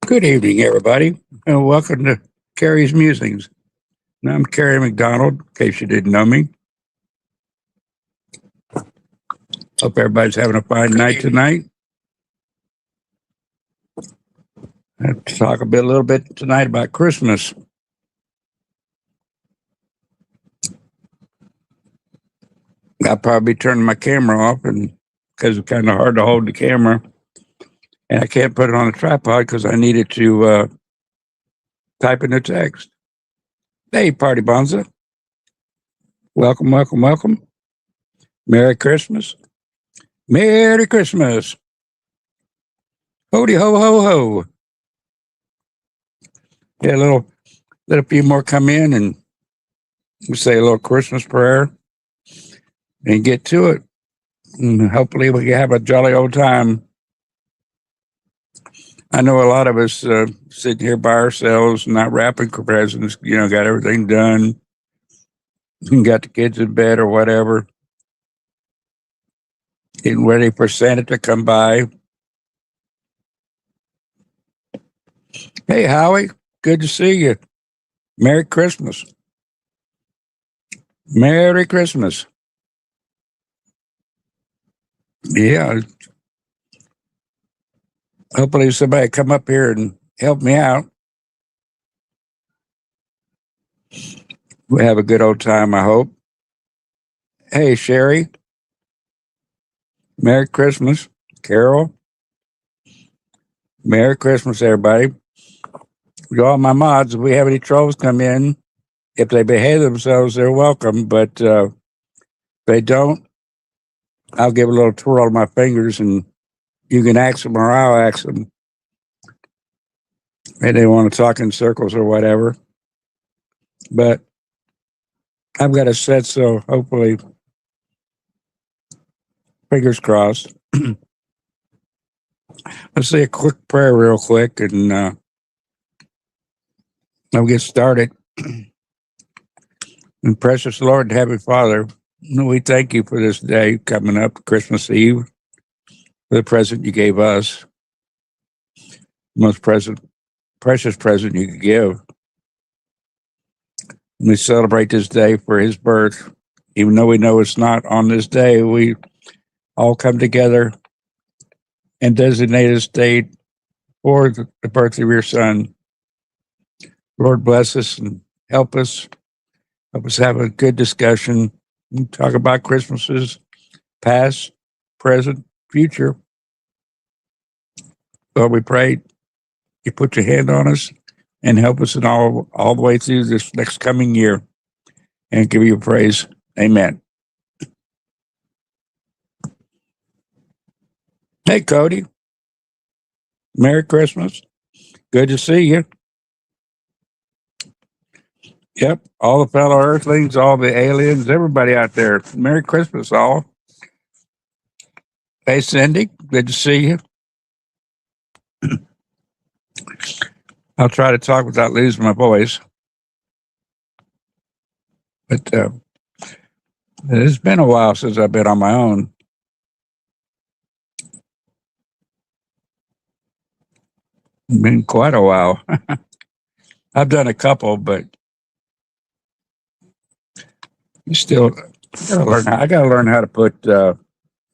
Good evening, everybody, and welcome to Carrie's Musings. I'm Carrie McDonald, in case you didn't know me. Hope everybody's having a fine night tonight. I have to talk a little bit tonight about Christmas. I'll probably be turning my camera off, and because it's kind of hard to hold the camera, and I can't put it on a tripod because I needed to type in the text. Hey, Party Bonza. Welcome, welcome, welcome. Merry Christmas. Merry Christmas. Hody ho ho ho. Yeah, let a few more come in and we say a little Christmas prayer and get to it. And hopefully we can have a jolly old time. I know a lot of us sitting here by ourselves, not wrapping presents, got everything done, got the kids in bed or whatever, getting ready for Santa to come by. Hey, Howie, good to see you. Merry Christmas. Merry Christmas. Yeah. Hopefully somebody come up here and help me out. We have a good old time, I hope. Hey, Sherry. Merry Christmas. Carol. Merry Christmas, everybody. To all my mods, if we have any trolls come in, if they behave themselves, they're welcome. But if they don't, I'll give a little twirl of my fingers and you can ask them or I'll ask them. Maybe they want to talk in circles or whatever. But I've got a set, so hopefully, fingers crossed. Let's say a quick prayer real quick and I'll get started. And precious Lord and Heavenly Father, we thank you for this day coming up, Christmas Eve, for the present you gave us, most precious present you could give. We celebrate this day for his birth. Even though we know it's not on this day, we all come together and designate a date for the birth of your son. Lord, bless us and help us. Help us have a good discussion and talk about Christmases, past, present, future. Lord, we pray you put your hand on us and help us in all the way through this next coming year and give you praise. Amen. Hey, Cody. Merry Christmas. Good to see you. Yep, all the fellow earthlings, all the aliens, everybody out there. Merry Christmas, all. Hey, Cindy. Good to see you. I'll try to talk without losing my voice. But it's been a while since I've been on my own. It's been quite a while. I've done a couple, but still, I gotta learn how to put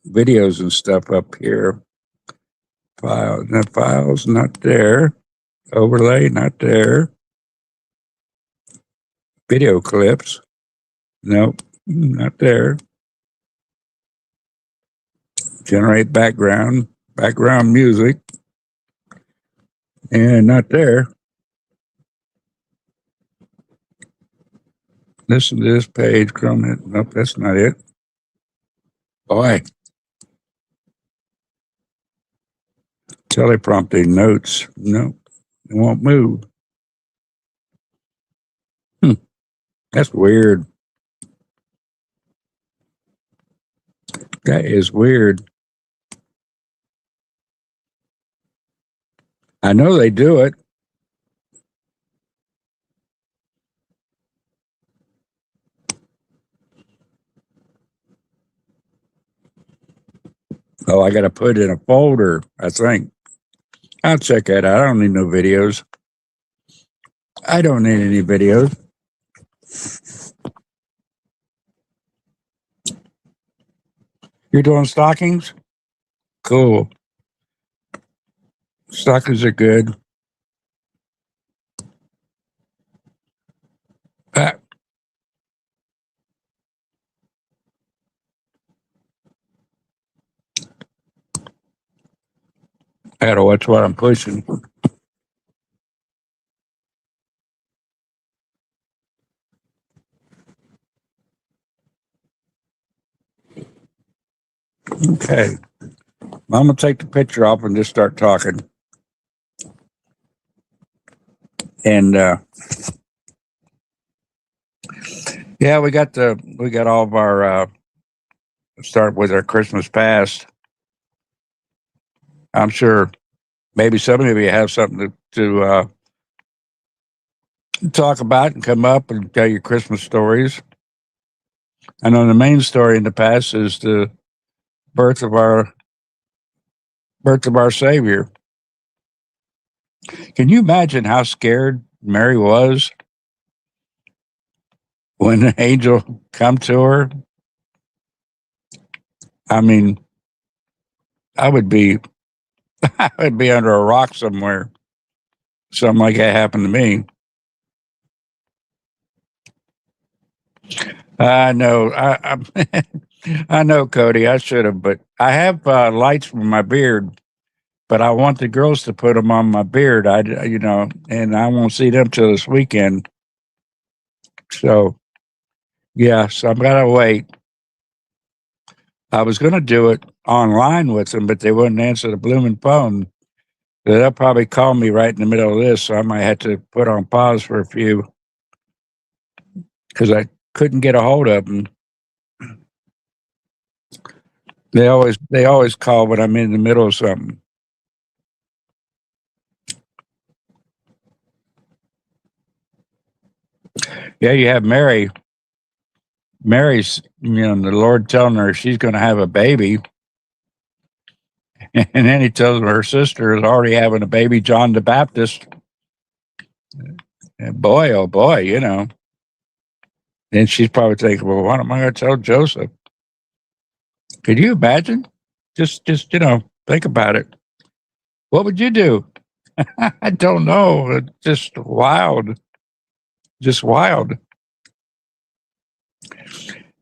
videos and stuff up here. Files, not there. Overlay, not there. Video clips, nope, not there. Generate background music, and not there. Listen to this page, Chrome. Nope, that's not it. Boy. Teleprompting notes. Nope, it won't move. That's weird. That is weird. I know they do it. Oh, I got to put it in a folder, I think. I'll check that out. I don't need no videos. I don't need any videos. You're doing stockings? Cool. Stockings are good. Ah, I gotta watch what I'm pushing. Okay. I'm gonna take the picture off and just start talking. And yeah, we got all of our start with our Christmas past. I'm sure maybe some of you have something to talk about and come up and tell your Christmas stories. I know the main story in the past is the birth of our Savior. Can you imagine how scared Mary was when the angel come to her? I mean, I would be I would be under a rock somewhere. Something like that happened to me. I know. I know, Cody. I should have, but I have lights for my beard. But I want the girls to put them on my beard. And I won't see them till this weekend. So yeah, so I'm gonna wait. I was gonna do it online with them, but they wouldn't answer the blooming phone. So they'll probably call me right in the middle of this, so I might have to put on pause for a few because I couldn't get a hold of them. They always call when I'm in the middle of something. Yeah, you have Mary. Mary's, the Lord telling her she's going to have a baby, and then he tells her sister is already having a baby, John the Baptist. And boy, oh boy, And she's probably thinking, well, what am I going to tell Joseph? Could you imagine? Just think about it. What would you do? I don't know. It's just wild. Just wild.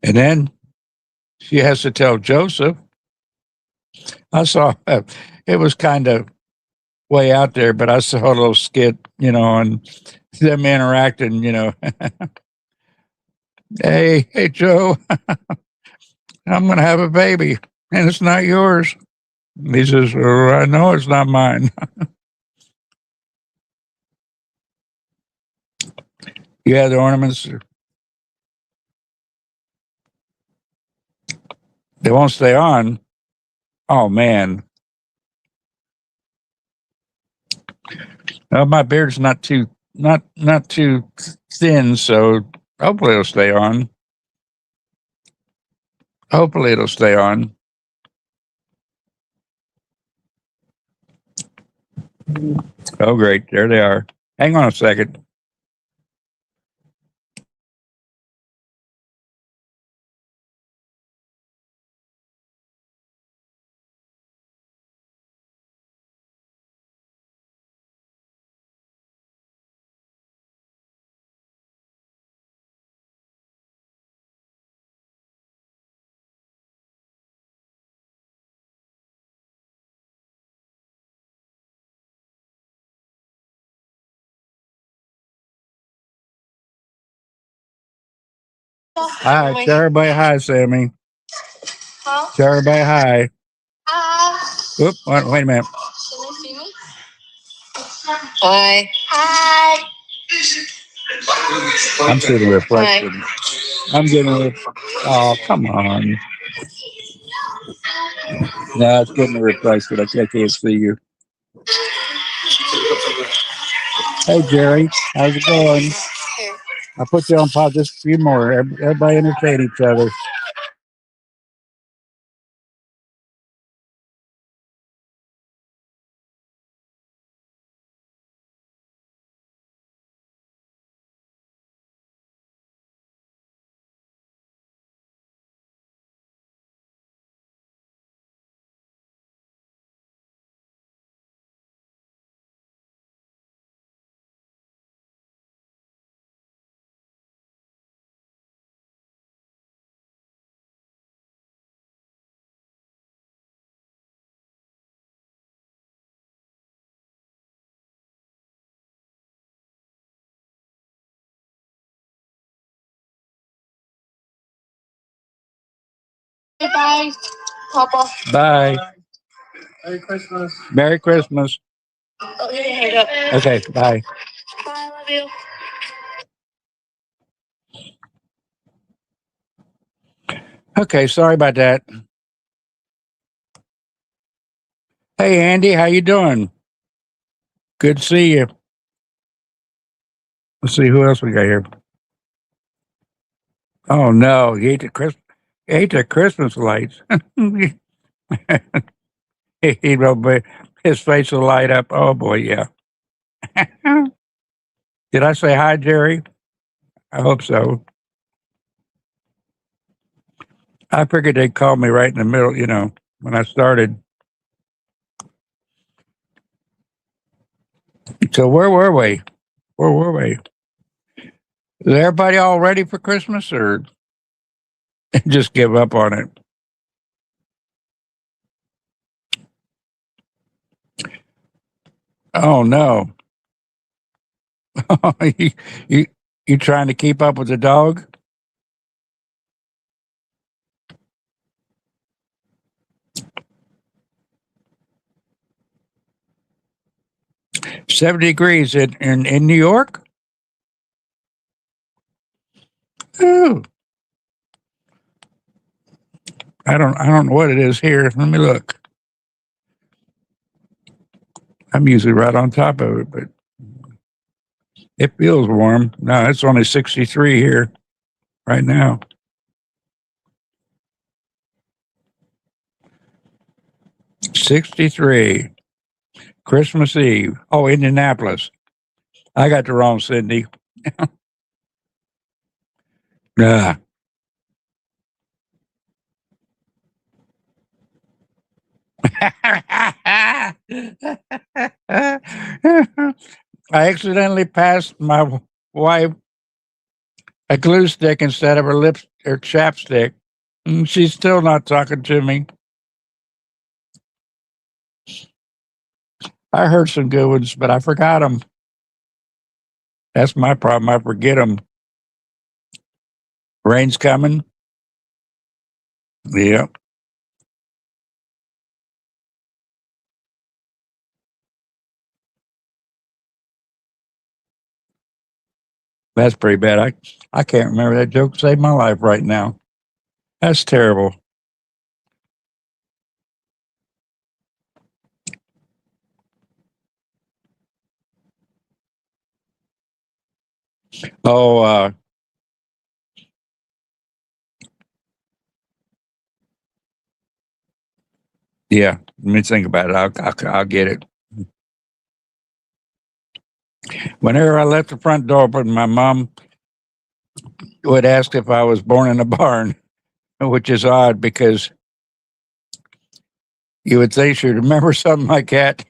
And then she has to tell Joseph. I saw it was kind of way out there, but I saw a little skit, and them interacting, hey, Joe, I'm going to have a baby and it's not yours. He says, oh, I know it's not mine. Yeah, the ornaments, they won't stay on. Oh, man. Well, my beard's not too thin, so hopefully it'll stay on. Hopefully it'll stay on. Oh, great. There they are. Hang on a second. Hi. Tell everybody hi, Sammy. Huh? Tell everybody hi. Hi. Oop, wait a minute. Can they see me? Hi. Hi. I'm seeing a reflection. Hi. I'm getting a oh, come on. No, it's getting a reflection. I can't see you. Hey, Jerry. How's it going? I'll put you on pause just a few more. Everybody entertain each other. Bye, Papa. Bye. Merry Christmas. Merry Christmas. Oh, you didn't hang up. Okay, bye. Bye, love you. Okay, sorry about that. Hey, Andy, how you doing? Good to see you. Let's see who else we got here. Oh no, he ate the Christmas lights. He his face will light up. Oh boy, yeah. Did I say hi, Jerry? I hope so. I figured they'd call me right in the middle, when I started. So where were we? Where were we? Is everybody all ready for Christmas or just give up on it? Oh no. you, you you trying to keep up with the dog? $70 degrees in New York? Ooh. I don't know what it is here. Let me look. I'm usually right on top of it, but it feels warm. No, it's only 63 here right now. 63. Christmas Eve. Oh, Indianapolis. I got the wrong Sydney. Ah. I accidentally passed my wife a glue stick instead of her chapstick. She's still not talking to me. I heard some good ones, but I forgot them. That's my problem. I forget them. Rain's coming. Yep. That's pretty bad. I can't remember that joke. Saved my life right now. That's terrible. Oh, yeah. Let me think about it. I'll get it. Whenever I left the front door open, my mom would ask if I was born in a barn, which is odd because you would think she'd remember something like that.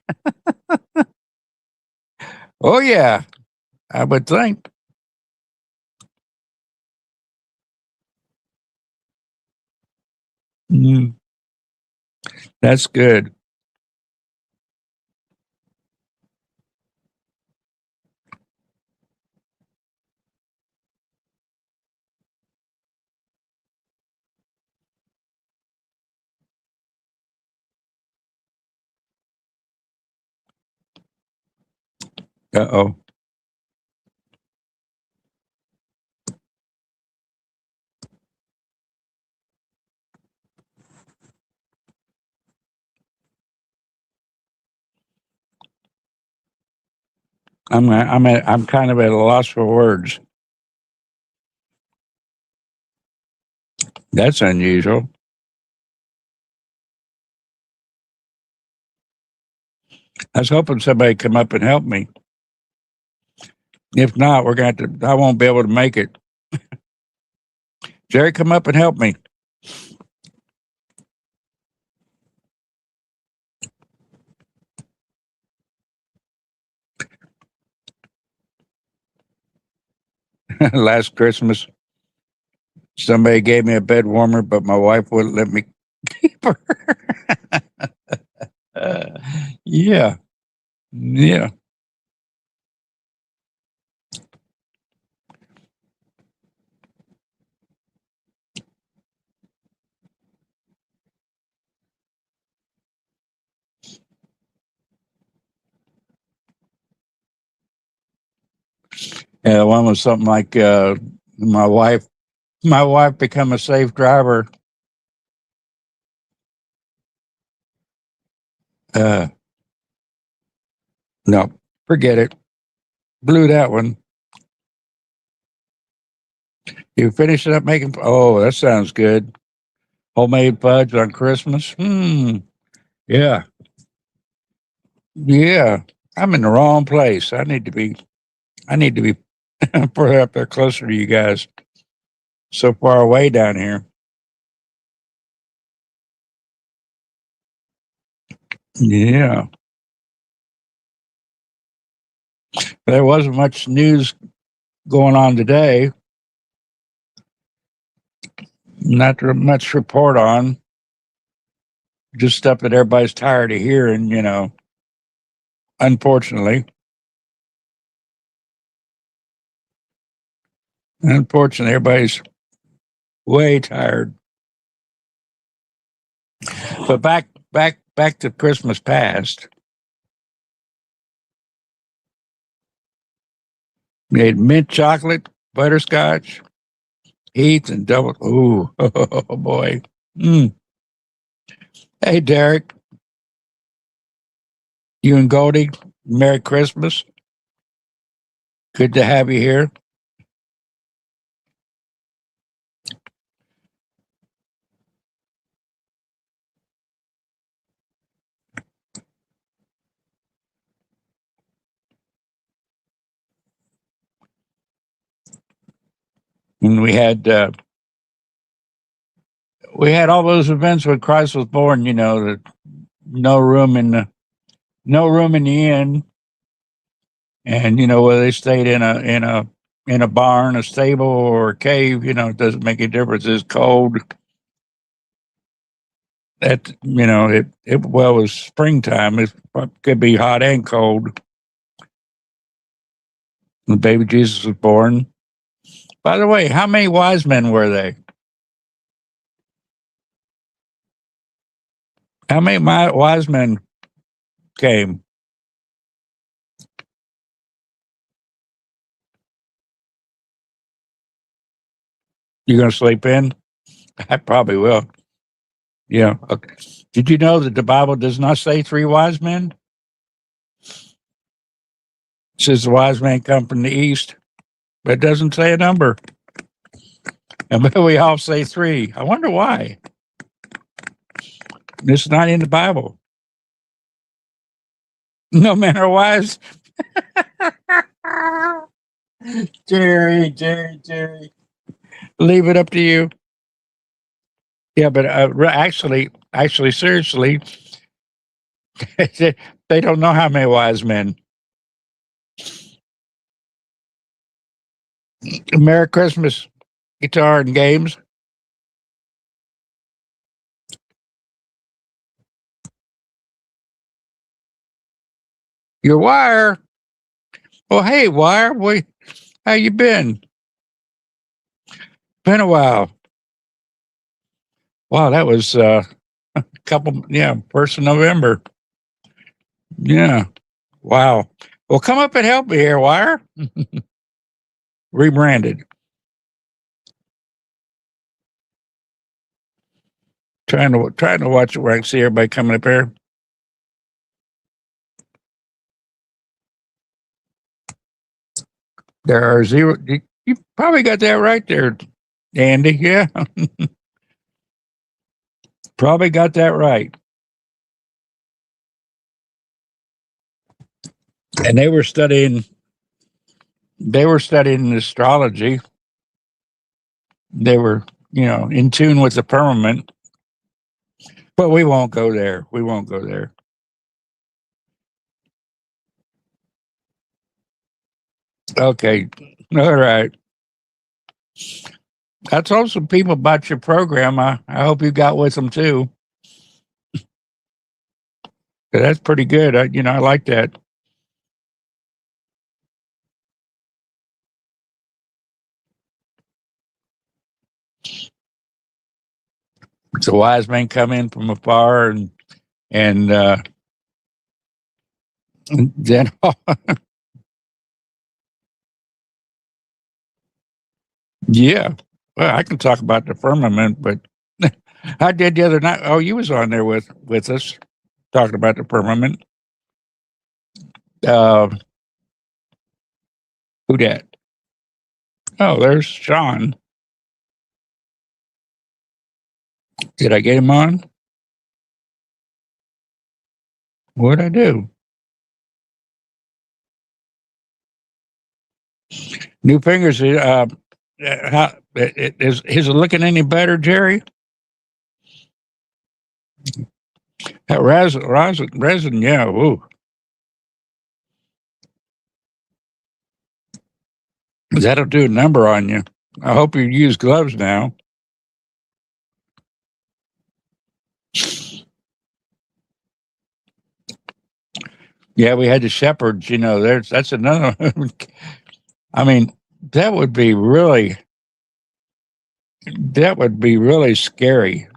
Oh, yeah, I would think. Mm, that's good. Uh oh. I'm kind of at a loss for words. That's unusual. I was hoping somebody come up and help me. If not, we're going to. I won't be able to make it. Jerry, come up and help me. Last Christmas, somebody gave me a bed warmer, but my wife wouldn't let me keep her. Uh, yeah, yeah. Yeah, one was something like my wife become a safe driver. Uh, no, forget it. Blew that one. You finish it up making. Oh, that sounds good. Homemade fudge on Christmas. Yeah, yeah. I'm in the wrong place. I need to be. I need to be put up there closer to you guys. So far away down here. Yeah, there wasn't much news going on today. Not much to report on. Just stuff that everybody's tired of hearing. Unfortunately, everybody's way tired. But back to Christmas past. Made mint chocolate, butterscotch, Heath, and double. Ooh, oh boy. Mm. Hey, Derek, you and Goldie, Merry Christmas. Good to have you here. And we had all those events when Christ was born. The no room in the inn, and whether they stayed in a barn, a stable, or a cave. It doesn't make a difference. It's cold. It was springtime. It could be hot and cold. The baby Jesus was born. By the way, how many wise men were they? How many wise men came? You gonna sleep in? I probably will. Yeah. Okay. Did you know that the Bible does not say three wise men? It says the wise men come from the east, but it doesn't say a number. And we all say three. I wonder why. It's not in the Bible. No men are wise. Jerry. Leave it up to you. Yeah, but actually, seriously, they don't know how many wise men. Merry Christmas, guitar and games. Your Wire. Oh, hey, Wire. How you been? Been a while. Wow, that was a couple. Yeah, 1st of November. Yeah. Wow. Well, come up and help me here, Wire. Rebranded. Trying to watch it where I can see everybody coming up here. There are zero. You probably got that right there, Andy. Yeah, probably got that right. And they were studying. They were studying astrology. They were, in tune with the firmament. But we won't go there. We won't go there. Okay. All right. I told some people about your program. I hope you got with them too. That's pretty good. I like that. So wise men come in from afar, and then Yeah. Well, I can talk about the firmament, but I did the other night. Oh, you was on there with us talking about the firmament. Uh, who that? Oh, there's Sean. Did I get him on? What'd I do? New fingers. Is it looking any better, Jerry? That resin, yeah. Ooh, that'll do a number on you. I hope you use gloves now. Yeah, we had the shepherds. That's another. I mean, that would be really that would be really scary.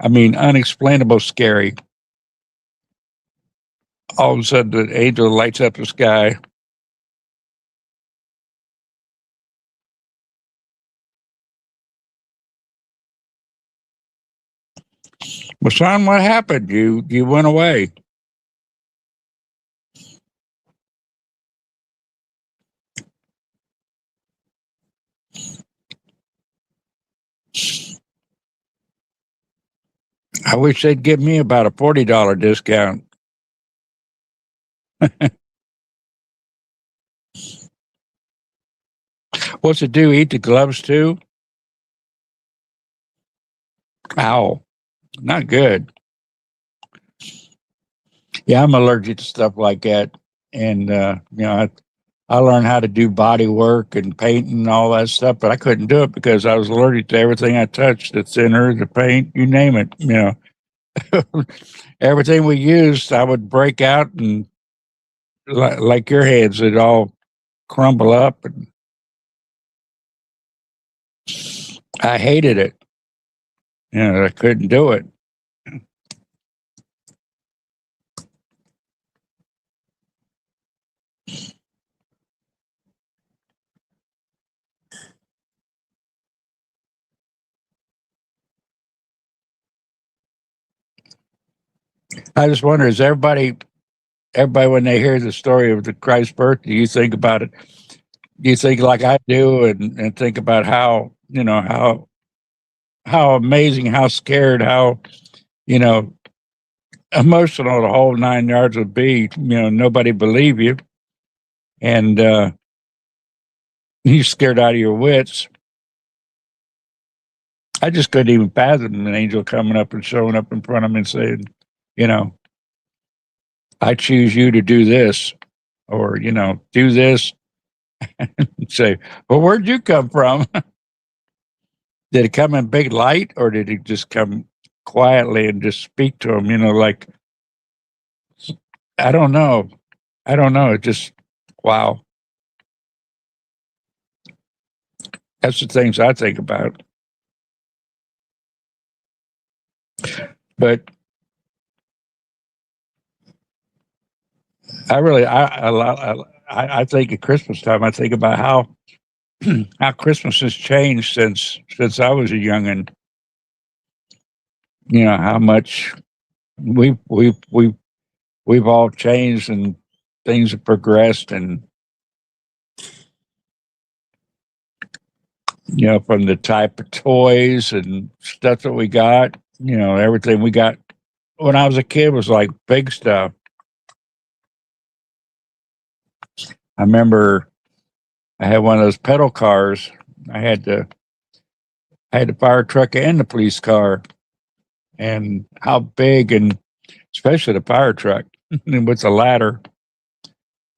I mean, unexplainable scary. All of a sudden, the angel lights up the sky. Well, son, what happened? You went away. I wish they'd give me about a $40 discount. What's it do? Eat the gloves too? Ow, not good. Yeah, I'm allergic to stuff like that, and I learned how to do body work and painting and all that stuff, but I couldn't do it because I was allergic to everything I touched. The thinner, the paint, you name it. Everything we used, I would break out and like your heads, it all crumble up. And I hated it. I couldn't do it. I just wonder, is everybody when they hear the story of the Christ birth, do you think about it? Do you think like I do and think about how, how amazing, how scared, how, you know, emotional the whole 9 yards would be. Nobody believe you, and you're scared out of your wits. I just couldn't even fathom an angel coming up and showing up in front of me and saying, you know, I choose you to do this, or do this. And say, well, where'd you come from? Did it come in big light, or did it just come quietly and just speak to him? Like I don't know. I don't know. It just wow. That's the things I think about. But I really, I think at Christmas time, I think about how Christmas has changed since I was a youngin'. How much we've all changed and things have progressed, and from the type of toys and stuff that we got. Everything we got when I was a kid was like big stuff. I remember I had one of those pedal cars. I had the fire truck and the police car, and how big, and especially the fire truck and with the ladder,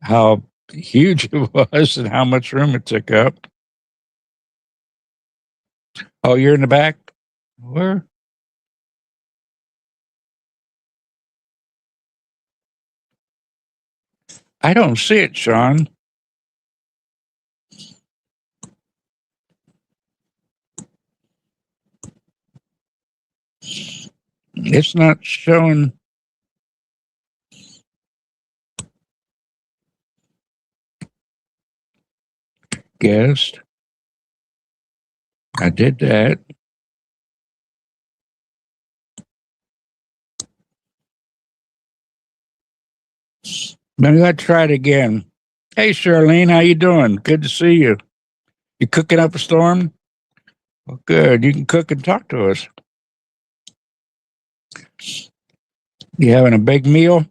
how huge it was and how much room it took up. Oh, you're in the back? Where? I don't see it, Sean. It's not showing. Guest. I did that. Now let's try it again. Hey, Charlene, how you doing? Good to see you. You cooking up a storm? Well, good. You can cook and talk to us. You having a big meal?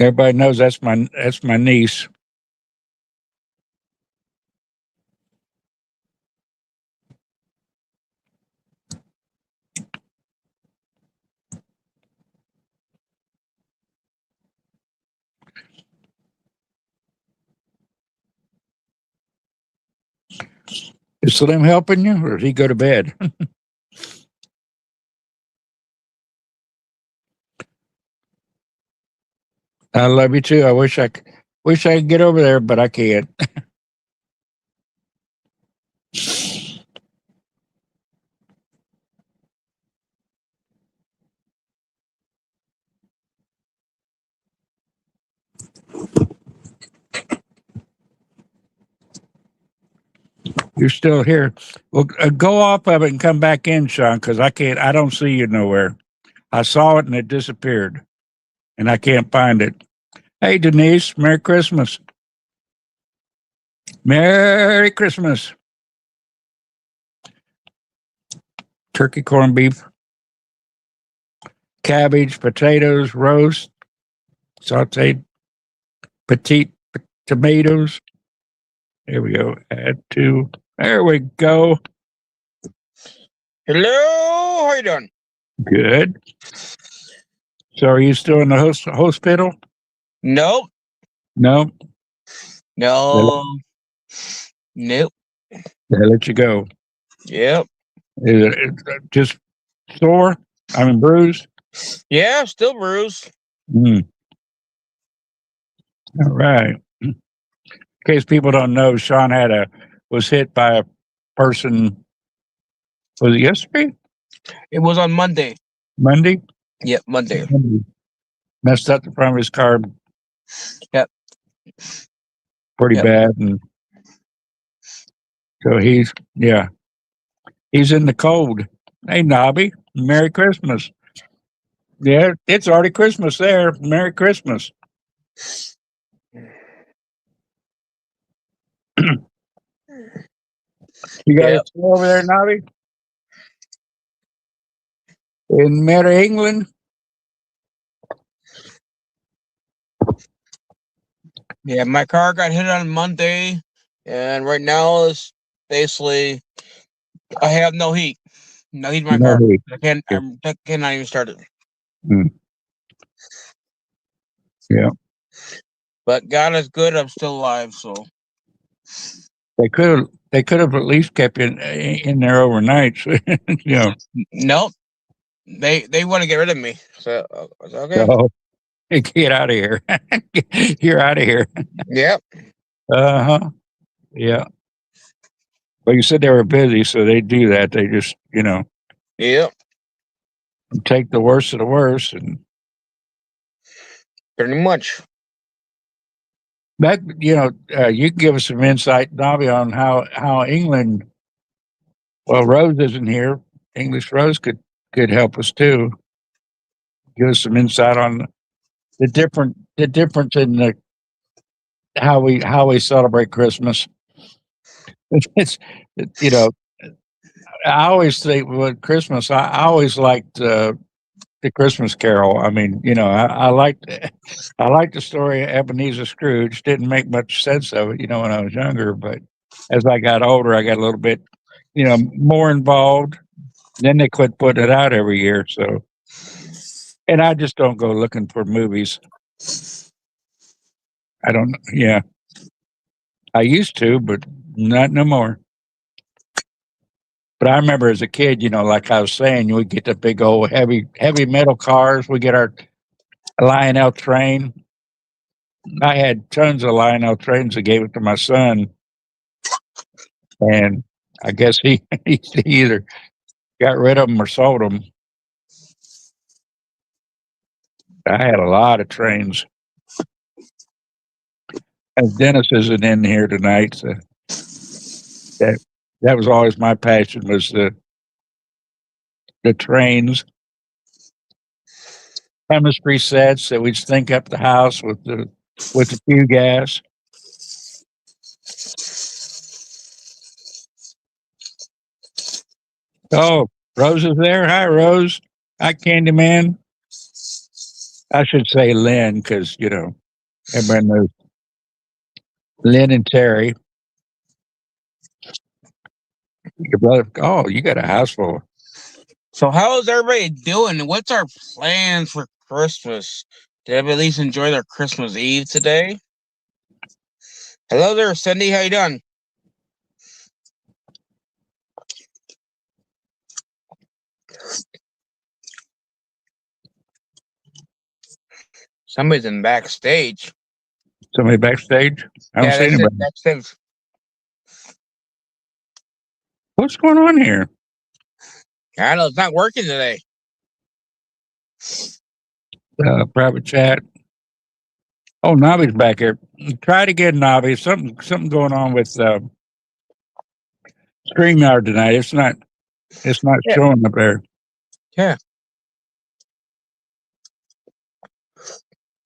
Everybody knows that's my niece. Is Slim helping you, or did he go to bed? I love you too. I wish I could get over there, but I can't. You're still here. Well, go off of it and come back in, Sean, because I can't. I don't see you nowhere. I saw it and it disappeared, and I can't find it. Hey, Denise, Merry Christmas. Merry Christmas. Turkey, corned beef, cabbage, potatoes, roast, sauteed petite tomatoes. There we go. Add two. There we go. Hello, how you doing? Good. So are you still in the hospital? Nope, No. no, nope. They let you go. Yep. Is it just sore? I mean, bruised? Yeah, still bruised. Mm. All right. In case people don't know, Sean was hit by a person. Was it yesterday? It was on Monday. Monday? Yep, Monday. Messed up the front of his car. Yep. Pretty Yep. bad. And so he's in the cold. Hey, Nobby, Merry Christmas. Yeah, it's already Christmas there. Merry Christmas. You got Yep. it over there, Nobby? In Merry England? Yeah, my car got hit on Monday, and right now it's basically I have no heat. No heat in my No car. heat. I cannot even start it. Mm. Yeah. But God is good. I'm still alive. So They could have at least kept you in there overnight. So, nope. They want to get rid of me. So okay. So get out of here. You're out of here. Yep. Uh-huh. Yeah. Well, you said they were busy, so they do that. They just, Yep. take the worst of the worst. And Pretty much. that, you can give us some insight, Nobby, on how England, well, Rose isn't here. English Rose could help us too. Give us some insight on the difference in how we celebrate Christmas. It's I always think with Christmas, I always liked the Christmas Carol. I mean, I liked the story of Ebenezer Scrooge. Didn't make much sense of it, when I was younger, but as I got older, I got a little bit, more involved. Then they quit putting it out every year, so. And I just don't go looking for movies. I don't. Yeah, I used to, but not no more. But I remember as a kid, like I was saying, we get the big old heavy metal cars. We get our Lionel train. I had tons of Lionel trains. I gave it to my son, and I guess he either got rid of them or sold them. I had a lot of trains. And Dennis isn't in here tonight. So. That that was always my passion, was the trains, chemistry sets that we'd stink up the house with the few gas. Oh, Rose is there. Hi, Rose. Hi, Candyman. I should say Lynn, because everybody knows Lynn and Terry. Your brother. Oh, you got a house full. So how's everybody doing? What's our plans for Christmas? Did everybody at least enjoy their Christmas Eve today? Hello there, Cindy. How you doing? Somebody's in backstage. Somebody backstage? I don't see that's it, anybody. backstage. What's going on here? I don't know. It's not working today. Private chat. Oh, Navi's back here. Try to get Navi. Something going on with StreamYard tonight. It's not Yeah. showing up there. Yeah.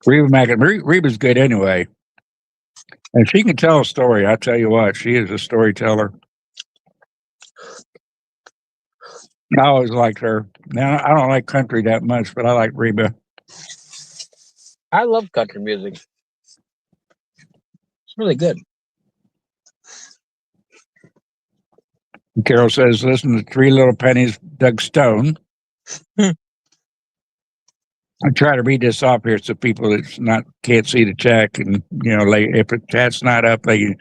Reba's good anyway. And she can tell a story. I tell you what, she is a storyteller. I always liked her. Now, I don't like country that much, but I like Reba. I love country music. It's really good. Carol says, listen to Three Little Pennies, Doug Stone. I try to read this off here so people that can't see the check, and if the chat's not up, they can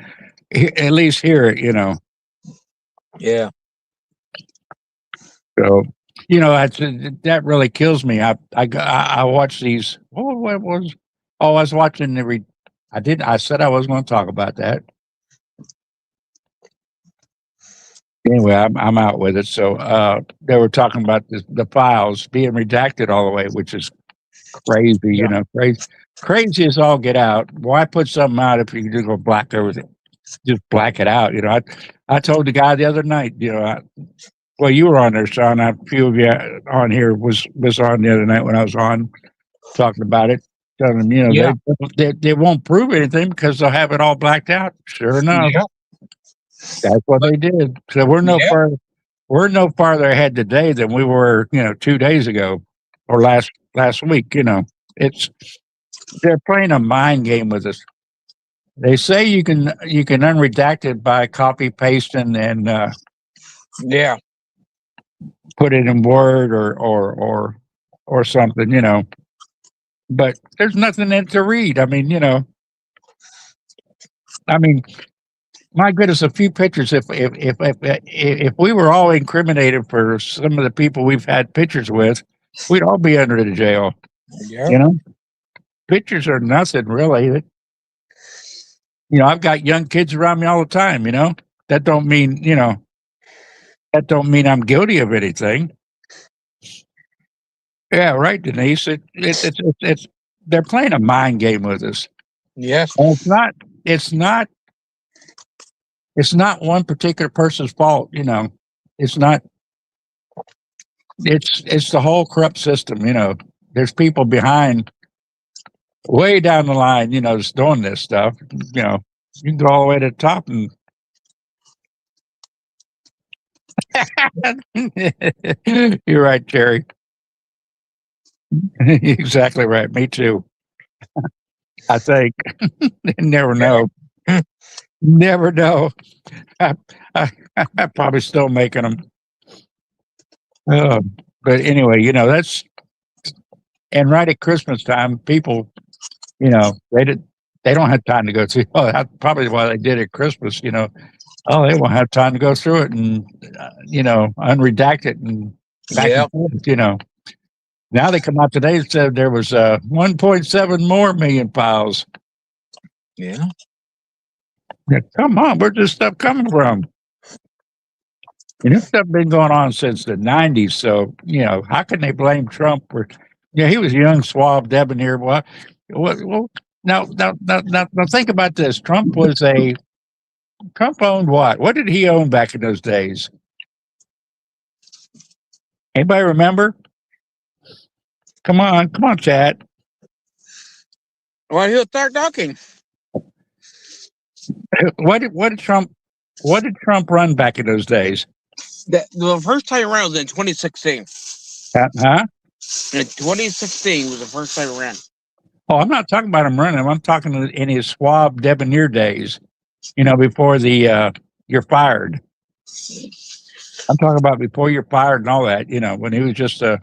at least hear it. Yeah. So that really kills me. I watch these. What was? Oh, I was watching I said I was going to talk about that. Anyway, I'm out with it. So they were talking about the files being redacted all the way, which is crazy. Yeah. Crazy as all get out. Why put something out if you can just go black everything? Just black it out. I told the guy the other night. Well, you were on there, Sean. A few of you on here was on the other night when I was on talking about it. Telling them, they won't prove anything because they'll have it all blacked out. Sure enough, that's what they did. So we're no farther ahead today than we were, 2 days ago or last week. They're playing a mind game with us. They say you can unredact it by copy pasting and put it in Word or something, but there's nothing in it to read. I mean, my goodness, a few pictures. If we were all incriminated for some of the people we've had pictures with, we'd all be under the jail. Yeah. Pictures are nothing really. I've got young kids around me all the time. That don't mean I'm guilty of anything. Yeah, right, Denise. It's they're playing a mind game with us. Yes. And it's not one particular person's fault. It's not. It's the whole corrupt system. There's people behind, way down the line. That's doing this stuff. You can go all the way to the top and. You're right, Jerry. Exactly right. Me too. I think. Never know. Never know. I'm probably still making them. But anyway, that's, and right at Christmas time, people, they don't have time to go through. Oh, that's probably why they did it at Christmas. Oh, they won't have time to go through it and unredact it and back and forth, Now they come out today and said there was 1.7 more million files. Yeah. Come on, where's this stuff coming from? And this stuff been going on since the 90s. So, how can they blame Trump for, he was a young, suave, debonair. Well, now think about this. Trump was a Trump owned what? What did he own back in those days? Anybody remember? Come on, Chad. Well, he'll start talking. What did Trump run back in those days? The first time around was in 2016. Huh? In 2016 was the first time around. Oh, I'm not talking about him running. I'm talking in his suave debonair days. Before the you're fired. I'm talking about before you're fired and all that. When he was just a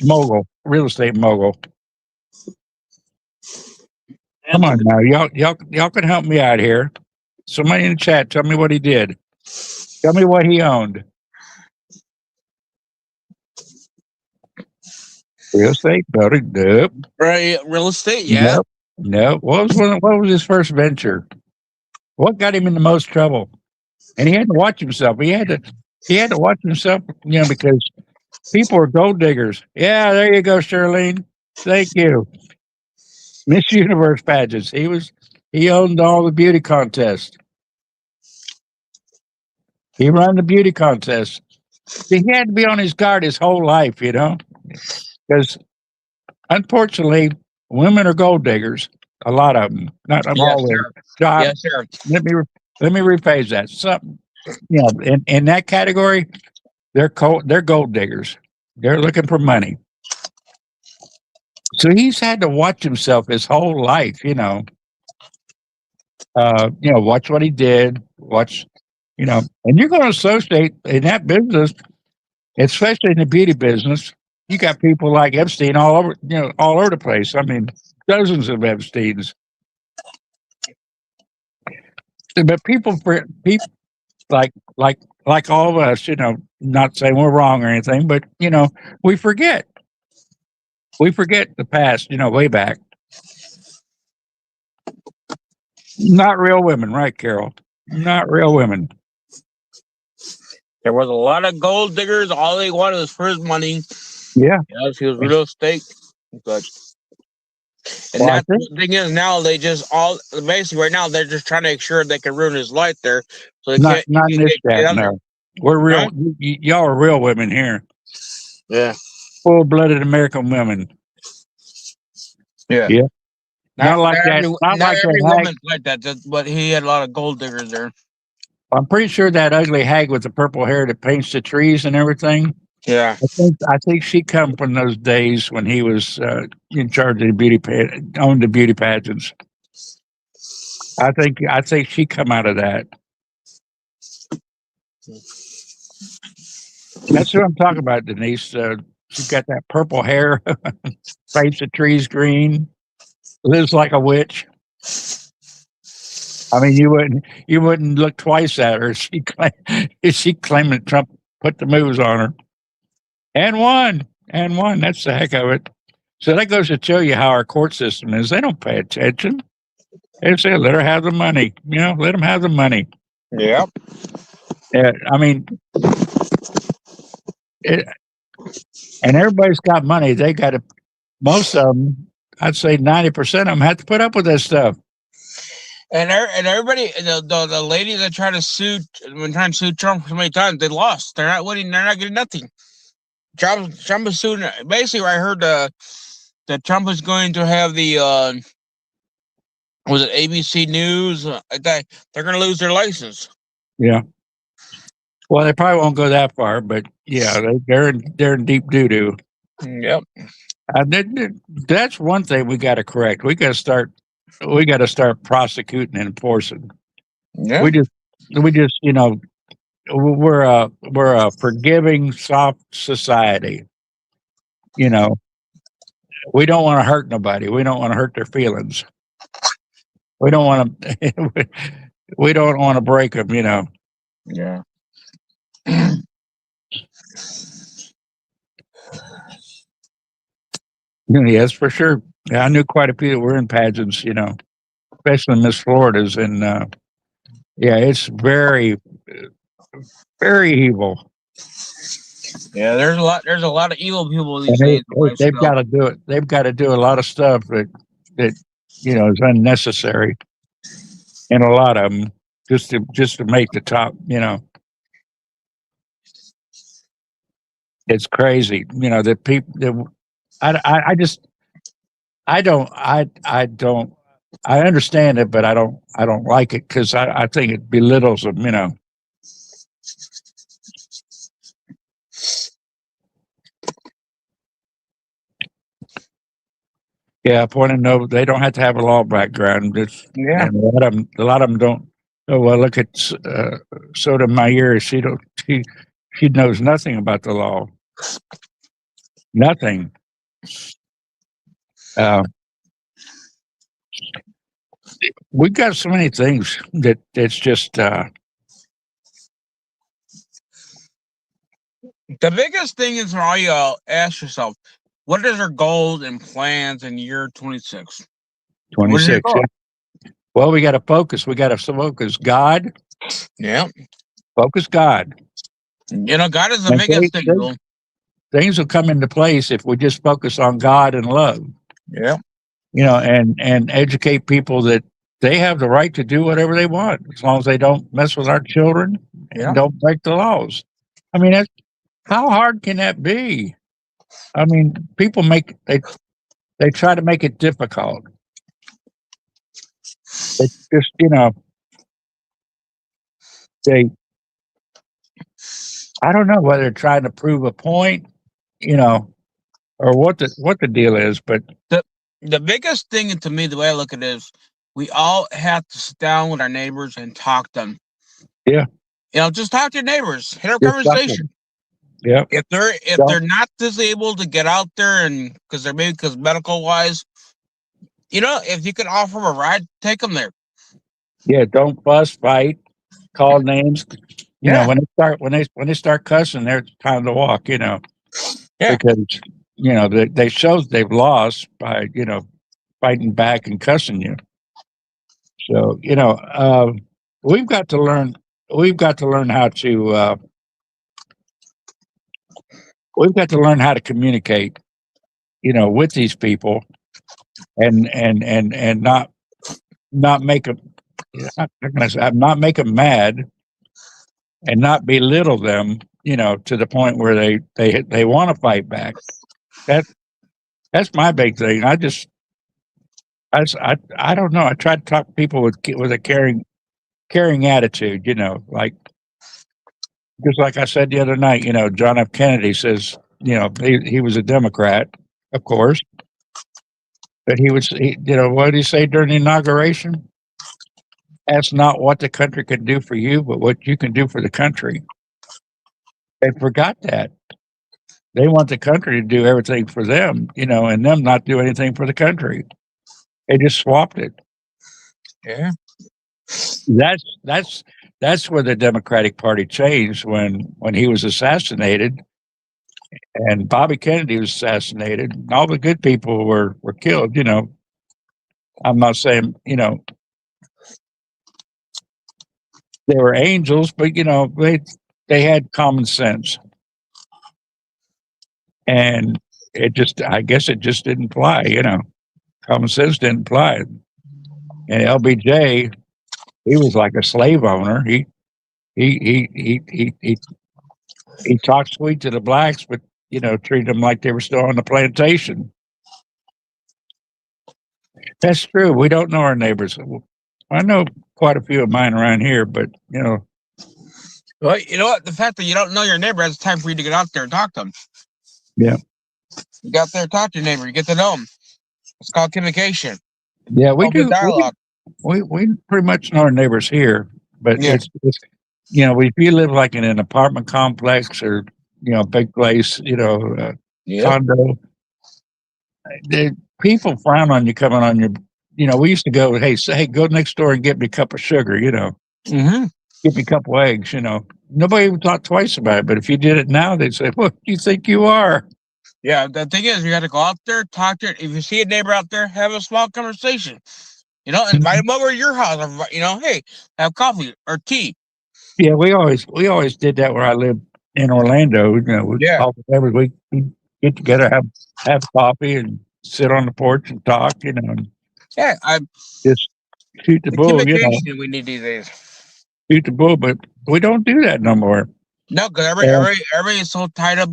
mogul, real estate mogul. Come on now, y'all can help me out here. Somebody in the chat, tell me what he did. Tell me what he owned. Real estate, building, nope. Right, real estate, yeah. Nope. What was his first venture? What got him in the most trouble? And he had to watch himself. He had to watch himself, because people are gold diggers. Yeah, there you go, Shirlene. Thank you. Miss Universe pageants. He owned all the beauty contests. He ran the beauty contest. He had to be on his guard his whole life, because unfortunately, women are gold diggers. A lot of them, not all. Yes, sir. Let me rephrase that. Some, in that category, they're gold diggers. They're looking for money. So he's had to watch himself his whole life. Watch what he did. Watch, and you're going to associate in that business, especially in the beauty business. You got people like Epstein all over the place. I mean, dozens of Epsteins. But people like all of us, not saying we're wrong or anything, but we forget. We forget the past, way back. Not real women, right, Carol? Not real women. There was a lot of gold diggers. All they wanted was for his money. Yeah. Yes, he was real estate. But that's the thing is now they just basically right now they're just trying to make sure they can ruin his life there. So they not in this chat. under. No, we're real. Y'all are real women here. Yeah, full-blooded American women. Yeah. Not like that. Not like every that woman's like that, but he had a lot of gold diggers there. I'm pretty sure that ugly hag with the purple hair that paints the trees and everything. Yeah, I think she come from those days when he was in charge of the owned the beauty pageants. I think she come out of that. That's what I'm talking about, Denise. She's got that purple hair, paints the trees green, lives like a witch. I mean, you wouldn't look twice at her. She claimed that Trump put the moves on her, and won. That's the heck of it. So that goes to show you how our court system is. They don't pay attention. They say, let her have the money. Let them have the money. Yep. I mean, and everybody's got money. They got to. Most of them, I'd say 90% of them, have to put up with that stuff. And everybody, the ladies that trying to sue Trump so many times, they lost. They're not winning. They're not getting nothing. Trump is suing. Basically, I heard that Trump is going to have the was it ABC News? They're going to lose their license. Yeah. Well, they probably won't go that far, but yeah, they're in deep doo doo. Yep. That's one thing we got to correct. We got to start prosecuting and enforcing. Yeah. We just we're a forgiving, soft society. We don't want to hurt nobody. We don't want to hurt their feelings. We don't want to. We don't want to break them. Yeah. Yes, for sure. Yeah, I knew quite a few that were in pageants. Especially Miss Florida's, and it's very, very evil. Yeah, there's a lot of evil people these days. They've got to do it. They've got to do a lot of stuff that is unnecessary in a lot of them, just to make the top. It's crazy. That people. That I just I don't. I understand it, but I don't like it because I think it belittles them. Yeah, point of no, they don't have to have a law background. Yeah. And a lot of them don't. Oh well, look at Soda Meyer. She knows nothing about the law. Nothing. Uh, we've got so many things that it's just. The biggest thing is for all y'all ask yourself, what is our goals and plans in year 26? What is your 26. goal? Yeah. Well, we got to focus. We got to focus God. Yeah. Focus God. God is the And biggest thing. Bill. things will come into place if we just focus on God and love. Yeah. And educate people that they have the right to do whatever they want as long as they don't mess with our children and don't break the laws. I mean, how hard can that be? I mean, people they try to make it difficult. It's just they I don't know whether they're trying to prove a point, or what the deal is, but The biggest thing to me, the way I look at it is, we all have to sit down with our neighbors and talk to them. Yeah. Just talk to your neighbors, hit a Just talk to conversation. yeah, If they're not disabled to get out there and because medical wise, if you can offer them a ride, take them there. yeah, don't fuss, fight, call names. Yeah. When they start cussing, there's time to walk. Yeah. Because they show they've lost by fighting back and cussing you. So we've got to learn. We've got to learn how to. We've got to learn how to communicate. With these people, and not make them. How can I say? Not make them mad, and not belittle them. To the point where they want to fight back. That's my big thing. I don't know. I try to talk to people with a caring attitude. Like just like I said the other night. John F. Kennedy says he was a Democrat, of course, but what did he say during the inauguration? That's not what the country can do for you, but what you can do for the country. They forgot that. They want the country to do everything for them, and them not do anything for the country. They just swapped it. Yeah. That's where the Democratic Party changed when he was assassinated, and Bobby Kennedy was assassinated. And all the good people were killed. I'm not saying they were angels, but they had common sense, and I guess it just didn't apply. Common sense didn't apply. And LBJ, he was like a slave owner. He talked sweet to the blacks, but treated them like they were still on the plantation. That's true. We don't know our neighbors. I know quite a few of mine around here, but Well, you know what? The fact that you don't know your neighbor, it's time for you to get out there and talk to them. Yeah. You get out there and talk to your neighbor. You get to know them. It's called communication. Yeah, we do. Dialogue. We pretty much know our neighbors here, but Yeah. it's if you live like in an apartment complex or big place, condo, the people frown on you coming on your. We used to go, hey, go next door and get me a cup of sugar. Mm-hmm. Get me a couple eggs. Nobody even thought twice about it. But if you did it now, they'd say, "What do you think you are?" Yeah, the thing is, you got to go out there, talk to it. If you see a neighbor out there, have a small conversation. Invite them over to your house. Or, hey, have coffee or tea. Yeah, we always did that where I lived in Orlando. All the neighbors we get together, have coffee, and sit on the porch and talk. And Yeah, Just shoot the the bull, communication we need these days. shoot the bull, but we don't do that no more. No, because Yeah. everybody is so tied up,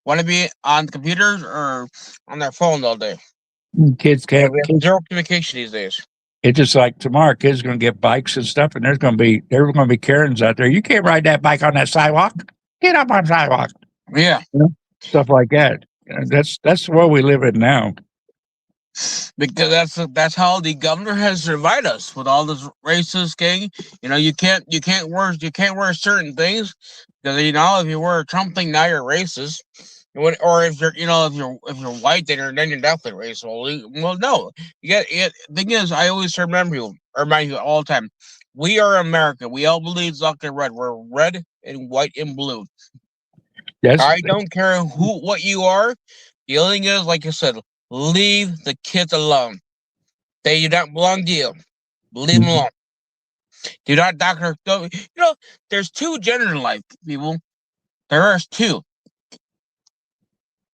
want to be on computers or on their phones all day. Kids Yeah, can't. we have zero communication these days. It's just like tomorrow, kids are going to get bikes and stuff, and there's going to be Karens out there. You can't ride that bike on that sidewalk. Get up on the sidewalk. Yeah, Stuff like that. That's where we live in now. because that's how the governor has divided us with all this racist gang. You can't wear certain things because if you wear a Trump thing now you're racist. Or if you're if you're white then you're definitely racist. Well, no, thing is I always remind you all the time. We are America. We all believe black and red. We're red and white and blue. Yes, I don't care what you are. The only thing is, like I said, leave the kids alone. They do not belong to you. Leave them alone. Do not doctor. There's two gender in life, people. There are two.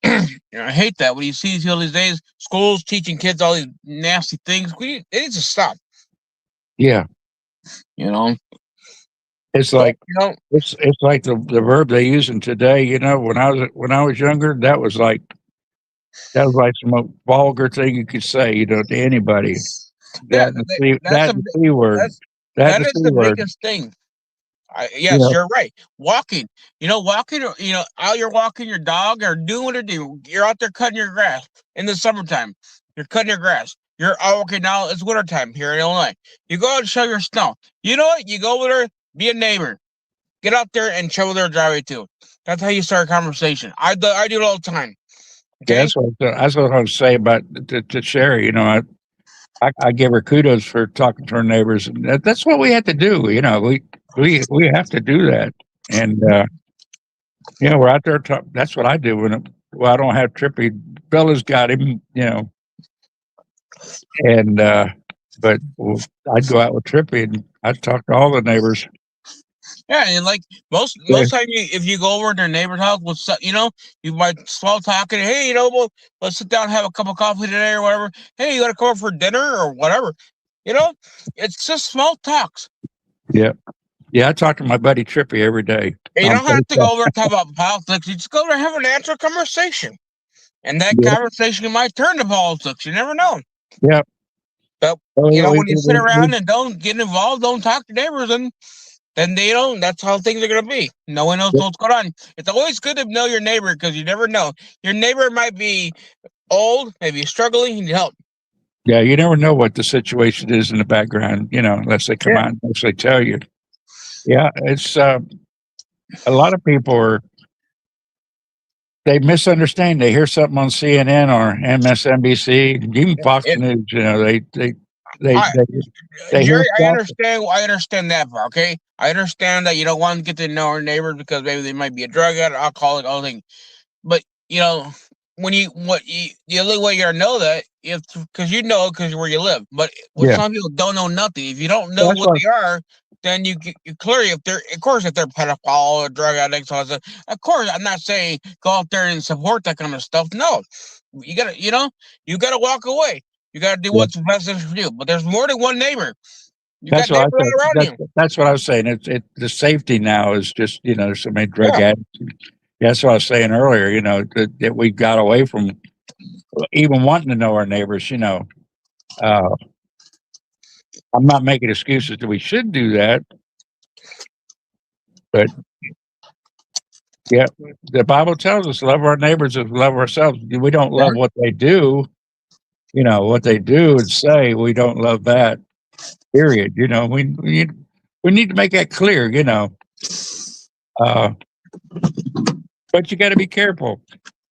I hate that when you see all these days schools teaching kids all these nasty things. It needs to stop. yeah. It's like it's like the verb they use in today. When I was younger, that was like some vulgar thing you could say, to anybody. Yeah, That the C word. That is the biggest thing. Yes, you're right. Walking, walking, out you're walking your dog or doing what you do. You're out there cutting your grass in the summertime. You're cutting your grass. You're okay now. It's wintertime here in Illinois. You go out and shovel your snow. You know what? You go over there, be a neighbor. Get out there and shovel their driveway too. That's how you start a conversation. I do it all the time. Okay? Yeah, that's what I was saying about to Sherry. I give her kudos for talking to her neighbors. That's what we have to do. We have to do that. And we're out there. That's what I do when I don't have Trippy. Bella's got him. And but I'd go out with Trippy and I'd talk to all the neighbors. Yeah, and like most time, if you go over to their neighbor's house, you might small talking. Hey, let's sit down and have a cup of coffee today or whatever. Hey, you got to come over for dinner or whatever. It's just small talks. Yeah, I talk to my buddy Trippy every day. And you don't have to go over and talk about politics. You just go over and have a natural conversation, and that conversation might turn to politics. You never know. Yeah. But when you sit around and don't get involved, don't talk to neighbors, and then they don't. That's how things are going to be. No one knows what's going on. It's always good to know your neighbor because you never know. Your neighbor might be old, maybe struggling, you need help. Yeah, you never know what the situation is in the background, unless they come out and actually tell you. Yeah, it's a lot of people they misunderstand. They hear something on CNN or MSNBC, even Fox News. Jerry, I understand that part. Okay, I understand that you don't want to get to know our neighbors because maybe they might be a drug addict, alcoholic, all things. But the only way you're gonna know that because where you live. But some people don't know nothing. If you don't know what they are, then you clearly if they're pedophile or drug addicts, all that stuff, of course I'm not saying go out there and support that kind of stuff. No, you gotta walk away. You got to do what's best for you. But there's more than one neighbor. That's what I was saying. The safety now is just there's so many drug addicts. That's what I was saying earlier. That we got away from even wanting to know our neighbors. I'm not making excuses that we should do that, but the Bible tells us love our neighbors as love ourselves. We don't love what they do. What they do and say, we don't love that, period. We need to make that clear, but you got to be careful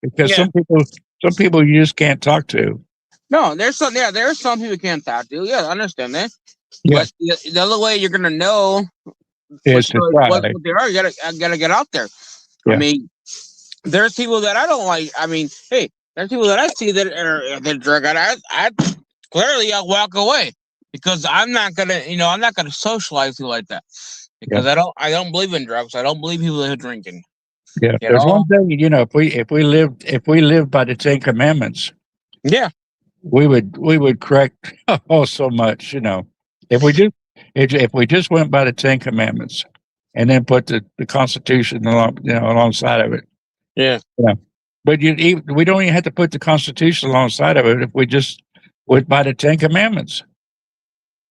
because some people you just can't talk to. No, there's some people you can't talk to. Yeah, I understand that. Yeah. But the other way you're going to know what they are, you gotta get out there. Yeah. I mean, there's people that I don't like. I mean, hey, there's people that I see that are drug addicts. I'll walk away because I'm not gonna socialize you like that because I don't believe in drugs. I don't believe people that are drinking. Yeah, there's one thing if we live by the Ten Commandments. Yeah, we would correct so much, if we just went by the Ten Commandments and then put the Constitution alongside of it. Yeah. But we don't even have to put the Constitution alongside of it if we just went by the Ten Commandments,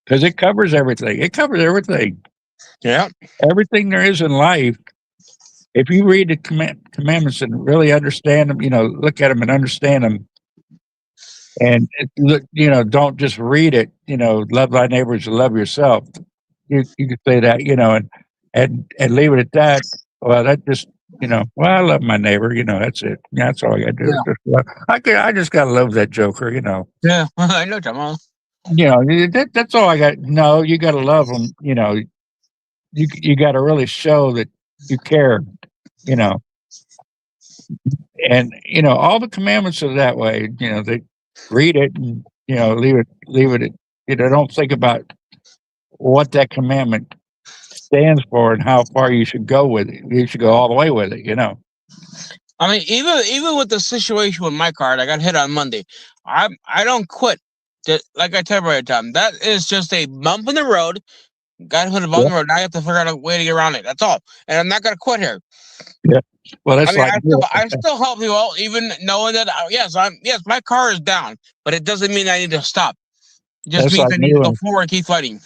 because it covers everything. It covers everything. Yeah. Everything there is in life. If you read the commandments and really understand them, look at them and understand them, and look, don't just read it. Love thy neighbors and love yourself. You could say that, and leave it at that. Well, that just, well, I love my neighbor. That's it. That's all I got to do. I just got to love that joker. Yeah. I know, Jamal. That's all I got. No, you got to love them. You got to really show that you care. And all the commandments are that way. They read it and leave it. Don't think about what that commandment stands for and how far you should go with it. You should go all the way with it. I mean, even with the situation with my car, I got hit on Monday. I don't quit. Like I tell you every time, that is just a bump in the road. Got hit a bump in the road. Now I have to figure out a way to get around it. That's all. And I'm not gonna quit here. Yeah. Well, that's I still help people, even knowing that yes, my car is down, but it doesn't mean I need to stop. It just means I need to go forward and keep fighting.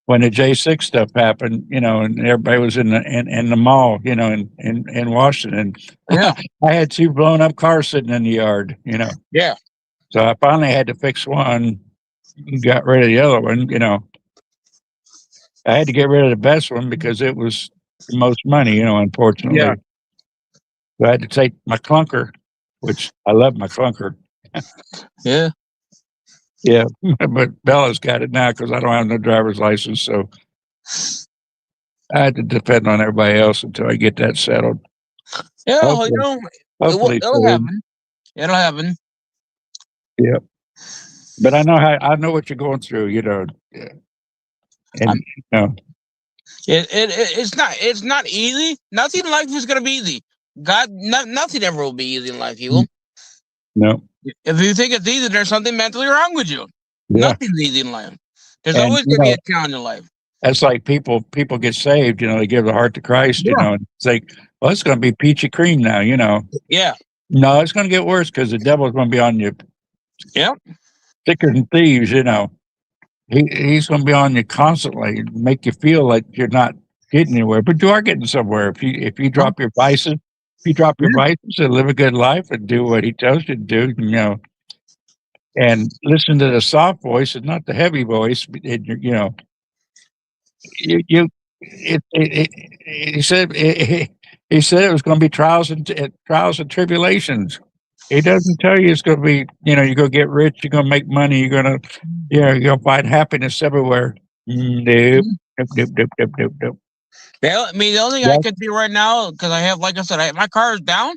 When the J6 stuff happened, and everybody was in the mall, in Washington. Yeah. I had 2 blown up cars sitting in the yard, Yeah. So I finally had to fix one and got rid of the other one, I had to get rid of the best one because it was the most money, unfortunately. Yeah. So I had to take my clunker, which I love my clunker. Yeah. Yeah, but Bella's got it now because I don't have no driver's license, so I had to depend on everybody else until I get that settled. Yeah, Hopefully it'll happen. It'll happen. Yeah, but I know what you're going through, and it's not easy. Nothing in life is gonna be easy. Nothing ever will be easy in life, people. No. If you think it's easy, there's something mentally wrong with you. Yeah. Nothing's easy in life. There's always going to be a challenge in life. That's like people get saved, they give their heart to Christ, and it's like, well, it's going to be peachy cream now, Yeah. No, it's going to get worse because the devil's going to be on you. Yeah. Thicker than thieves, He's going to be on you constantly, make you feel like you're not getting anywhere, but you are getting somewhere. If you drop your vices, and live a good life and do what he tells you to do, and listen to the soft voice and not the heavy voice. He said it was going to be trials and tribulations. He doesn't tell you it's going to be, you're going to get rich, you're going to make money, you're going to find happiness everywhere. Nope. Well, I mean, the only thing I can do right now, because I have, like I said, my car is down.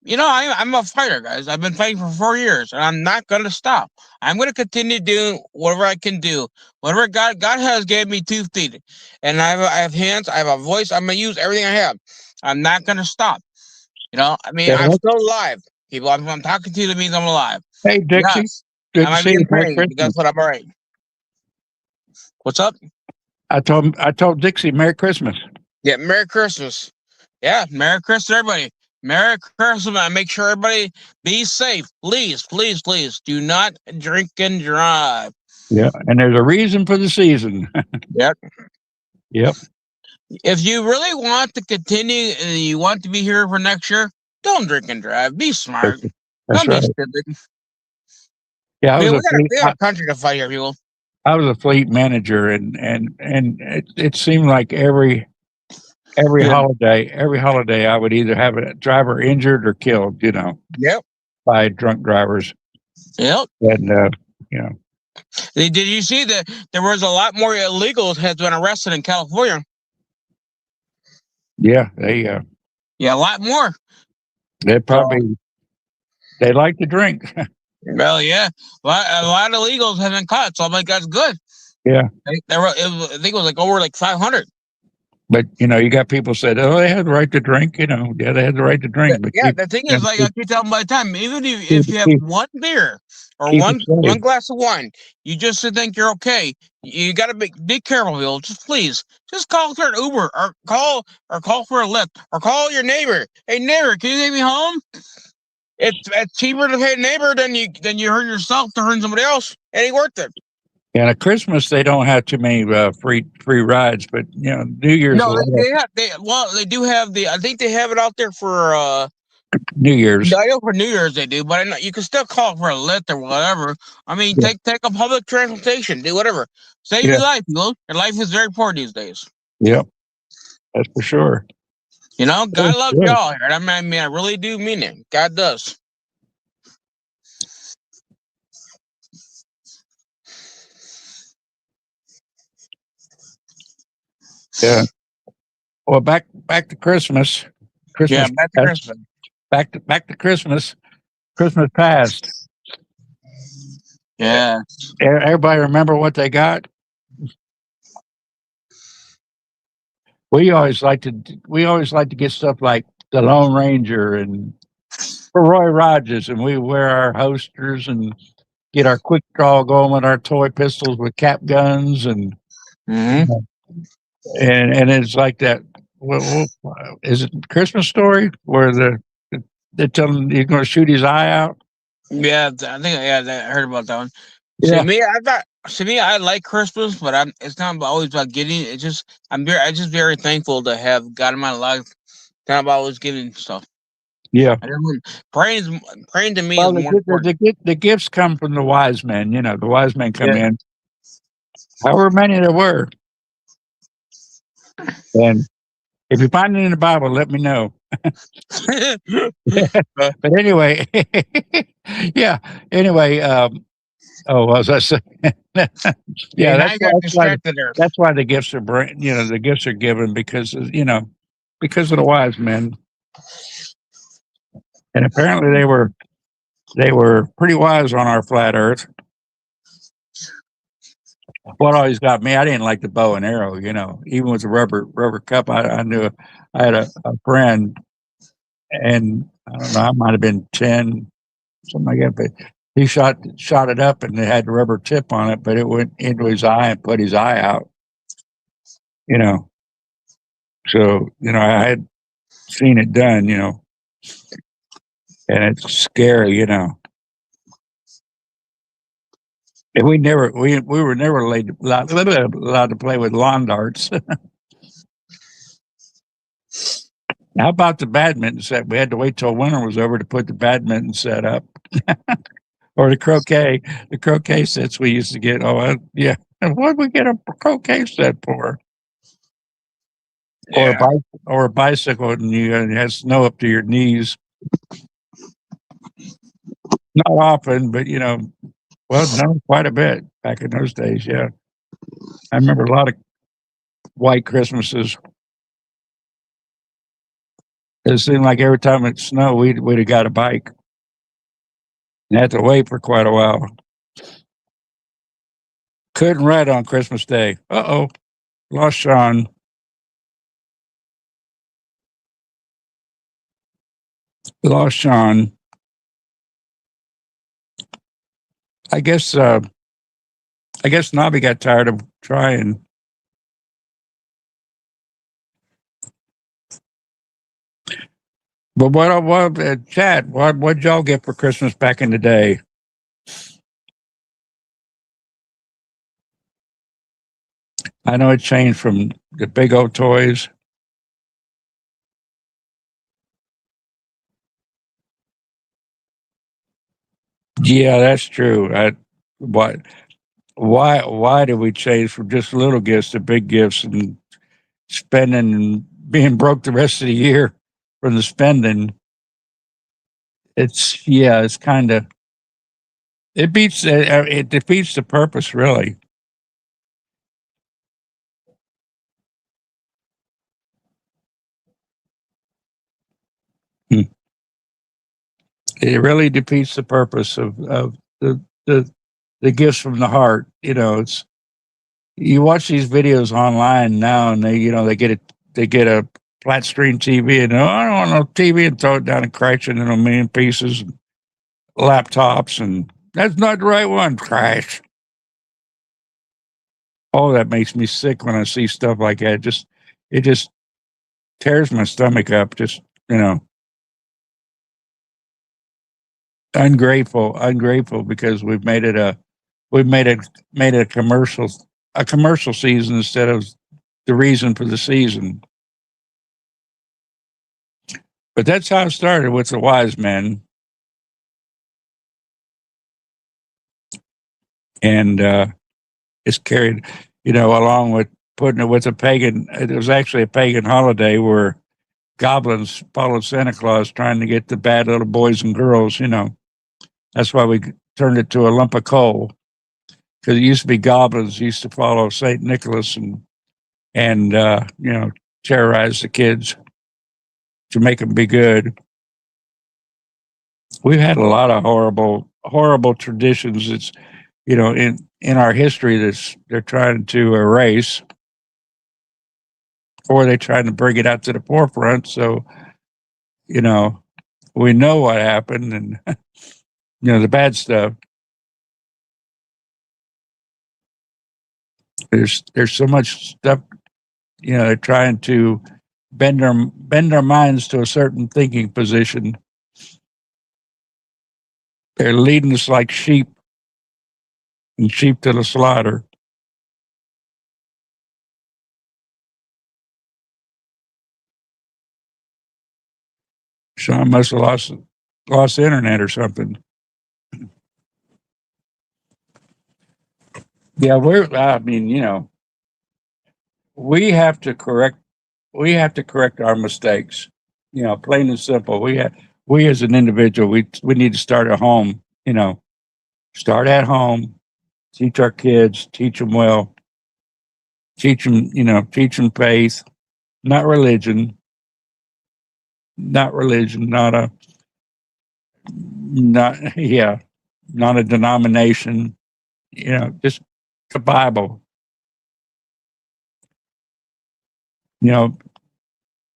I'm a fighter, guys. I've been fighting for 4 years, and I'm not going to stop. I'm going to continue doing whatever I can do. Whatever God has gave me 2 feet, and I have hands, I have a voice. I'm going to use everything I have. I'm not going to stop. I'm still alive. People, I'm talking to you, that means I'm alive. Hey, Dixie. Yes. Good to see you. That's what I'm all right. What's up? I told Dixie Merry Christmas. Yeah, Merry Christmas. Yeah, Merry Christmas, everybody. Merry Christmas, and make sure everybody be safe. Please, please, please do not drink and drive. Yeah, and there's a reason for the season. Yep. Yep. If you really want to continue and you want to be here for next year, don't drink and drive. Be smart. That's don't right. be stupid. Yeah, we got a country to fight here, people. I was a fleet manager, and it seemed like every holiday I would either have a driver injured or killed, Yep. by drunk drivers. Yep. And did you see that there was a lot more illegals has been arrested in California? Yeah, a lot more. They like to drink. Well, yeah, a lot of illegals have been caught, so I'm like, that's good. Yeah, I think it was like over 500. But you got people said, "Oh, they had the right to drink." Yeah, they had the right to drink, but Yeah, the thing is, like I keep telling by the time, even if you have one beer or keep it one safe. glass of wine, you just think you're okay. You got to be careful, Bill. Just please, just call for an Uber or call for a Lyft or call your neighbor. Hey, neighbor, can you take me home? It's cheaper to pay a neighbor than you hurt yourself to hurt somebody else. It ain't worth it. And at Christmas, they don't have too many free rides, but New Year's, No, they do have I think they have it out there for New Year's. I know for New Year's they do, but I know, you can still call for a Lyft or whatever. I mean, Yeah. take a public transportation, do whatever. Save Yeah. your life, Your life is very important these days. Yep, that's for sure. God loves Sure. y'all here. I mean, I really do mean it. God does. Yeah. Well, back to Christmas. Yeah, back to Christmas. Back to Christmas. Christmas passed. Yeah. Everybody remember what they got? We always like to get stuff like the Lone Ranger and for Roy Rogers, and we wear our holsters and get our quick draw going with our toy pistols with cap guns and Mm-hmm. and it's like that. Is it Christmas Story where they tell him you're going to shoot his eye out? Yeah, I think I heard about that one. Yeah. To me, I like Christmas, but it's not always about getting. It's just I'm very thankful to have God in my life. Not about always giving stuff. Yeah. Praying to me Well, is more important. the gifts come from the wise men. The wise men come in, however many there were. And if you find it in the Bible, let me know. But anyway, yeah. Anyway, what was I saying? Yeah, that's why the gifts are the gifts are given because of the wise men, and apparently they were pretty wise on our flat Earth. What always got me, I didn't like the bow and arrow. Even with the rubber cup, I knew I had a friend, and I don't know, I might have been 10, something like that, but he shot it up and it had the rubber tip on it, but it went into his eye and put his eye out. So I had seen it done, and it's scary, And we were never allowed to play with lawn darts. How about the badminton set? We had to wait till winter was over to put the badminton set up. Or the croquet. The croquet sets we used to get. Oh, yeah. What did we get a croquet set for? Yeah. Or a bicycle, and you had snow up to your knees. Not often, but no, quite a bit back in those days. Yeah, I remember a lot of white Christmases. It seemed like every time it snowed, we'd have got a bike. And had to wait for quite a while. Couldn't ride on Christmas Day. Lost Sean. Lost Sean. I guess Nobby got tired of trying. But Chad, what'd y'all get for Christmas back in the day? I know it changed from the big old toys. Yeah, that's true. Why did we change from just little gifts to big gifts and spending and being broke the rest of the year from the spending? It's kind of, it defeats the purpose, really. It really defeats the purpose of the gifts from the heart. It's, you watch these videos online now, and they get they get a flat screen TV and I don't want no TV and throw it down and crash it in a million pieces. Laptops and that's not the right one. Crash. Oh, that makes me sick when I see stuff like that. It just tears my stomach up. Just ungrateful because we've made it a commercial season instead of the reason for the season. But that's how it started with the wise men. And it's carried, along with putting it with a pagan. It was actually a pagan holiday where goblins followed Santa Claus trying to get the bad little boys and girls. That's why we turned it to a lump of coal, because it used to be goblins used to follow Saint Nicholas and terrorize the kids to make them be good. We've had a lot of horrible traditions. It's in our history that they're trying to erase, or they're trying to bring it out to the forefront. So, we know what happened and, the bad stuff. There's so much stuff, they're trying to bend our minds to a certain thinking position. They're leading us like sheep and sheep to the slaughter. Sean must have lost the internet or something. Yeah, we have to correct our mistakes. Plain and simple. We as an individual, we need to start at home. Start at home. Teach our kids. Teach them well. Teach them faith, not religion. Not religion. Not a denomination. Just the Bible.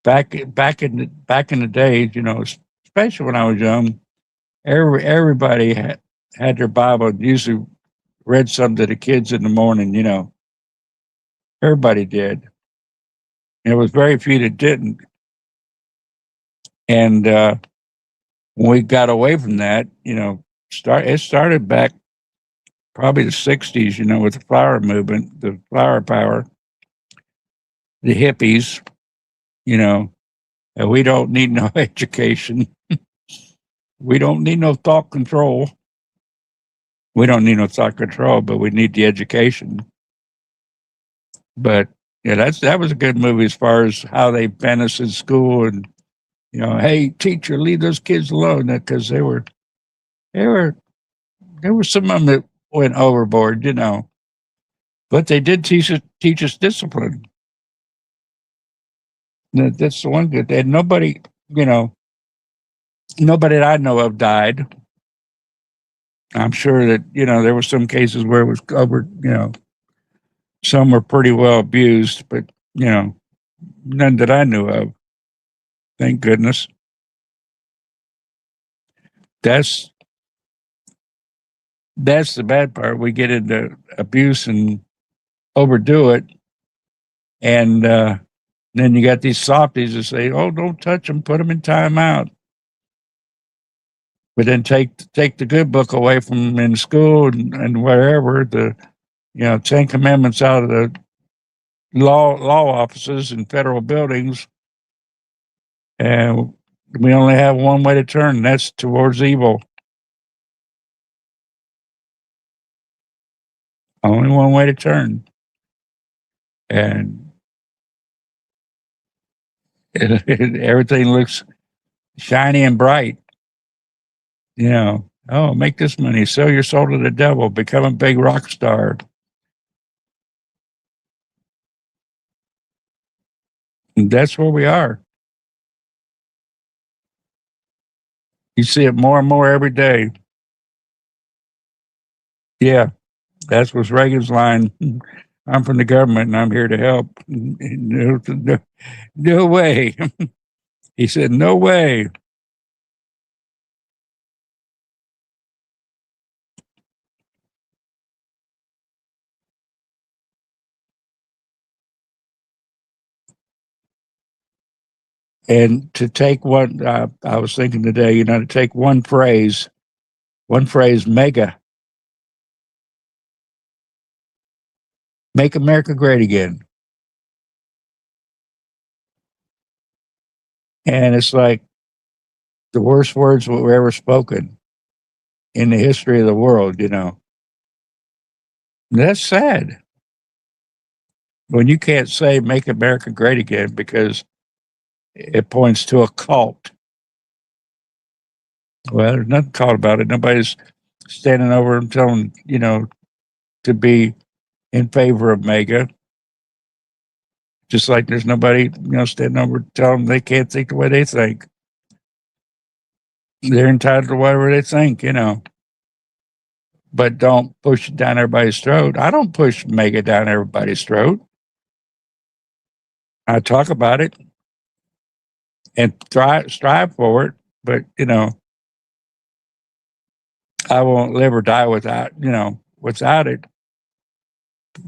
Back in the days, especially when I was young, everybody had their Bible. Usually read some to the kids in the morning. Everybody did. There was very few that didn't. And when we got away from that, it started back probably the '60s. With the flower movement, the flower power, the hippies. And we don't need no education. We don't need no thought control. We don't need no thought control, but we need the education. But yeah, that was a good movie as far as how they bent us in school and hey teacher, leave those kids alone, because there were some of them that went overboard, but they did teach us discipline. That's the one good. And nobody that I know of died. I'm sure that, there were some cases where it was covered, some were pretty well abused, but, none that I knew of. Thank goodness. That's the bad part. We get into abuse and overdo it. And then you got these softies that say, oh, don't touch them, put them in timeout. But then take the good book away from them in school and wherever, the 10 Commandments out of the law offices and federal buildings, and we only have one way to turn, and that's towards evil. Only one way to turn, and everything looks shiny and bright. Oh, make this money, sell your soul to the devil, become a big rock star. And that's where we are. You see it more and more every day. Yeah, that was Reagan's line. I'm from the government and I'm here to help. No way. He said, no way. And to take one, I was thinking today, to take one phrase, mega, make America great again. And it's like the worst words that were ever spoken in the history of the world. That's sad when you can't say make America great again because it points to a cult. Well, there's nothing cult about it. Nobody's standing over and telling, to be in favor of MAGA. Just like there's nobody, standing over telling them they can't think the way they think. They're entitled to whatever they think. But don't push it down everybody's throat. I don't push MAGA down everybody's throat. I talk about it and strive for it, but I won't live or die without it.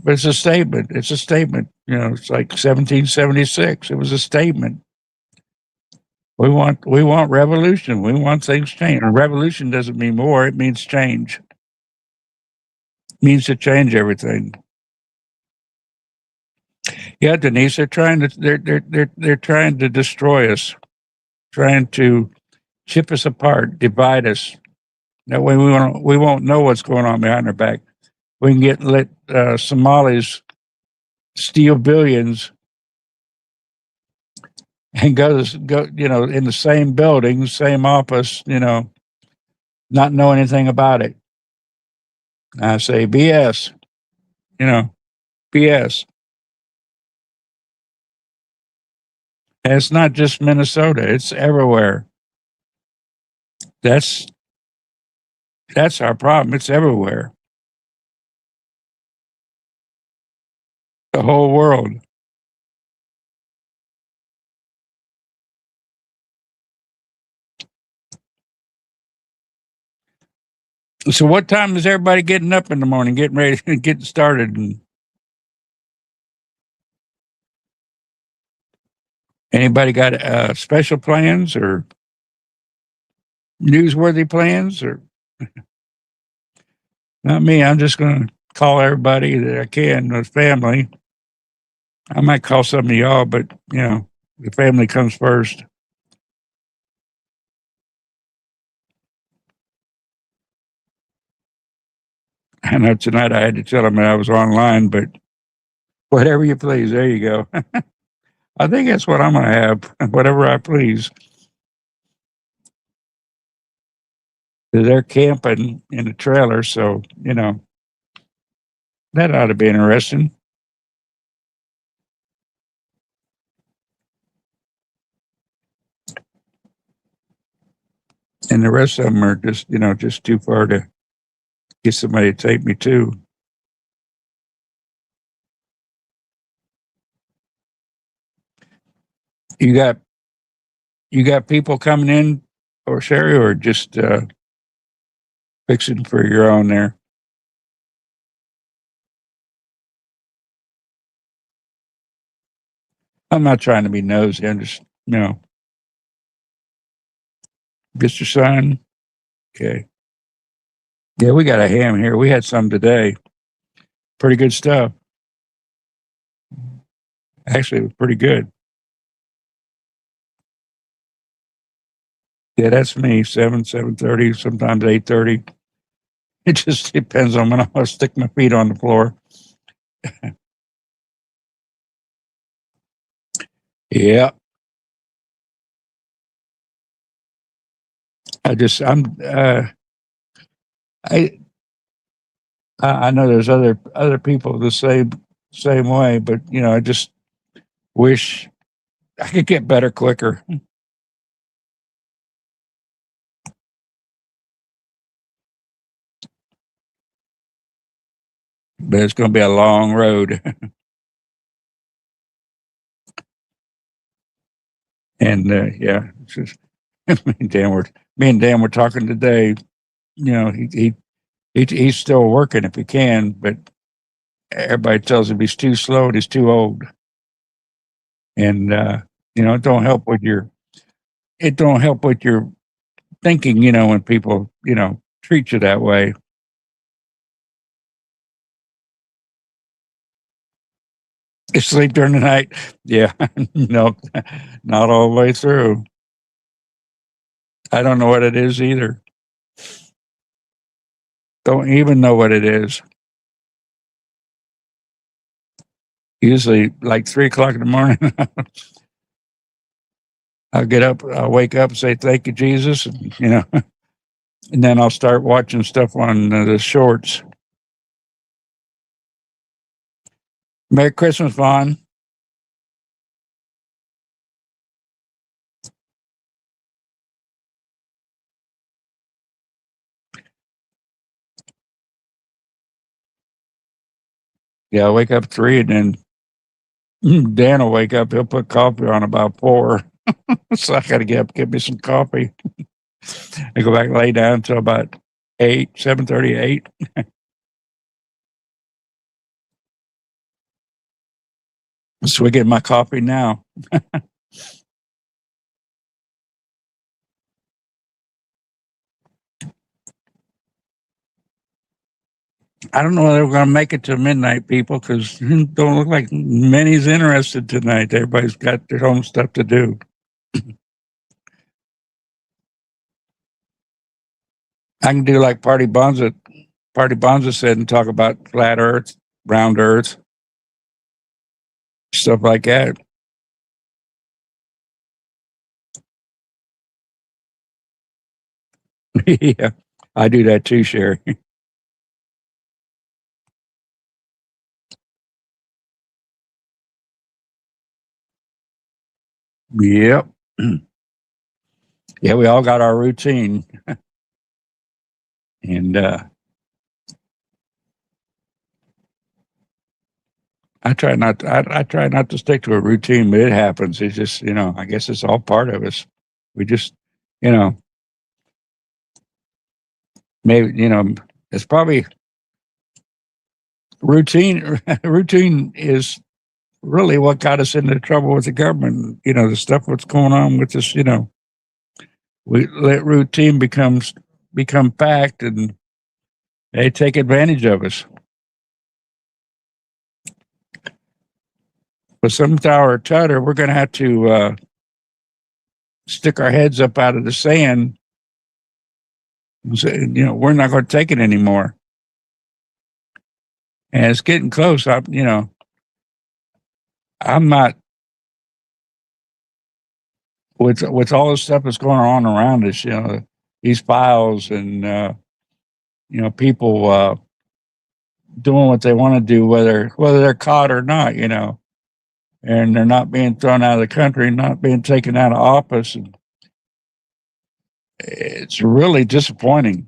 But it's a statement. It's a statement. It's like 1776. It was a statement. We want revolution. We want things changed. And revolution doesn't mean war. It means change. It means to change everything. Yeah, Denise, they're trying to destroy us, trying to chip us apart, divide us. That way we won't know what's going on behind our back. We can let Somalis steal billions and go in the same building, same office, not know anything about it. I say BS, BS. And it's not just Minnesota; it's everywhere. That's our problem. It's everywhere, the whole world. So, what time is everybody getting up in the morning, getting ready, getting started? And anybody got special plans or newsworthy plans? Or not me. I'm just going to call everybody that I can, the family. I might call some of y'all, but the family comes first. I know tonight I had to tell them that I was online, but whatever you please. There you go. I think that's what I'm going to have. Whatever I please. They're camping in a trailer, so that ought to be interesting. And the rest of them are just too far to get somebody to take me to. You got people coming in, or Sherry, or just fixing for your own there. I'm not trying to be nosy. I'm just get your son. Okay. Yeah, we got a ham here. We had some today. Pretty good stuff. Actually, it was pretty good. Yeah, that's me. 7:30, sometimes 8:30. It just depends on when I want to stick my feet on the floor. Yeah. I'm I know there's other people the same way, but I just wish I could get better quicker. but it's going to be a long road. And yeah, it's just, me and Dan were talking today. You know, he's still working if he can, but everybody tells him he's too slow and he's too old. And you know, it don't help with your thinking. You know, when people treat you that way. You sleep during the night? Yeah, no, not all the way through. I don't know what it is either. Don't even know what it is. Usually, like 3 o'clock in the morning, I'll get up, I'll wake up, and say thank you, Jesus, and, and then I'll start watching stuff on the shorts. Merry Christmas, Vaughn. Yeah, I wake up 3, and then Dan will wake up. He'll put coffee on about 4. So I got to get up, get me some coffee. I go back and lay down until about 8, 7:30, 8. So we get my coffee now. I don't know whether we're going to make it to midnight, people, because don't look like many's interested tonight. Everybody's got their own stuff to do. I can do like Party Bonza said, and talk about flat Earth, round Earth, stuff like that. Yeah, I do that too, Sherry. Yep. Yeah, we all got our routine. And I try not to stick to a routine, but it happens. It's just, I guess it's all part of us. We just, you know, maybe, it's probably routine. Routine is really what got us into trouble with the government. The stuff what's going on with this, we let routine become fact, and they take advantage of us. But somehow or t'other, we're going to have to stick our heads up out of the sand and say, we're not going to take it anymore. And it's getting close. I'm not, with all the stuff that's going on around us, these files and, people doing what they want to do, whether they're caught or not, and they're not being thrown out of the country, not being taken out of office. And it's really disappointing.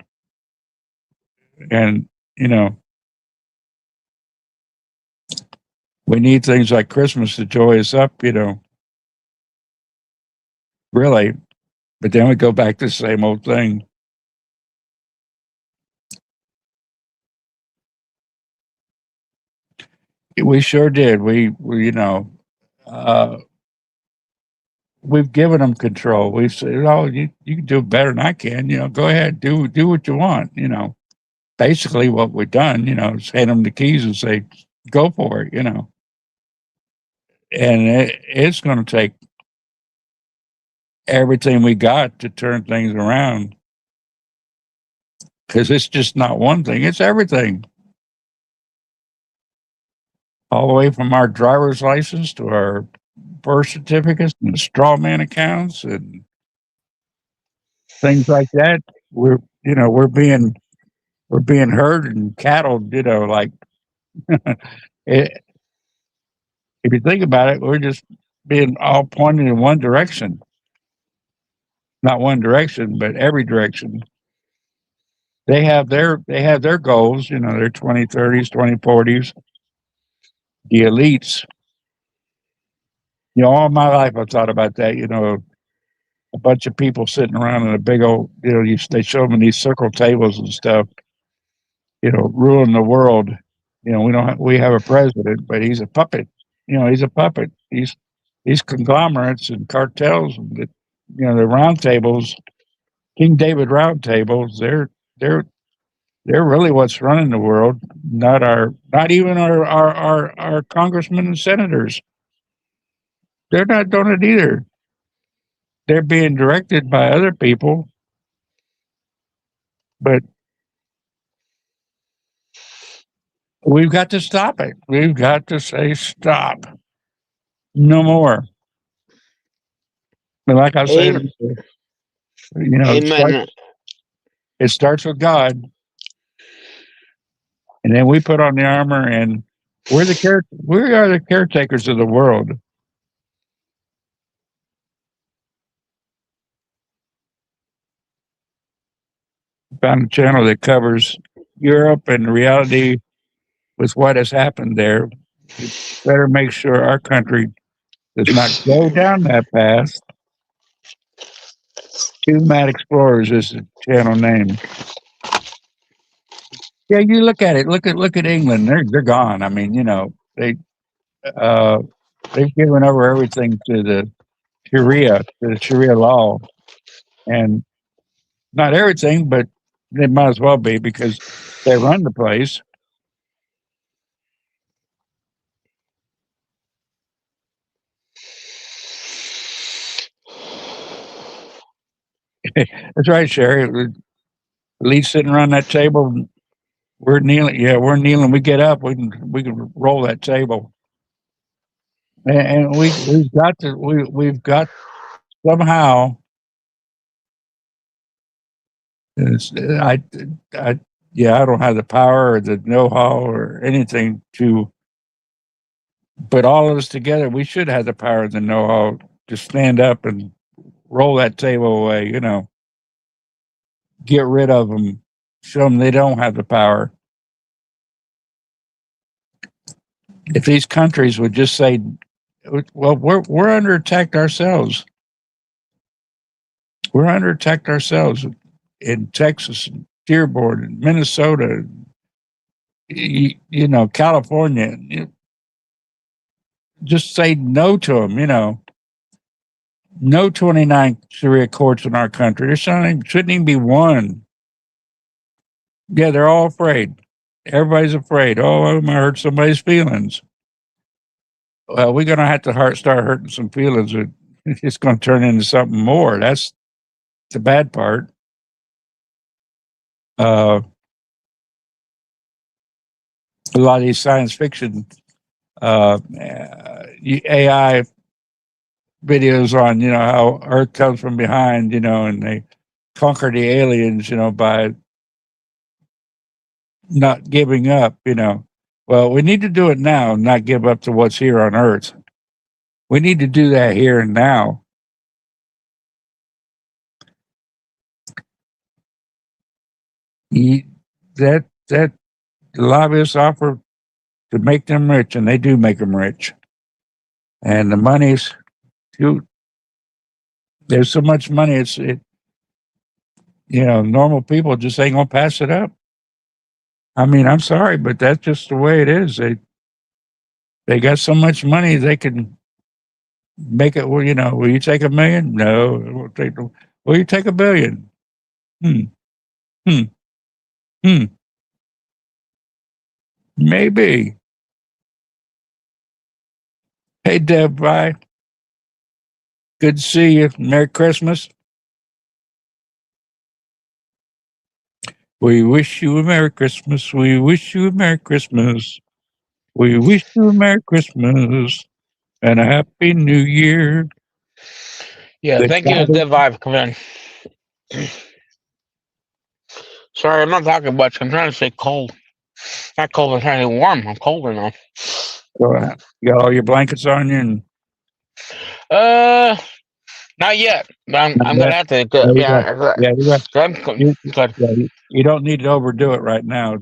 And, we need things like Christmas to joy us up, really. But then we go back to the same old thing. We sure did. We've given them control. We've said, "Oh, you can do better than I can. Go ahead, do what you want." Basically, what we've done, is hand them the keys and say, "Go for it." And it's going to take everything we got to turn things around, because it's just not one thing; it's everything. All the way from our driver's license to our birth certificates and straw man accounts and things like that. We're being herded and cattled. Like it, if you think about it, we're just being all pointed in one direction. Not one direction, but every direction. they have their goals, you know, their 2030s, 2040s, the elites. You know, all my life I've thought about that, you know, a bunch of people sitting around in a big old, you know, they show them in these circle tables and stuff, you know, ruling the world. You know, we have a president, but he's a puppet. You know, he's a puppet. These conglomerates and cartels, that, you know, the round tables, King David round tables, they're really what's running the world, not even our congressmen and senators. They're not doing it either. They're being directed by other people, but we've got to stop it. We've got to say stop. No more. But like I said, Amen. you know, Amen. it starts with God, and then we put on the armor, and we are the caretakers of the world. Found a channel that covers Europe and reality with what has happened there. We better make sure our country does not go down that path. Two Mad Explorers is the channel name. Yeah, you look at it. Look at England. They're gone. I mean, you know, uh, they've given over everything to the Sharia law, and not everything, but they might as well be because they run the place. That's right, Sherry. Lead sitting around that table. We're kneeling. Yeah, we're kneeling. We get up. We can roll that table, and we've got somehow. It's, I yeah, I don't have the power or the know-how or anything to put all of us together. We should have the power and the know-how to stand up and roll that table away. You know, get rid of them. Show them they don't have the power. If these countries would just say, "Well, we're under attack ourselves. We're under attack ourselves in Texas, Dearborn, Minnesota, you know, California." Just say no to them. You know, no 29 Sharia courts in our country. There shouldn't even be one. Yeah, they're all afraid. Everybody's afraid. Oh, I might hurt somebody's feelings. Well, we're going to have to start hurting some feelings. It's going to turn into something more. That's the bad part. A lot of these science fiction AI videos on, you know, how Earth comes from behind, you know, and they conquer the aliens, you know, by not giving up, you know. Well, we need to do it now, not give up to what's here on Earth. We need to do that here and now. That the lobbyists offer to make them rich, and they do make them rich. And the money's too. There's so much money. You know, normal people just ain't gonna pass it up. I mean, I'm sorry, but that's just the way it is. They got so much money they can make it. Well, you know, will you take $1 million? No. Will you take $1 billion? Hmm. Hmm. Hmm. Maybe. Hey, Deb, bye. Good to see you. Merry Christmas. We wish you a Merry Christmas. We wish you a Merry Christmas. We wish you a Merry Christmas and a Happy New Year. Yeah, The thank you, God Dev Vibe, for coming in. Sorry, I'm not talking much. I'm trying to stay cold. Not cold, I'm trying to get warm. I'm colder now. you got all your blankets on you, and Uh, Not yet, but I'm Yeah, gonna have to. yeah, Yeah, you, I'm good. yeah, you don't need to overdo it right now.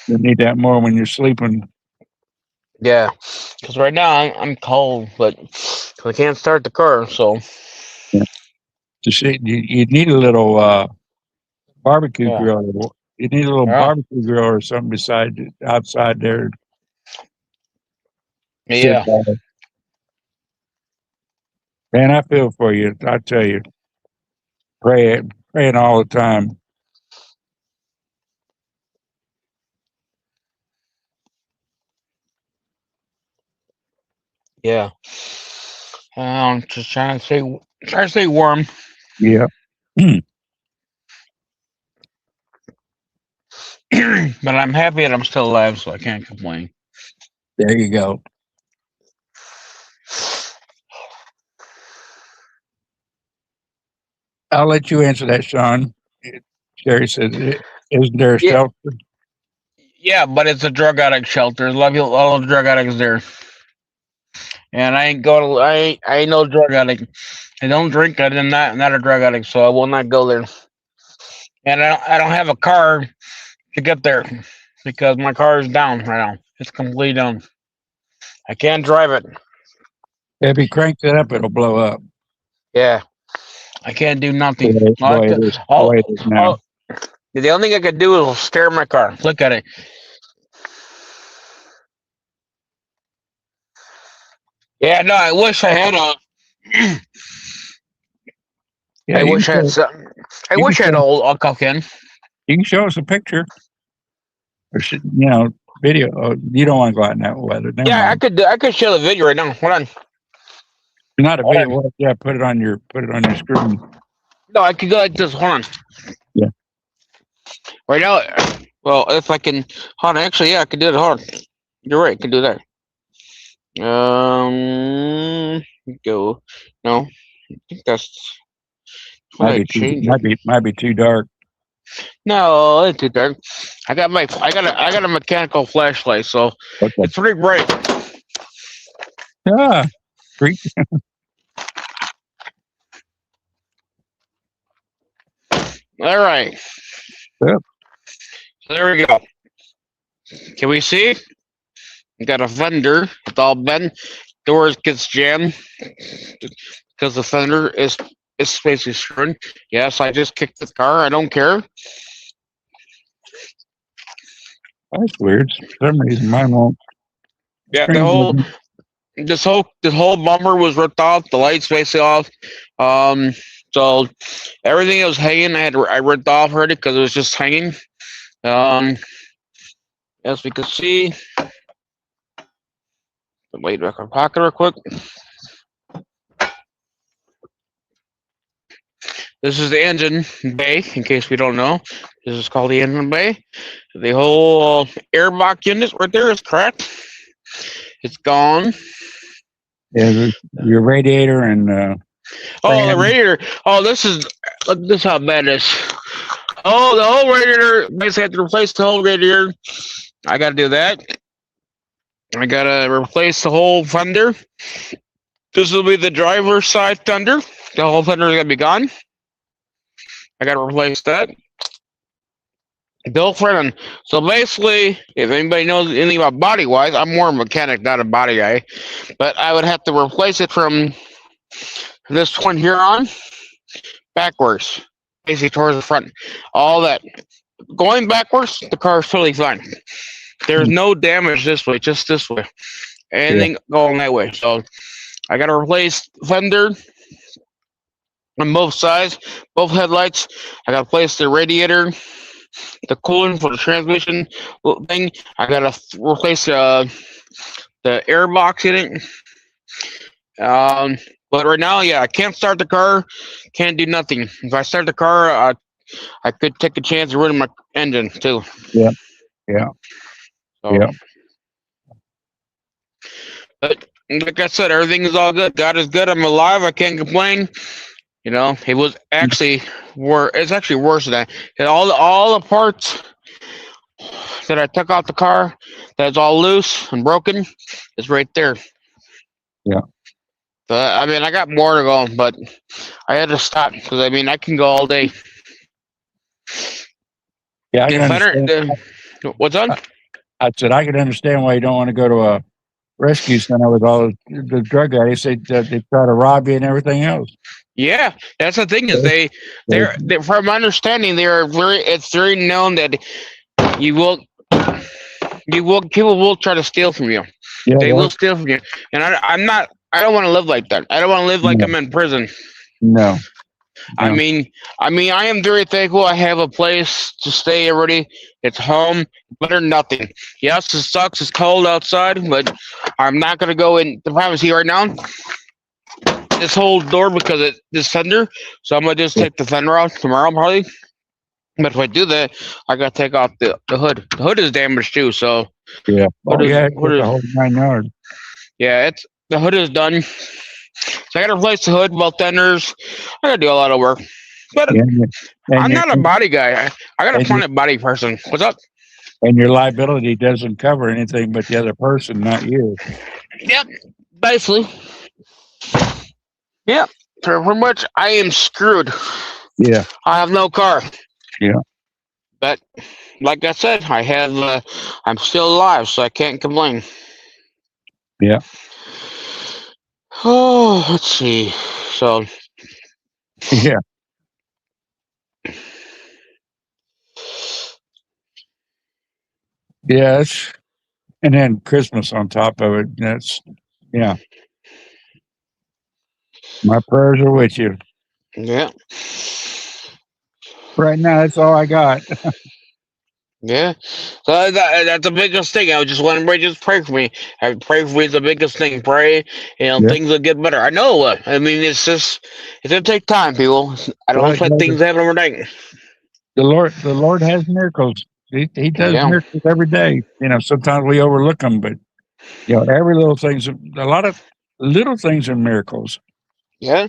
You need that more when you're sleeping. Yeah, because right now I'm cold, but I can't start the car. So You need a little barbecue yeah, grill. You need a little yeah, barbecue grill or something beside outside there. Sit yeah, by. Man, I feel for you. I tell you, praying all the time. yeah. Just trying to stay warm. Yeah. But I'm happy that I'm still alive, so I can't complain. There you go. I'll let you answer that, Sean. Sherry says, "Isn't there a Yeah, shelter?" yeah, but it's a drug addict shelter. Love you, all the drug addicts there. And I ain't go to I ain't no drug addict. I don't drink. I'm not a drug addict, so I will not go there. And I don't have a car to get there because my car is down right now. It's completely down. I can't drive it. If he cranks it up, it'll blow up. Yeah, I can't do nothing. All I Boy, it could, is. all, Boy, it is now. all, the only thing I could do is stare at my car. Look at it. Yeah, no, I wish I had a. Yeah, I wish I had some. I you can wish I had show, a cocaine. you can show us a picture or video. Oh, you don't want to go out in that weather. Never Yeah, mind. I could show the video right now. Hold on. Not a Hold video. on. Well, yeah, put it on your screen. No, I could go like this. Hold on. Yeah. Right now, well, if I can, hold on. Actually, yeah, I can do it. Hold on. You're right. I can do that. Go. No, I think that's what I changed it. Might be too dark. No, it's too dark. I got a mechanical flashlight, so Okay. it's pretty bright. Ah, freak. All right. Yep. So there we go. Can we see? We got a fender. It's all bent. Doors gets jammed because the fender is basically screwed. Yes, I just kicked the car. I don't care. That's weird. For some reason, mine won't. Yeah, Screen doesn't. this whole bumper was ripped off. The lights basically off. Um, so everything that was hanging, I ripped off already because it was just hanging. Um, as we can see, wait back in my pocket real quick. This is the engine bay, in case we don't know. This is called the engine bay. The whole airbox unit right there is cracked. It's gone. Yeah, your radiator and Oh, the fan. radiator. Oh, look, this is how bad it is. Oh, the whole radiator. Basically, I have to replace the whole radiator. I got to do that. I got to replace the whole fender. This will be the driver's side fender. The whole fender is going to be gone. I got to replace that. Bill Brennan. So basically, if anybody knows anything about body wise, I'm more a mechanic, not a body guy. But I would have to replace it from this one here on backwards, basically towards the front. All that. Going backwards, the car is totally fine. There's no damage this way, just this way. Anything going that way. So I got to replace fender on both sides, both headlights. I got to replace the radiator, the coolant for the transmission thing. I got to replace the air box in it. But right now, yeah, I can't start the car. Can't do nothing. If I start the car, I could take a chance of ruining my engine too. Yeah, yeah, So, yeah. but like I said, everything is all good. God is good. I'm alive. I can't complain. You know, it was actually it's actually worse than that. And all the parts that I took off the car that's all loose and broken is right there. Yeah. I mean, I got more to go, but I had to stop because I mean, I can go all day. Yeah, I The can federal, understand. what's on? I said I can understand why you don't want to go to a rescue center with all the drug addicts. They try to rob you and everything else. Yeah, that's the thing is They, they're from my understanding they are very it's very known that you will people will try to steal from you. yeah, They well, will steal from you, and I'm not. I don't want to live like that. I don't want to live like no, I'm in prison. no, I no. mean, I am very thankful. I have a place to stay already. It's home, better than nothing. Yes, it sucks. It's cold outside, but I'm not gonna go in. The problem is here right now. This whole door because it this fender. So I'm gonna just take the fender out tomorrow probably. But if I do that, I gotta take off the hood. The hood is damaged too. So Yeah. hood Oh, is yeah. hood It's the is whole 9 yards. yeah. It's the hood is done. So I gotta replace the hood, both fenders. I gotta do a lot of work. But Yeah, and I'm your not a body guy. I got a and your planet body person. What's up? and your liability doesn't cover anything but the other person, not you. Yep. Basically. Yep. Pretty much I am screwed. Yeah. I have no car. Yeah. But like I said, I'm still alive, so I can't complain. Yeah. Oh, let's see. So Yeah. Yes. And then Christmas on top of it. That's yeah. My prayers are with you. yeah. Right now, that's all I got. Yeah. So that's the biggest thing. I just want everybody to just pray for me. Pray for me is the biggest thing. Pray, Yeah. things will get better. I know what. I mean, it's gonna take time, people. I don't Well, expect things to happen overnight. the Lord has miracles. He does Yeah. miracles every day. Sometimes we overlook them, but every little thing's a lot of little things are miracles. Yeah.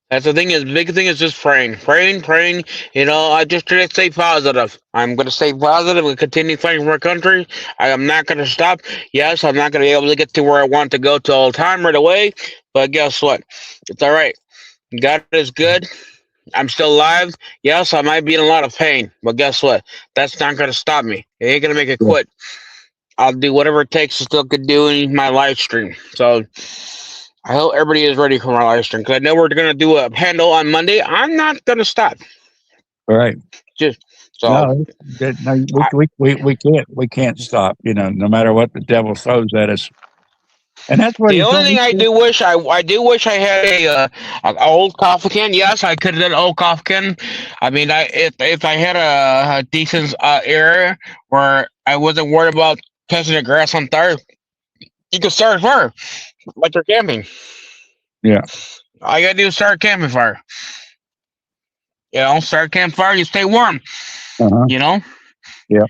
That's the thing is, the big thing is just praying, praying, praying. I just try to stay positive. I'm going to stay positive and continue fighting for my country. I am not going to stop. Yes, I'm not going to be able to get to where I want to go to all the time right away. But guess what? It's all right. God is good. I'm still alive. Yes, I might be in a lot of pain. But guess what? That's not going to stop me. It ain't going to make it Yeah. quit. I'll do whatever it takes to still continue my live stream. So I hope everybody is ready for my live stream because I know we're going to do a handle on Monday. I'm not going to stop. All right. Just so No, no, I, we can't stop. No matter what the devil throws at us, and that's what the he's only thing doing. I do wish I had a old coffee can. Yes, I could have done an old coffee can. I mean, if I had a decent area where I wasn't worried about catching the grass on fire, you could start a fire like you're camping. Yeah. All you gotta do is start a camping fire. Start a campfire, you stay warm. Uh-huh. Yeah.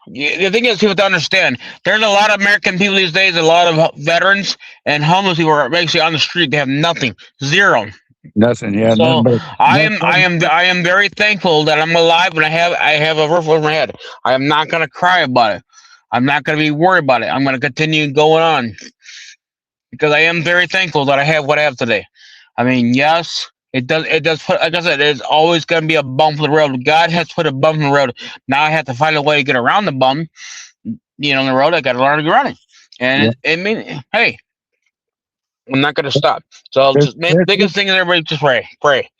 The thing is, people to understand, there's a lot of American people these days, a lot of veterans and homeless people are basically on the street. They have nothing, zero. Nothing. Yeah. So Nothing but I am very thankful that I'm alive and I have a roof over my head. I am not gonna cry about it. I'm not gonna be worried about it. I'm gonna continue going on because I am very thankful that I have what I have today. I mean, yes, it does put, like I said, it's always going to be a bump in the road. God has put a bump in the road. Now I have to find a way to get around the bump. On the road, I got to learn to get around it. And I mean, hey, I'm not going to stop. So there's, just main there's, biggest thing is everybody just pray.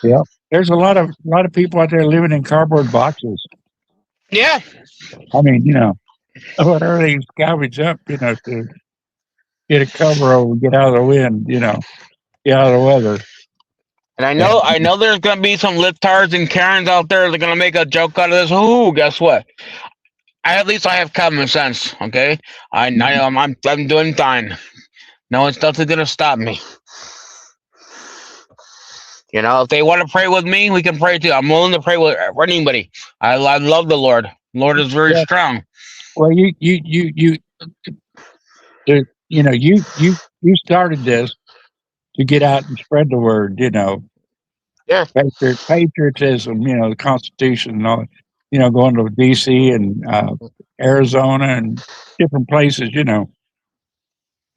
yeah. There's a lot of people out there living in cardboard boxes. Yeah, I mean, whatever they scavenge up, to get a cover over, get out of the wind, get out of the weather. and I know there's going to be some liftards and Karens out there that are going to make a joke out of this. Ooh, guess what? At least I have common sense. Okay, I'm doing fine. No one's nothing going to stop me. If they want to pray with me, we can pray too. I'm willing to pray with anybody. I love the Lord. Lord is very strong. Well, you started this to get out and spread the word. Yeah. Patriotism. The Constitution and all. Going to D.C. and Arizona and different places.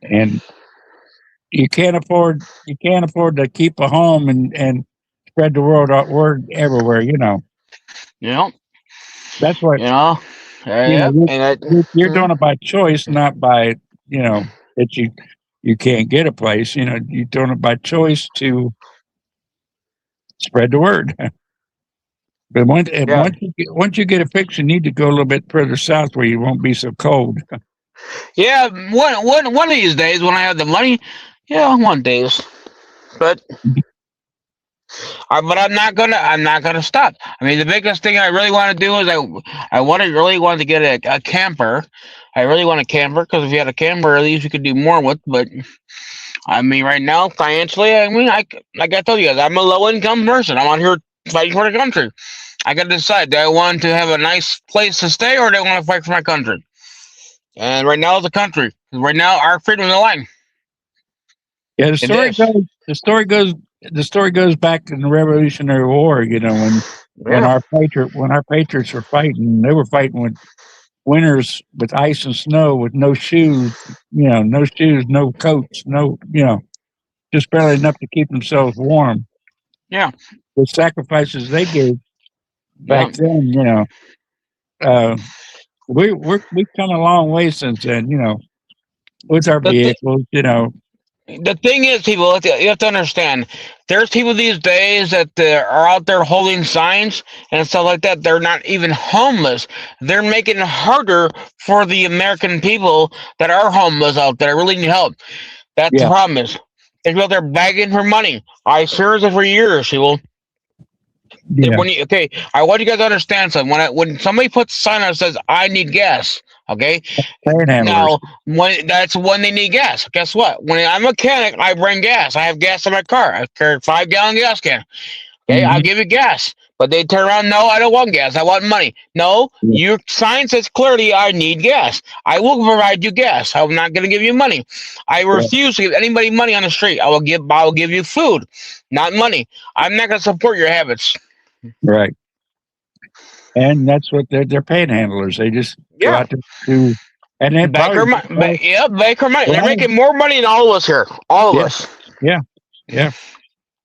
And you can't afford to keep a home and spread the word everywhere. You know, That's what you know, yep, you're, and you're doing it by choice, not by that you can't get a place. You're doing it by choice to spread the word. But yeah, once you get a fix, you need to go a little bit further south where you won't be so cold. yeah. One of these days when I have the money, yeah, one days. But but I'm not gonna stop. I mean, the biggest thing I really want to do is really want to get a camper. I really want a camper because if you had a camper, at least you could do more with. But I mean, right now, financially, I mean, like I told you guys, I'm a low income person. I'm out here fighting for the country. I got to decide: do I want to have a nice place to stay, or do I want to fight for my country? And right now, it's the country. Right now, our freedom is on the line. Yeah, It is. the story goes back in the Revolutionary War. When Yeah. our patriots were fighting, they were fighting with winters with ice and snow, with no shoes. No shoes, no coats, no just barely enough to keep themselves warm. Yeah. The sacrifices they gave Yeah. back then, uh, we've come a long way since then. With our The th- vehicles, the thing is, people, you have to understand. There's people these days that are out there holding signs and stuff like that. They're not even homeless. They're making it harder for the American people that are homeless out there. Really need help. That's the yeah, problem is. They're out there begging for money. I experienced it for years, people. yeah, Okay, I want you guys to understand something. When somebody puts a sign that says "I need gas," okay, panhandlers. now that's when they need gas. Guess what? When I'm a mechanic, I bring gas. I have gas in my car. I carry a 5 gallon gas can. Okay, I'll Mhm. give you gas. But they turn around, no, I don't want gas. I want money. No, Yeah, your sign says clearly I need gas. I will provide you gas. I'm not going to give you money. I yeah, refuse to give anybody money on the street. I will give you food, not money. I'm not going to support your habits. right. And that's what they're panhandlers. They just go Yeah, out to do, and they Baker, probably yeah, Baker money. a They're lot of making more money than all of us here. All of yeah, us. yeah, yeah.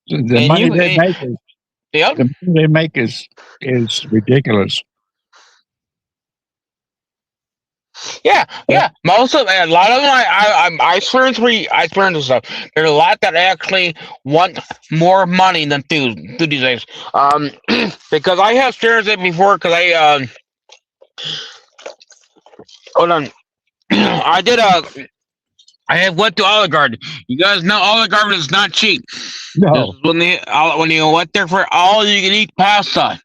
The And money you, they and, make yep. is ridiculous. Yeah, Yeah, yeah. Most of a lot of them, I experienced this stuff. There's a lot that actually want more money than do these days. Because I have experienced it before. Because hold on, I did I have went to Olive Garden. You guys know Olive Garden is not cheap. This no, is when you went there for all you can eat pasta.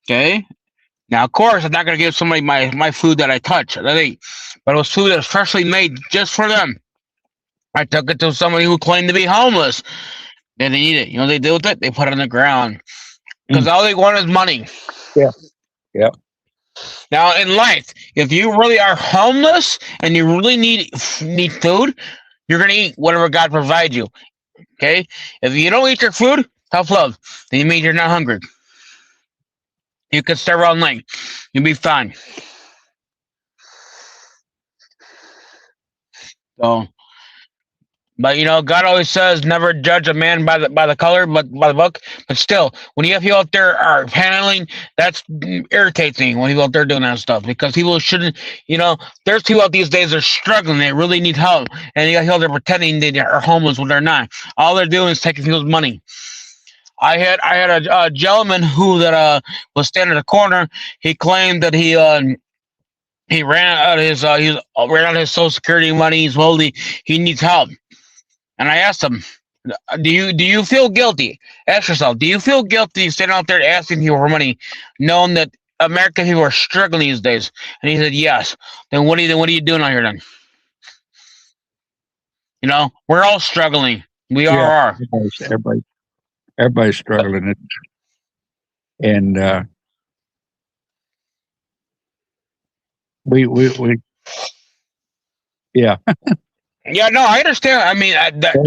Okay. Now, of course, I'm not gonna give somebody my food that I touch that I eat, but it was food that was freshly made just for them. I took it to somebody who claimed to be homeless. They didn't eat it. You know what they do with it? They put it on the ground because mm, all they want is money. yeah, yeah, Now, in life, if you really are homeless and you really need food, you're gonna eat whatever God provides you. Okay? If you don't eat your food, tough love. Then you mean you're not hungry. You can stay around night. You'll be fine. So, but God always says never judge a man by the color, but by the book. But still, when you have people out there are paneling, that's irritates me when people out there doing that stuff because people shouldn't. There's people out these days that are struggling. They really need help, and you got people that are pretending they are homeless when they're not. All they're doing is taking people's money. I had a gentleman who that was standing in the corner. He claimed that he ran out of his Social Security money. He's holding. He needs help. And I asked him, "Do you feel guilty? Ask yourself, do you feel guilty standing out there asking people for money, knowing that American people are struggling these days?" And he said, "Yes." Then what are you doing out here then? We're all struggling. We all yeah. are. Everybody's struggling, and we yeah. Yeah, no, I understand. I mean,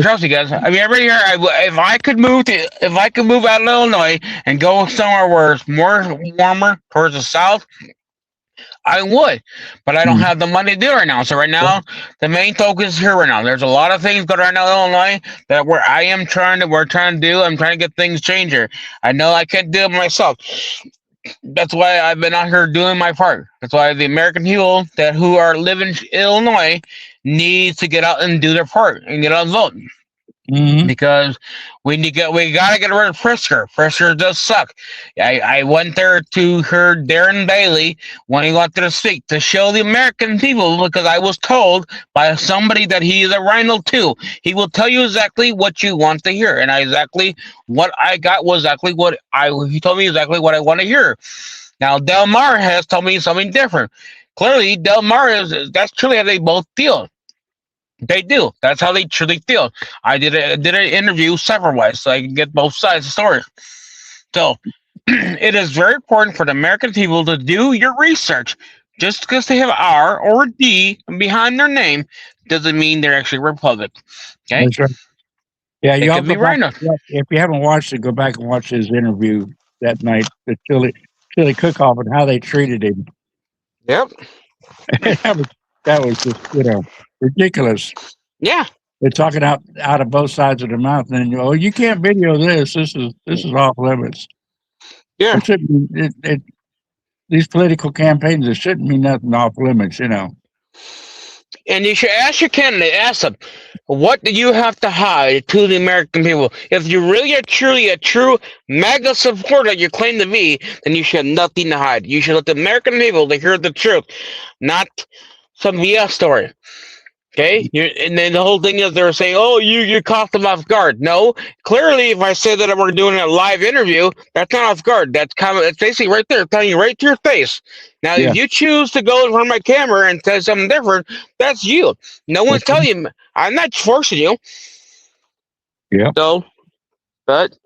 trust me, guys. I mean, everybody here. If I could move out of Illinois and go somewhere where it's more warmer towards the south, I would, but I don't Hmm. have the money to do it right now. So right now, the main focus is here right now. There's a lot of things going on right now in Illinois that we're trying to do. I'm trying to get things changed here. I know I can't do it myself. That's why I've been out here doing my part. That's why the American people who are living in Illinois needs to get out and do their part and get out and vote. Hmm. Because we gotta get rid of Pritzker. Pritzker does suck. I went there to hear Darren Bailey when he went to speak to show the American people, because I was told by somebody that he is a rhino too. He will tell you exactly what you want to hear, and what I got was exactly he told me exactly what I want to hear. Now Del Mar has told me something different. Clearly, Del Mar that's truly how they both feel. They do. That's how they truly feel. I did an interview several ways so I can get both sides of the story. So it is very important for the American people to do your research. Just because they have R or D behind their name doesn't mean they're actually Republic. Okay? That's right. Yeah, They you all could go be back. rhino. If you haven't watched it, go back and watch his interview that night, the chili cook-off, and how they treated him. Yep. that was just ridiculous. Yeah. They're talking out of both sides of their mouth, and then you can't video this. This is off limits. Yeah. It shouldn't be, these political campaigns, it shouldn't be nothing off limits. And you should ask your candidate, ask them, what do you have to hide to the American people? If you really are truly a true MAGA supporter that you claim to be, then you should have nothing to hide. You should let the American people to hear the truth, not some BS story. Okay? And then the whole thing is they're saying, oh, you caught them off guard. No, clearly if I say that we're doing a live interview, that's not off guard. That's basically right there, telling you right to your face. Now, Yeah. if you choose to go in front of my camera and say something different, that's you. No one's telling you. I'm not forcing you. Yeah. So, but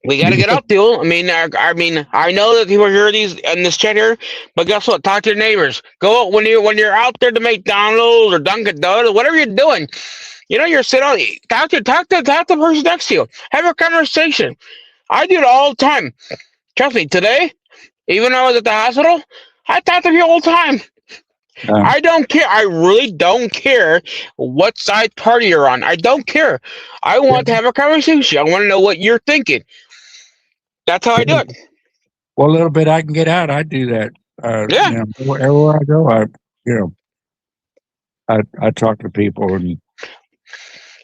we got to get out there. I mean, I know that people hear these in this chat here, but guess what? Talk to your neighbors. Go out when you're out there to McDonald's or Dunkin' Donuts, whatever you're doing. You're sitting out. Talk to the person next to you. Have a conversation. I do it all the time. Trust me. Today, even when I was at the hospital, I talk to people all the time. I don't care. I really don't care what side party you're on. I don't care. I want to have a conversation. I want to know what you're thinking. That's how I do it. Well, a little bit I can get out. I do that. Yeah. Wherever I go, I talk to people, and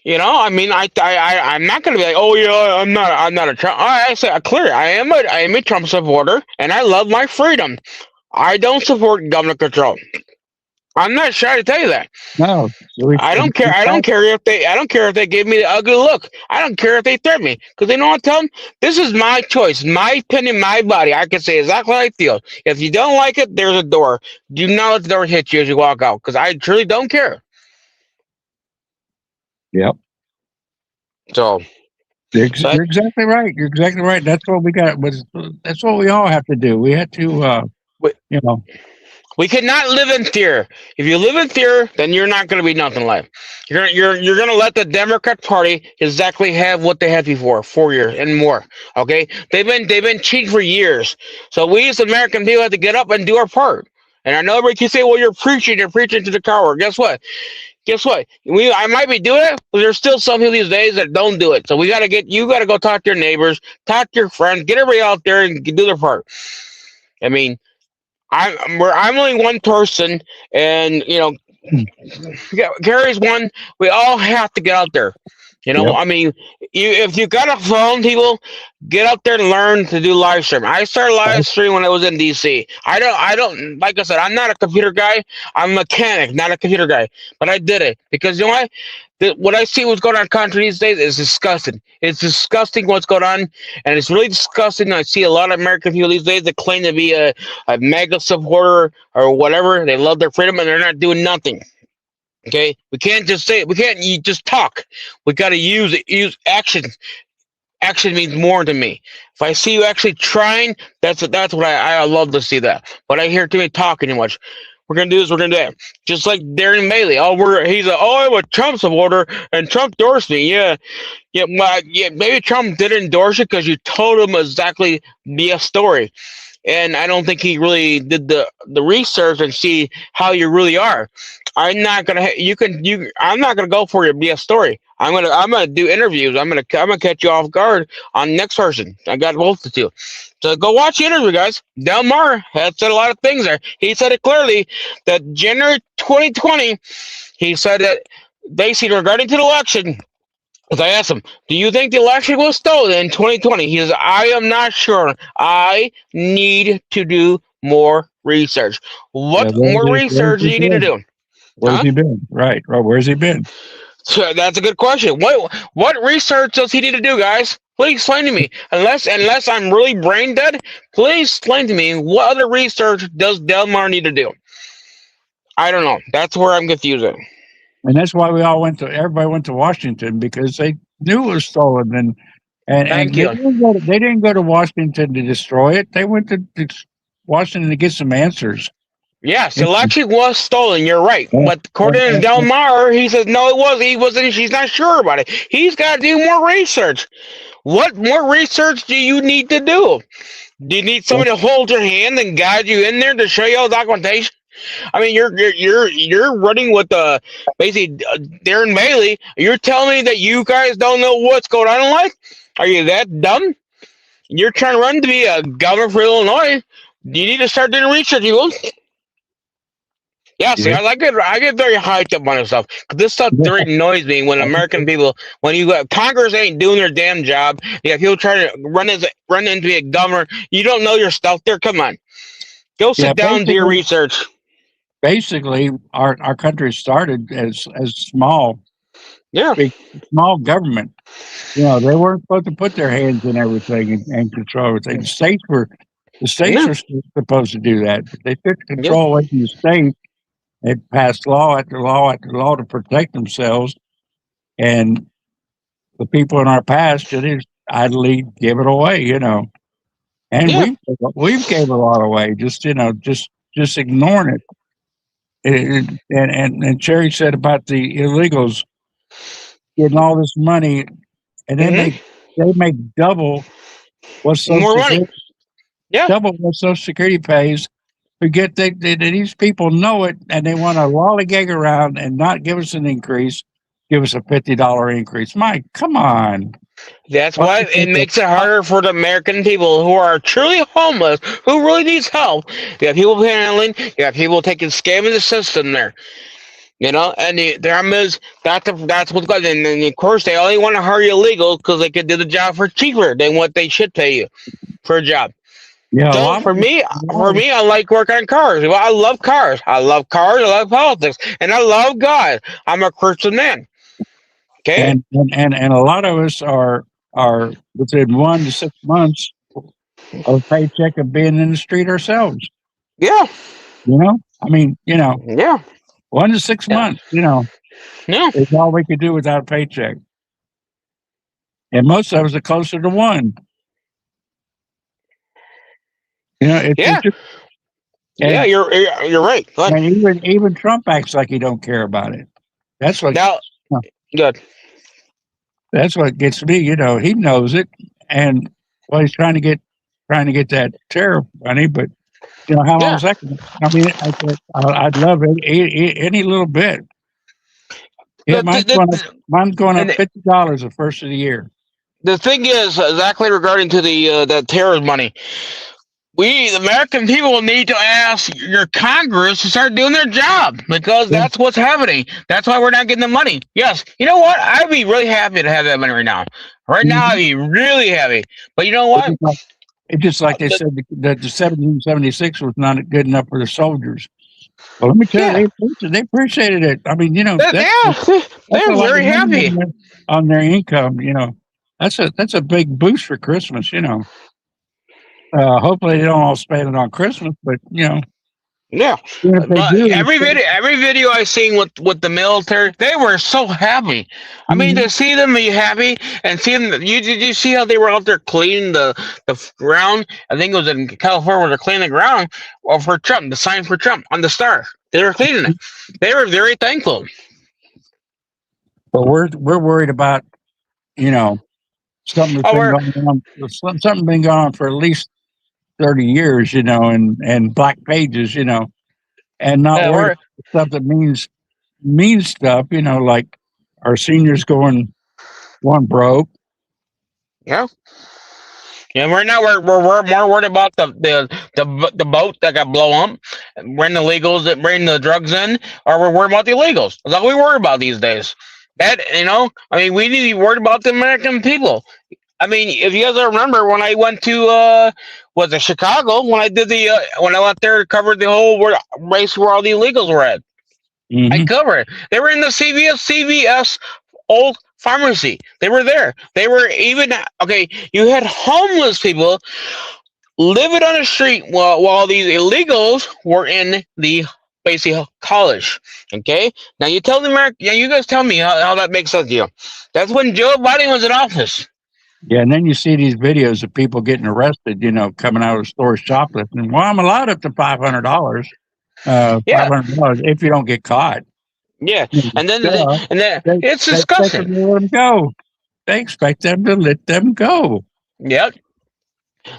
I'm not going to be like, oh yeah, I'm not a Trump. I say clear. I am a Trump supporter, and I love my freedom. I don't support government control. I'm not shy to tell you that. no, I don't care. I don't care if they give me the ugly look. I don't care if they threaten me, because they know what I tell them. This is my choice, my opinion, my body. I can say exactly how I feel. If you don't like it, there's a door. Do not let the door hit you as you walk out, because I truly don't care. Yep. So You're exactly right. You're exactly right. That's what we got. That's what we all have to do. We had to, we cannot live in fear. If you live in fear, then you're not going to be nothing like. You're going to let the Democrat Party exactly have what they had before, 4 years and more. Okay, they've been cheating for years. So we as American people have to get up and do our part. And I know everybody can say, "Well, you're preaching to the coward." Guess what? I might be doing it, but there's still some people these days that don't do it. So you got to go talk to your neighbors, talk to your friends, get everybody out there and do their part. I mean, I'm only one person, and Gary's one. We all have to get out there. Yep. I mean, if you got a phone, people, get out there and learn to do live stream. I started live stream when I was in DC. I don't like I said, I'm not a computer guy. I'm a mechanic, not a computer guy. But I did it because you know what? What I see what's going on in the country these days is disgusting. It's disgusting what's going on, and it's really disgusting. I see a lot of American people these days that claim to be a MAGA supporter or whatever. They love their freedom, and they're not doing nothing. Okay, we can't just say it. We can't just talk. We got to use action. Action means more to me. If I see you actually trying, that's what I love to see that. But I hear too many talking too much. We're gonna do this. We're gonna do that. Just like Darren Bailey. I'm a Trump supporter, and Trump endorsed me. Yeah. Maybe Trump did endorse it because you told him exactly the story. and I don't think he really did the research and see how you really are. I'm not gonna I'm not gonna go for your BS story. I'm gonna do interviews. I'm gonna catch you off guard on next person. I got both of you. So go watch the interview, guys. Del Mar had said a lot of things there. He said it clearly that January 2020, he said that basically regarding to the election, because I asked him, do you think the election was stolen in 2020? He says, I am not sure. I need to do more research. Yeah, What more research do you need to do? Where's he been? Right. Where's he been? So that's a good question. What research does he need to do, guys? Please explain to me. Unless I'm really brain dead, please explain to me what other research does Del Mar need to do? I don't know. That's where I'm confused. And that's why everybody went to Washington, because they knew it was stolen, and Thank you. they didn't go to Washington to destroy it. They went to Washington to get some answers. Yes, the election was stolen. You're right. But according to Del Mar, he says no, it was. He wasn't. She's not sure about it. He's got to do more research. What more research do you need to do? Do you need somebody to hold your hand and guide you in there to show you all the documentation? I mean, you're running with basically Darren Bailey. You're telling me that you guys don't know what's going on in life? Are you that dumb? You're trying to run to be a governor for Illinois. You need to start doing research, you. Yeah, see, I get very hyped up on this stuff. This stuff very annoys me when American people, when Congress ain't doing their damn job. Yeah, people try to run into be a governor. You don't know your stuff. There, come on, go sit down, do your research. Basically, our country started as small, small government. You know, they weren't supposed to put their hands in everything and control everything. The states were supposed to do that, but they took control away from the state. They passed law after law after law to protect themselves, and the people in our past just idly give it away, you know. And we've gave a lot away, just ignoring it. And Cherry said about the illegals getting all this money, and then they make double what Social Security, double what Social Security pays. Forget that these people know it, and they want to lollygag around and not give us an increase, give us a $50 increase. Mike, come on. That's why it makes it harder for the American people who are truly homeless, who really needs help. You have people handling, you have people taking scamming the system there. You know, and the problem is that's what's going on. And of course, they only want to hire you illegal because they can do the job for cheaper than what they should pay you for a job. Yeah, so for me, I like working on cars. Well, I love cars. I love politics, and I love God. I'm a Christian man. Okay, and a lot of us are within 1 to 6 months of a paycheck of being in the street ourselves. Yeah, you know, I mean, you know, 1 to 6 months. You know, it's all we could do without a paycheck, and most of us are closer to 1. You know, you're right. And even Trump acts like he don't care about it. That's what. Good. That's what gets me. You know, he knows it, and he's trying to get that tariff money. But you know, how long is that? I mean, I'd love it any little bit. Yeah, mine's going up $50 the first of the year. The thing is, exactly regarding to the tariff money. We, the American people, need to ask your Congress to start doing their job, because that's what's happening. That's why we're not getting the money. Yes. You know what? I'd be really happy to have that money right now. Right now, I'd be really happy. But you know what? It's just like they said that the 1776 was not good enough for the soldiers. Well, let me tell you, they appreciated it. I mean, you know, they're very happy on their income. You know, that's a big boost for Christmas. You know. Hopefully they don't all spend it on Christmas, but you know. Yeah. But every video I seen with the military, they were so happy. I mean, to see them be happy and see them. Did you see how they were out there cleaning the ground? I think it was in California where they're cleaning the ground for Trump, the sign for Trump on the star. They were cleaning it. They were very thankful. But we're worried about, you know, something been going on for at least 30 years, and black pages, and not Yeah, worried about stuff that means stuff, like our seniors going broke. yeah. Yeah, right now we're more worried about the boat that got blown up, bring the illegals that bring the drugs in, or we're worried about the illegals. That's all we worry about these days. That I mean, we need to be worried about the American people. I mean, if you guys remember when I went to was it Chicago when I did the when I went there to cover the whole race where all the illegals were at. I Hmm. covered it. They were in the CVS old pharmacy. They were there. They were even okay. You had homeless people living on the street while these illegals were in the basically college. Okay, now you tell the American. Yeah, you guys tell me how that makes sense to you. That's when Joe Biden was in office. Yeah, and then you see these videos of people getting arrested, coming out of the store shoplifting. Well, I'm allowed up to $500. Yeah, $500 if you don't get caught. yeah, and then Duh. it's They expect them disgusting. to let them go. They expect them to let them go. Yep.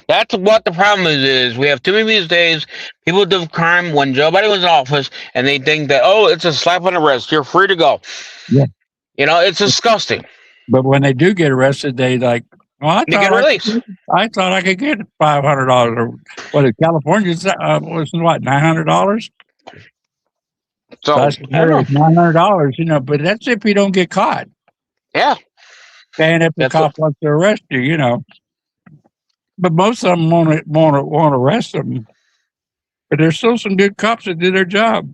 That's what the problem is we have too many these days. People do crime when Joe Biden was in office, and they think that it's a slap on the wrist. You're free to go. Yeah. It's disgusting. But when they do get arrested, they like, well, They get released. I thought I could get $500 or what? In California, was what $900? So So I I said, don't know. it's $900, But that's if you don't get caught. Yeah, And if the that's what, cop wants to arrest you. But most of them won't arrest them. But there's still some good cops that do their job.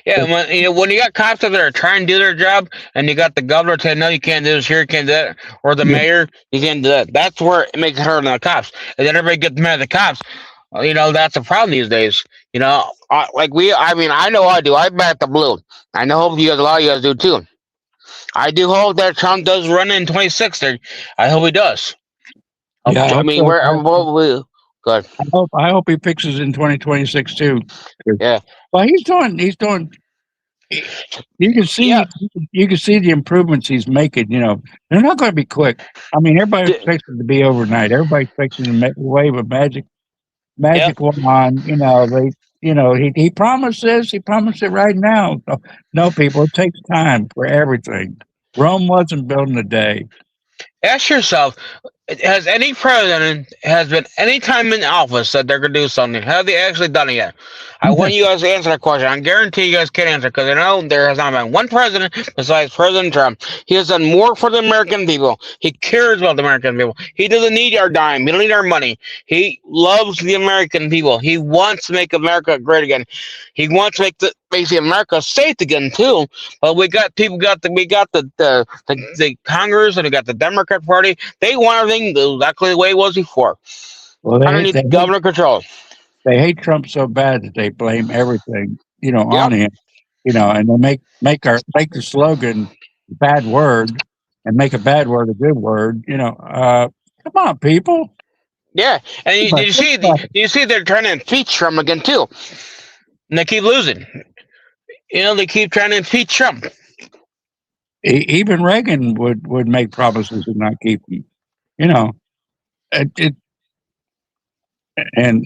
yeah. When you got cops that are trying to do their job, and you got the governor saying no, you can't do this here, you can't do that, or the Yeah. mayor, you can't do that. That's where it makes it hard on the cops, and then everybody gets mad at the cops. That's a problem these days. I mean, I know I do. I back the blue. I know hope you guys, a lot of you guys do too. I do hope that Trump does run in 26. I hope he does. Yeah, I mean, good. I hope he fixes in 2026 too. Yeah. Well, he's doing. You can see Yeah. you can see the improvements he's making. They're not going to be quick. I mean, everybody expects it to be overnight. Everybody expects him to wave a magic wand. He promised this. He promised it right now. No, people, it takes time for everything. Rome wasn't built in a day. Ask yourself, has any president has been any time in office that they're gonna do something? Have they actually done it yet? I want you guys to answer that question. I guarantee you guys can't answer because I know there has not been one president besides President Trump. He has done more for the American people. He cares about the American people. He doesn't need our dime. He doesn't need our money. He loves the American people. He wants to make America great again. He wants to make basically America safe again too. But we got the Congress, and we got the Democrat Party. They want everything exactly the way it was before. Well, Underneath governor control. They hate Trump so bad that they blame everything, on Yep. him, and they make the slogan bad word and make a bad word a good word. Come on, people. Yeah, and Think about- did think you see they're trying to impeach Trump again too, and they keep losing. They keep trying to impeach Trump. Even Reagan would make promises and not keep them. It and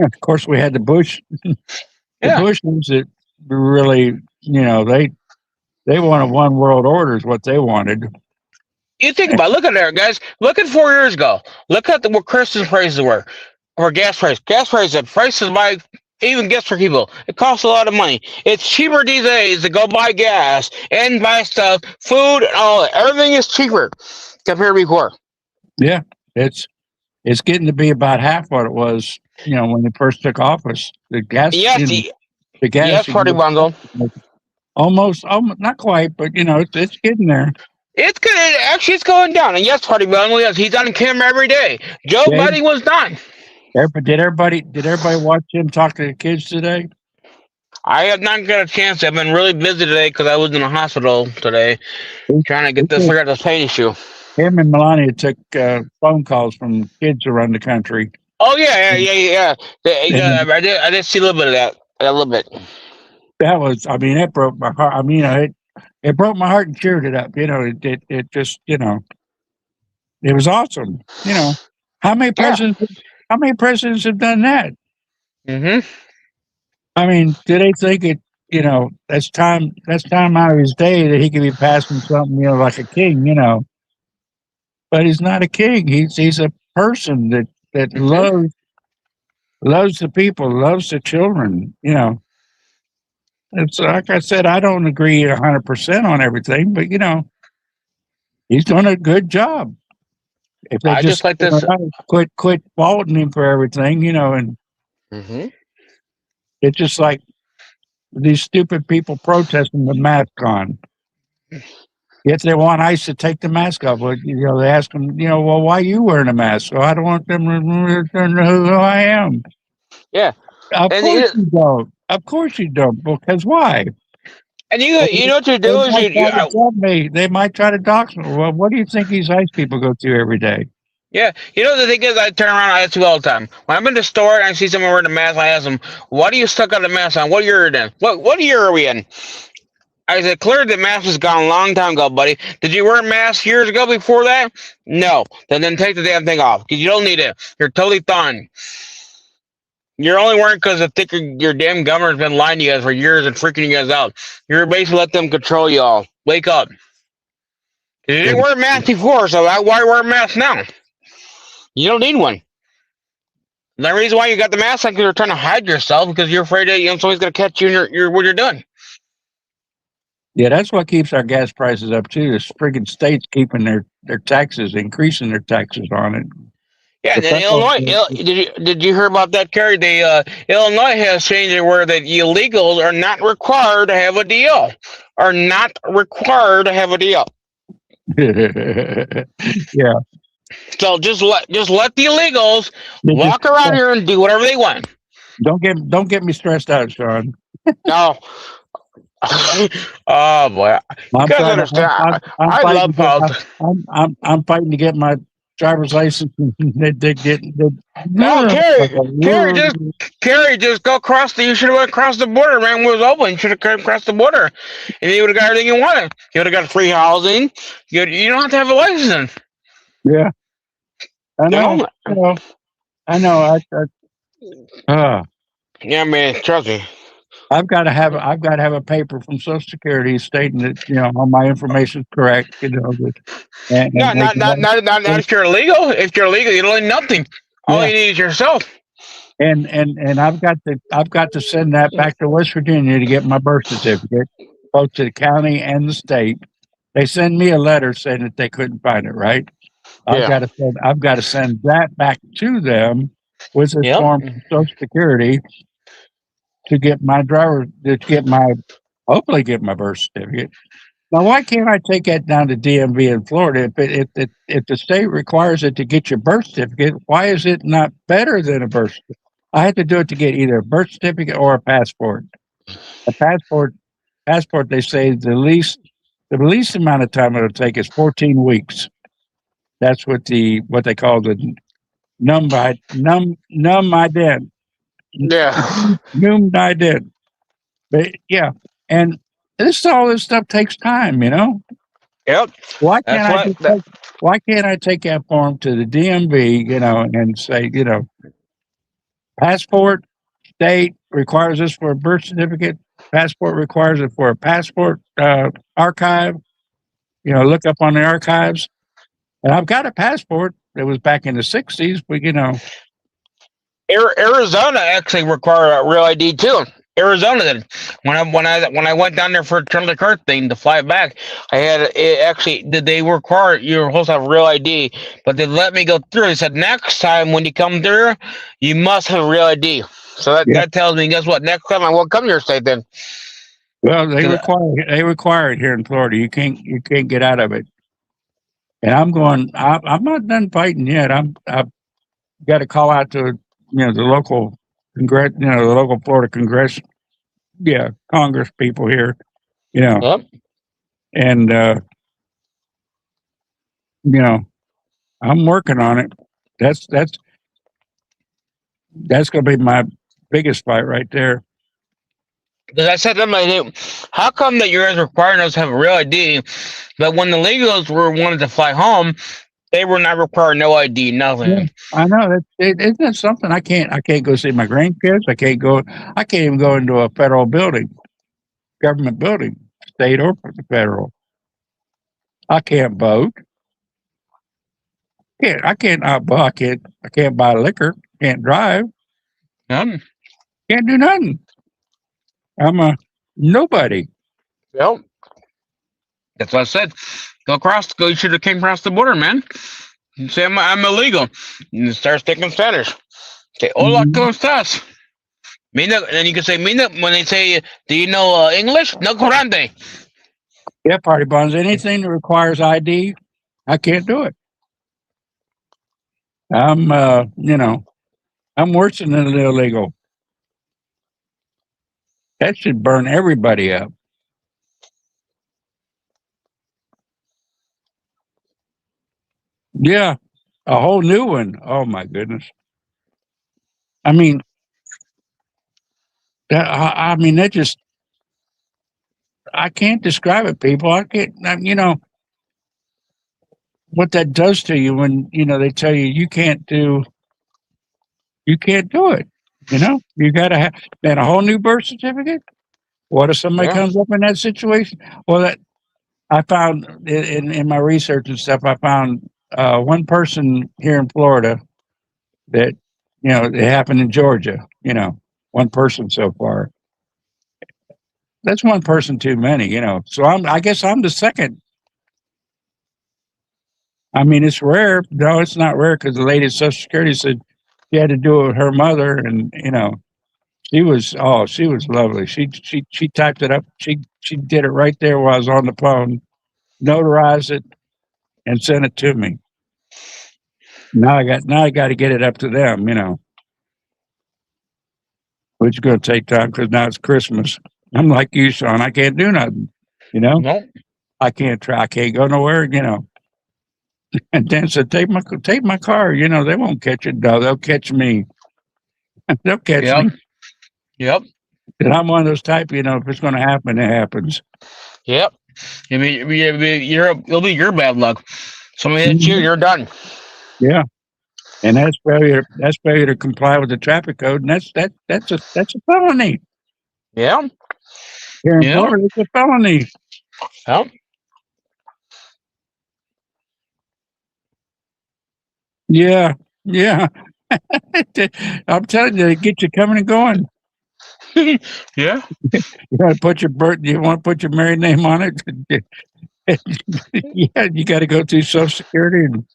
of course we had the Bush. The Yeah. Bushes that really, they wanted one world order is what they wanted. You think about it, look at there, guys. Look at 4 years ago. Look at what Christmas prices were, or gas prices. Gas prices by even gas for people. It costs a lot of money. It's cheaper these days to go buy gas and buy stuff, food, and all. Everything is cheaper compared to before. Yeah, it's getting to be about half what it was, when they first took office. The gas, Yes, the gas, yes, party bundle. almost not quite, but it's getting there. It's good. Actually, it's going down. And yes, party bundle. Yes, he's on camera every day. Joe Yeah. Biden was not. Did everybody watch him talk to the kids today? I have not got a chance. I've been really busy today because I was in the hospital today, trying to figure out this pain issue. Him and Melania took phone calls from kids around the country. Oh yeah. I did see a little bit of that. A little bit. That was, that broke my heart. It broke my heart and cheered it up. It just, It was awesome. You know, how many presidents? How many presidents have done that? Mm-hmm. I mean, do they think it? You know, that's time. That's time out of his day that he could be passing something. You know, like a king. You know, but he's not a king. He's a person that Mm-hmm. loves the people, loves the children. You know, it's like I said. I don't agree 100% on everything, but you know, he's doing a good job. If they I just just like this. quit faulting him for everything, you know, and Mm-hmm. it's just like these stupid people protesting the mask on. Yet they want ICE to take the mask off. Well, you know, they ask them, you know, well, why are you wearing a mask? So I don't want them to know who I am. Yeah, Of and course you you don't. Of course you don't. Because why? and you Well, you know what you they do is might try to drop me. They might try to dox me. Well, what do you think these ICE people go through every day? yeah. You know the thing is, I turn around, I ask you all the time. When I'm in the store and I see someone wearing a mask, I ask them, "Why do you stuck out the mask on? What year are you in? What year are we in?" I said, "Clearly the mask was gone a long time ago, buddy. Did you wear a mask years ago before that? No. Then take the damn thing off because you don't need it. You're totally fine. You're only wearing because the thicker your damn government's been lying to you guys for years and freaking you guys out. You're basically let them control you all. Wake up. You didn't wear a mask before, so why wear a mask now? You don't need one. The reason why you got the mask on because you're trying to hide yourself because you're afraid that somebody's gonna catch you in what you're doing. Yeah, that's what keeps our gas prices up too. Is friggin' states keeping their taxes, increasing their taxes on it. Yeah, The and then federal, Illinois. Did you hear about that, Kerry? Illinois has changed it where the illegals are not required to have a deal. Are not required to have a deal. yeah, So just let the illegals they just walk around here and do whatever they want. don't get me stressed out, Sean. No. Oh boy, you I'm guys trying to. understand? I'm I fighting love to get my. politics. I'm fighting to get my driver's license. They get. No, Carrie, just go across the. You should have went across the border. Man, was open. You should have come across the border, and you would have got everything you wanted. You would have got free housing. You don't have to have a license. Yeah, I You know. know? I know. Yeah, man. Trust me. I've got to have a paper from Social Security stating that all my information is correct. No, And they can, not if you're illegal. If you're illegal, you don't need nothing. All yeah, you need is yourself. and I've got to send that back to West Virginia to get my birth certificate, both to the county and the state. They send me a letter saying that they couldn't find it. Right? I've Yeah. got to send that back to them with this Yep. form from Social Security to get hopefully get my birth certificate. Now, why can't I take that down to DMV in Florida? If the state requires it to get your birth certificate, why is it not better than a birth certificate? I had to do it to get either a birth certificate or a passport. A passport. They say the least amount of time it'll take is 14 weeks. That's what they call the num ident Yeah. num ident. But yeah, and all this stuff takes time. Yep. Why can't That's I what. just why can't I take that form to the DMV, and say, passport state requires this for a birth certificate, passport requires it for a passport archive, look up on the archives. And I've got a passport that was back in the 60s, but Arizona actually required a real ID too. Arizona did. When I went down there for Charlie Kirk thing to fly back, I had it actually. Did they require you were supposed to have real ID? But they let me go through. They said next time when you come through, you must have a real ID. So that tells me, guess what? Next time I won't come to your state then. Well, they require it here in Florida. You can't get out of it. And I'm not done fighting yet. I've got to call out to the local Congress, the local Florida Congress, Congress people here, Yep. and I'm working on it. That's going to be my biggest fight right there. Because I said to them, how come that you guys requiring us to have a real ID, but when the legals wanted to fly home, They will not require no ID, Yeah, nothing. I know that isn't that something. I can't go see my grandkids. I can't even go into a federal building, government building, state or federal. I can't vote. I can't buy liquor. Can't drive. Yep. Can't do nothing. I'm a nobody. Yep. That's what I said. Go. You should have came across the border, man. You say I'm illegal. You start sticking Spanish. Say, hola, Mhm. ¿cómo estás? Mina, and then you can say, Mina, when they say, do you know English? No grande. Yeah, party bonds. Anything that requires ID, I can't do it. I'm I'm worse than an illegal. That should burn everybody up. Yeah, a whole new one. Oh my goodness. I mean, I mean, that just I can't describe it, people. I can't. What that does to you when they tell you you can't do it. You got to have then a whole new birth certificate. What if somebody Yeah. comes up in that situation? Well, that I found in my research and stuff. I found one person here in Florida that it happened in Georgia. One person so far. That's one person too many. So I guess I'm the second. I mean, it's rare. No, it's not rare because the lady at Social Security said she had to do it with her mother, and she was lovely. She typed it up. She did it right there while I was on the phone, notarized it, and sent it to me. Now I got to get it up to them. Which is going to take time because now it's Christmas. I'm like you, Sean. I can't do nothing. You know, No. I can't try. I can't go nowhere. And Dan said, take my car. They won't catch it. No, they'll catch me. They'll catch Yep. me. Yep. And I'm one of those type. If it's going to happen, it happens. Yep. It'll be your bad luck. Somebody hits you, Mhm. you're done. Yeah, and that's failure. That's failure to comply with the traffic code, and that's a felony Yeah. here in Yeah. Florida. It's a felony. Yep. Yeah, yeah. I'm telling you, they get you coming and going. Yeah. You want to put your married name on it? Yeah, you got to go through Social Security and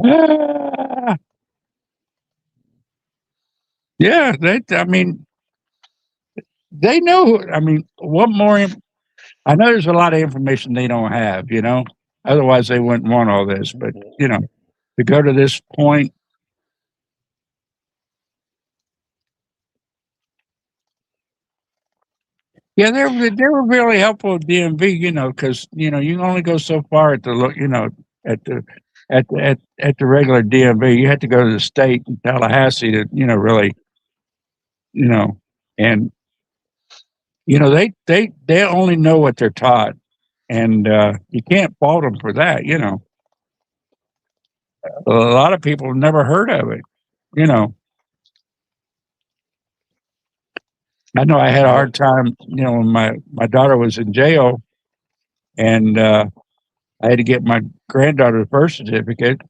ah, yeah. I mean, they know. I mean, what more? I know there's a lot of information they don't have. Otherwise they wouldn't want all this. But to go to this point, yeah, they were really helpful at DMV. Because you can only go so far at the at the at the regular DMV. You had to go to the state in Tallahassee to really you know and they only know what they're taught, and you can't fault them for that. A lot of people have never heard of it. You know, I know I had a Yep. hard time. When my daughter was in jail, and I had to get my granddaughter's birth certificate.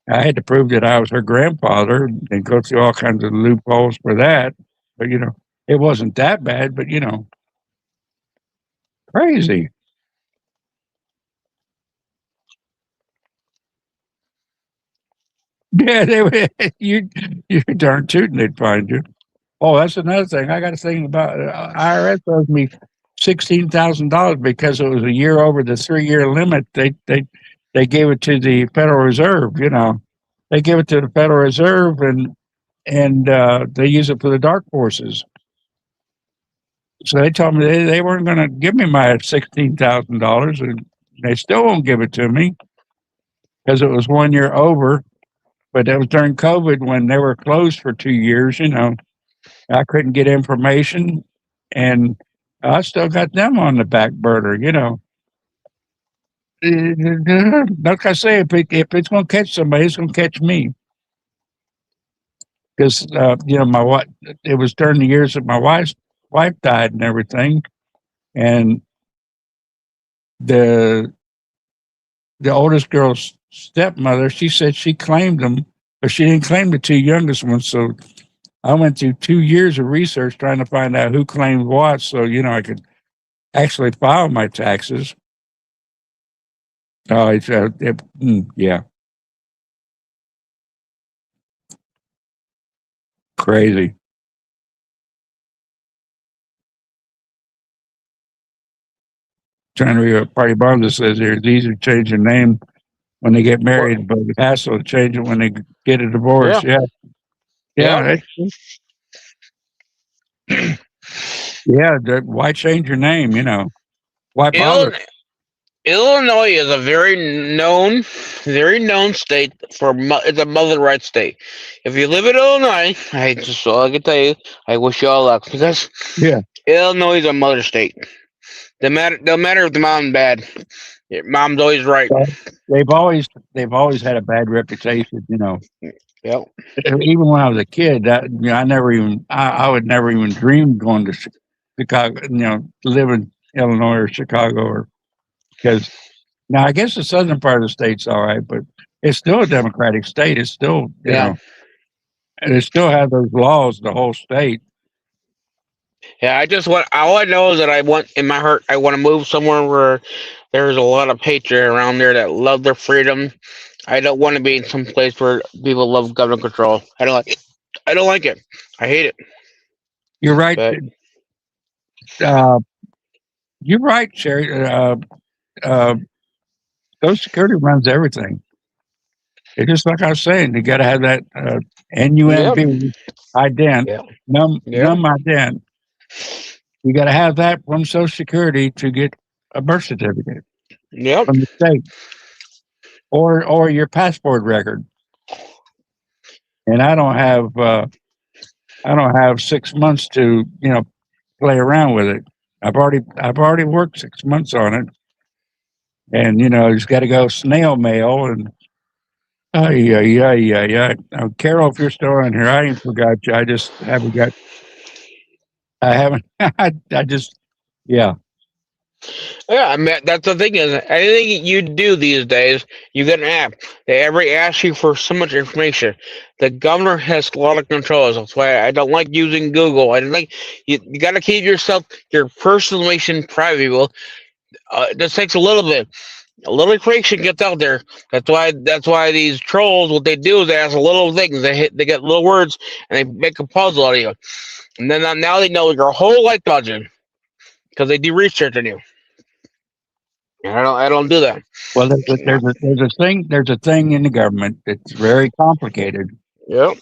I had to prove that I was her grandfather and go through all kinds of loopholes for that. But it wasn't that bad. But crazy. Yeah, they would. You darn tootin', they'd find you. Oh, that's another thing. I got to think about IRS owes me $16,000 because it was a year over the 3-year limit. They gave it to the Federal Reserve. They give it to the Federal Reserve, and they use it for the dark forces. So they told me they weren't going to give me my $16,000, and they still won't give it to me because it was 1 year over. But it was during COVID when they were closed for 2 years. I couldn't get information, and I still got them on the back burner. like I say, if it's going to catch somebody, it's going to catch me. Because my wife. It was during the years that my wife died and everything, and the the oldest girl's stepmother, she said she claimed them, but she didn't claim the two youngest ones. So I went through 2 years of research trying to find out who claimed what, so I could actually file my taxes. Oh, yeah, crazy. Trying to read what Party Bonda says here. It's easy to change your name when they get married, but the hassle to change it when they get a divorce. Yeah. Yeah, Yep. yeah. Why change your name? Why bother? Illinois is a very known state it's a mother rights state. If you live in Illinois, all I can tell you, I wish you all luck because Yeah, Illinois is a mother state. No matter if the mom's bad, your mom's always right. well, they've always had a bad reputation. Yep. Even when I was a kid, I would never even dream going to Chicago. To live in Illinois or Chicago, or because now I guess the southern part of the state's all right, but it's still a democratic state. It's still Yeah. and it still have those laws. The whole state. Yeah. All I know is that I want in my heart. I want to move somewhere where there's a lot of patriot around there that love their freedom. I don't want to be in some place where people love government control. I don't like it. I don't like it. I hate it. You're right. But Uh, you're right, Sherry. Uh, Social Security runs everything. It's just like I was saying. You got to have that yep. NUMB ident, Yeah. num Yep. ident. You got to have that from Social Security to get a birth certificate Yep. from the state, or your passport record. And I don't have 6 months to play around with it. I've already worked 6 months on it, and just got to go snail mail and. Yeah. Carol, if you're still on here, I ain't forgot you. I just haven't got. I haven't. I just. Yeah. Yeah, I mean that's the thing is anything you do these days, you get an app. They ever ask you for so much information. The governor has a lot of controls. That's why I don't like using Google. I don't like you got to keep your personal information private. People, this takes a little bit. A little information gets out there. That's why these trolls. What they do is they ask little things. They get little words and they make a puzzle out of you. And then now they know your whole life budget because they do research on you. And I don't do that. Well, there's a thing in the government that's very complicated Yep.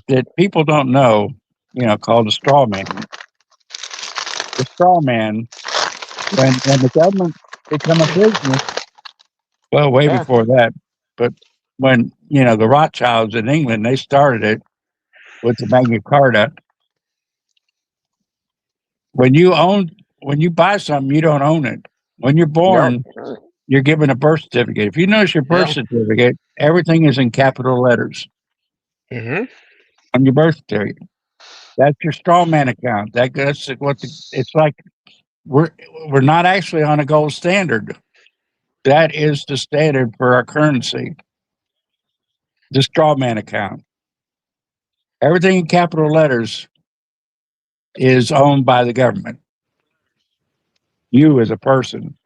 that people don't know. Called a straw man. The straw man, when the government become a business. Well, way Yeah. before that, but when the Rothschilds in England, they started it with the Magna Carta. When you buy something, you don't own it. When you're Yep. born, you're given a birth certificate. If you notice your birth Yeah. certificate, everything is in capital letters Hmm. on your birth certificate. That's your straw man account. That's it's like we're not actually on a gold standard. That is the standard for our currency. The straw man account. Everything in capital letters is owned by the government. You as a person.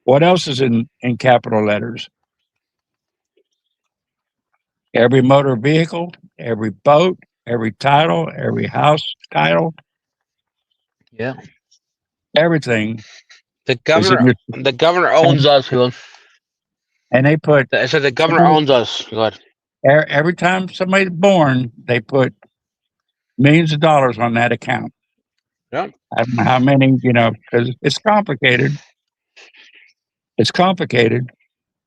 What else is in capital letters? Every motor vehicle, every boat, every title, every house title, Yeah. everything The is in governor. your. The governor owns us. And they put I said the governor owns us. Good. every time somebody's born, they put millions of dollars on that account. Yeah. I don't know how many, because it's complicated. It's complicated.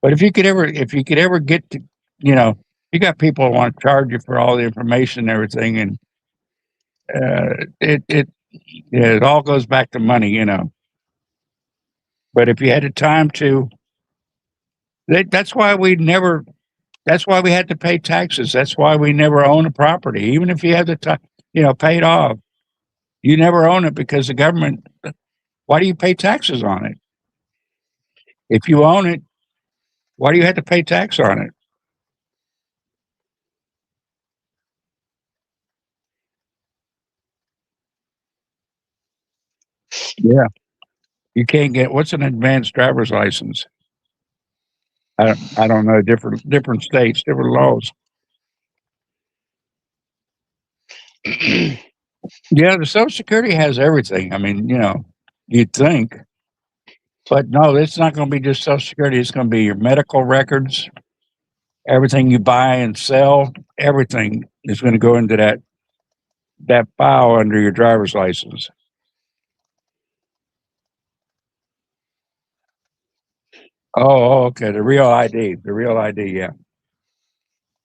But if you could ever get to, you got people who want to charge you for all the information and everything, and it all goes back to money. But if you had the time to That's why we never. That's why we had to pay taxes. That's why we never own a property, even if you have the paid off. You never own it because the government. Why do you pay taxes on it? If you own it, why do you have to pay tax on it? Yeah, you can't get. What's an advanced driver's license? I don't know. Different states, different laws. Yeah, the Social Security has everything. I mean, you'd think, but no, it's not going to be just Social Security. It's going to be your medical records, everything you buy and sell, everything is going to go into that file under your driver's license. Okay, the real ID, yeah.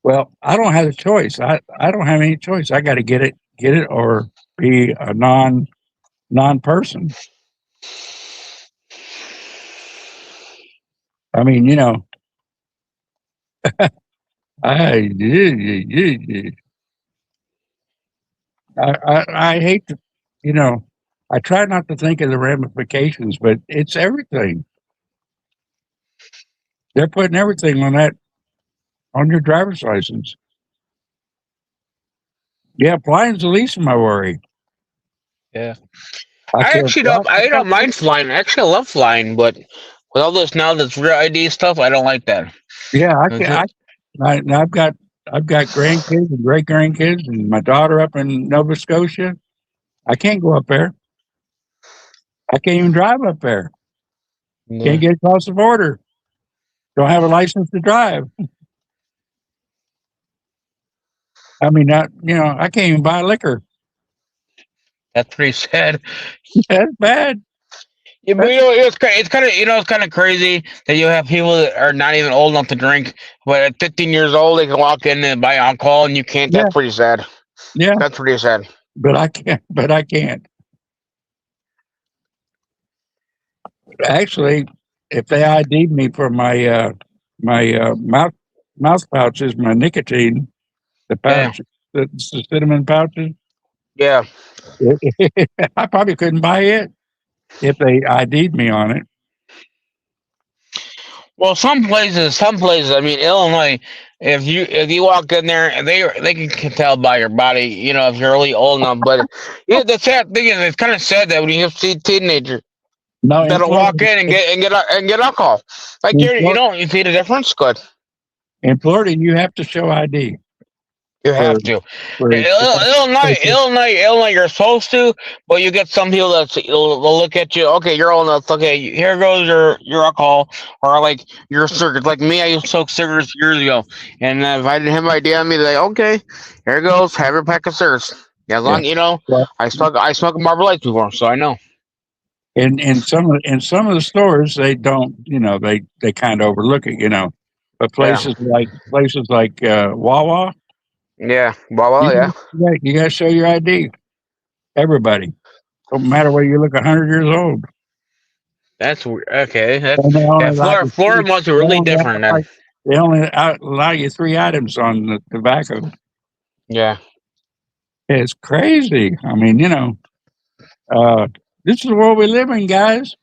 Well, I don't have a choice. I don't have any choice. I got to get it, or be a non person. I mean, I I hate to, you know, I try not to think of the ramifications, but it's everything. They're putting everything on your driver's license. Yeah, flying's the least of my worry. Yeah. I I can't actually fly. don't. I don't mind flying. Actually, I love flying, but with all this now, this real ID stuff, I don't like that. Yeah, I That's can. it. I've got grandkids and great grandkids, and my daughter up in Nova Scotia. I can't go up there. I can't even drive up there. Can't Yeah. get across the border. Don't have a license to drive. I mean, I can't even buy liquor. That's pretty sad. That's bad. Yeah, but it's kind of crazy that you have people that are not even old enough to drink, but at 15 years old they can walk in and buy alcohol, and you can't. Yeah, That's pretty sad. yeah, That's pretty sad. but I can't. But I can't. Actually, if they ID'd me for my mouth pouches, my nicotine, the Yeah, pouch, the cinnamon pouches, yeah. I probably couldn't buy it if they ID'd me on it. Well, some places. I mean, Illinois. If you walk in there, they can tell by your body, if you're really old enough. But yeah, the sad thing is, it's kind of sad that when you see teenagers No, in that'll Florida, walk in and get alcohol, like in Florida, you see the difference. Good, you have to show ID you for have to. for Illinois, you're supposed to, but you get some people they'll look at you. Okay, you're old enough. Okay, here goes your alcohol, or like your cigarettes. Like me, I used to smoke cigarettes years ago, and if I didn't have my ID on me, they're like, okay, here goes, have your pack of cigarettes. Yeah, as yeah. long Well, I smoked Marlboro Lights before, so I know. in some of the stores they don't, they kind of overlook it, but Yeah, places like Wawa, yeah, well, yeah. you got to show your ID. Everybody, don't matter whether you look 100 years old. That's okay. That's And they only yeah. allow you Florida must be they really only different then. they only allow you 3 items on the tobacco. Yeah. It's crazy. I mean, uh, this is the world we live in, guys.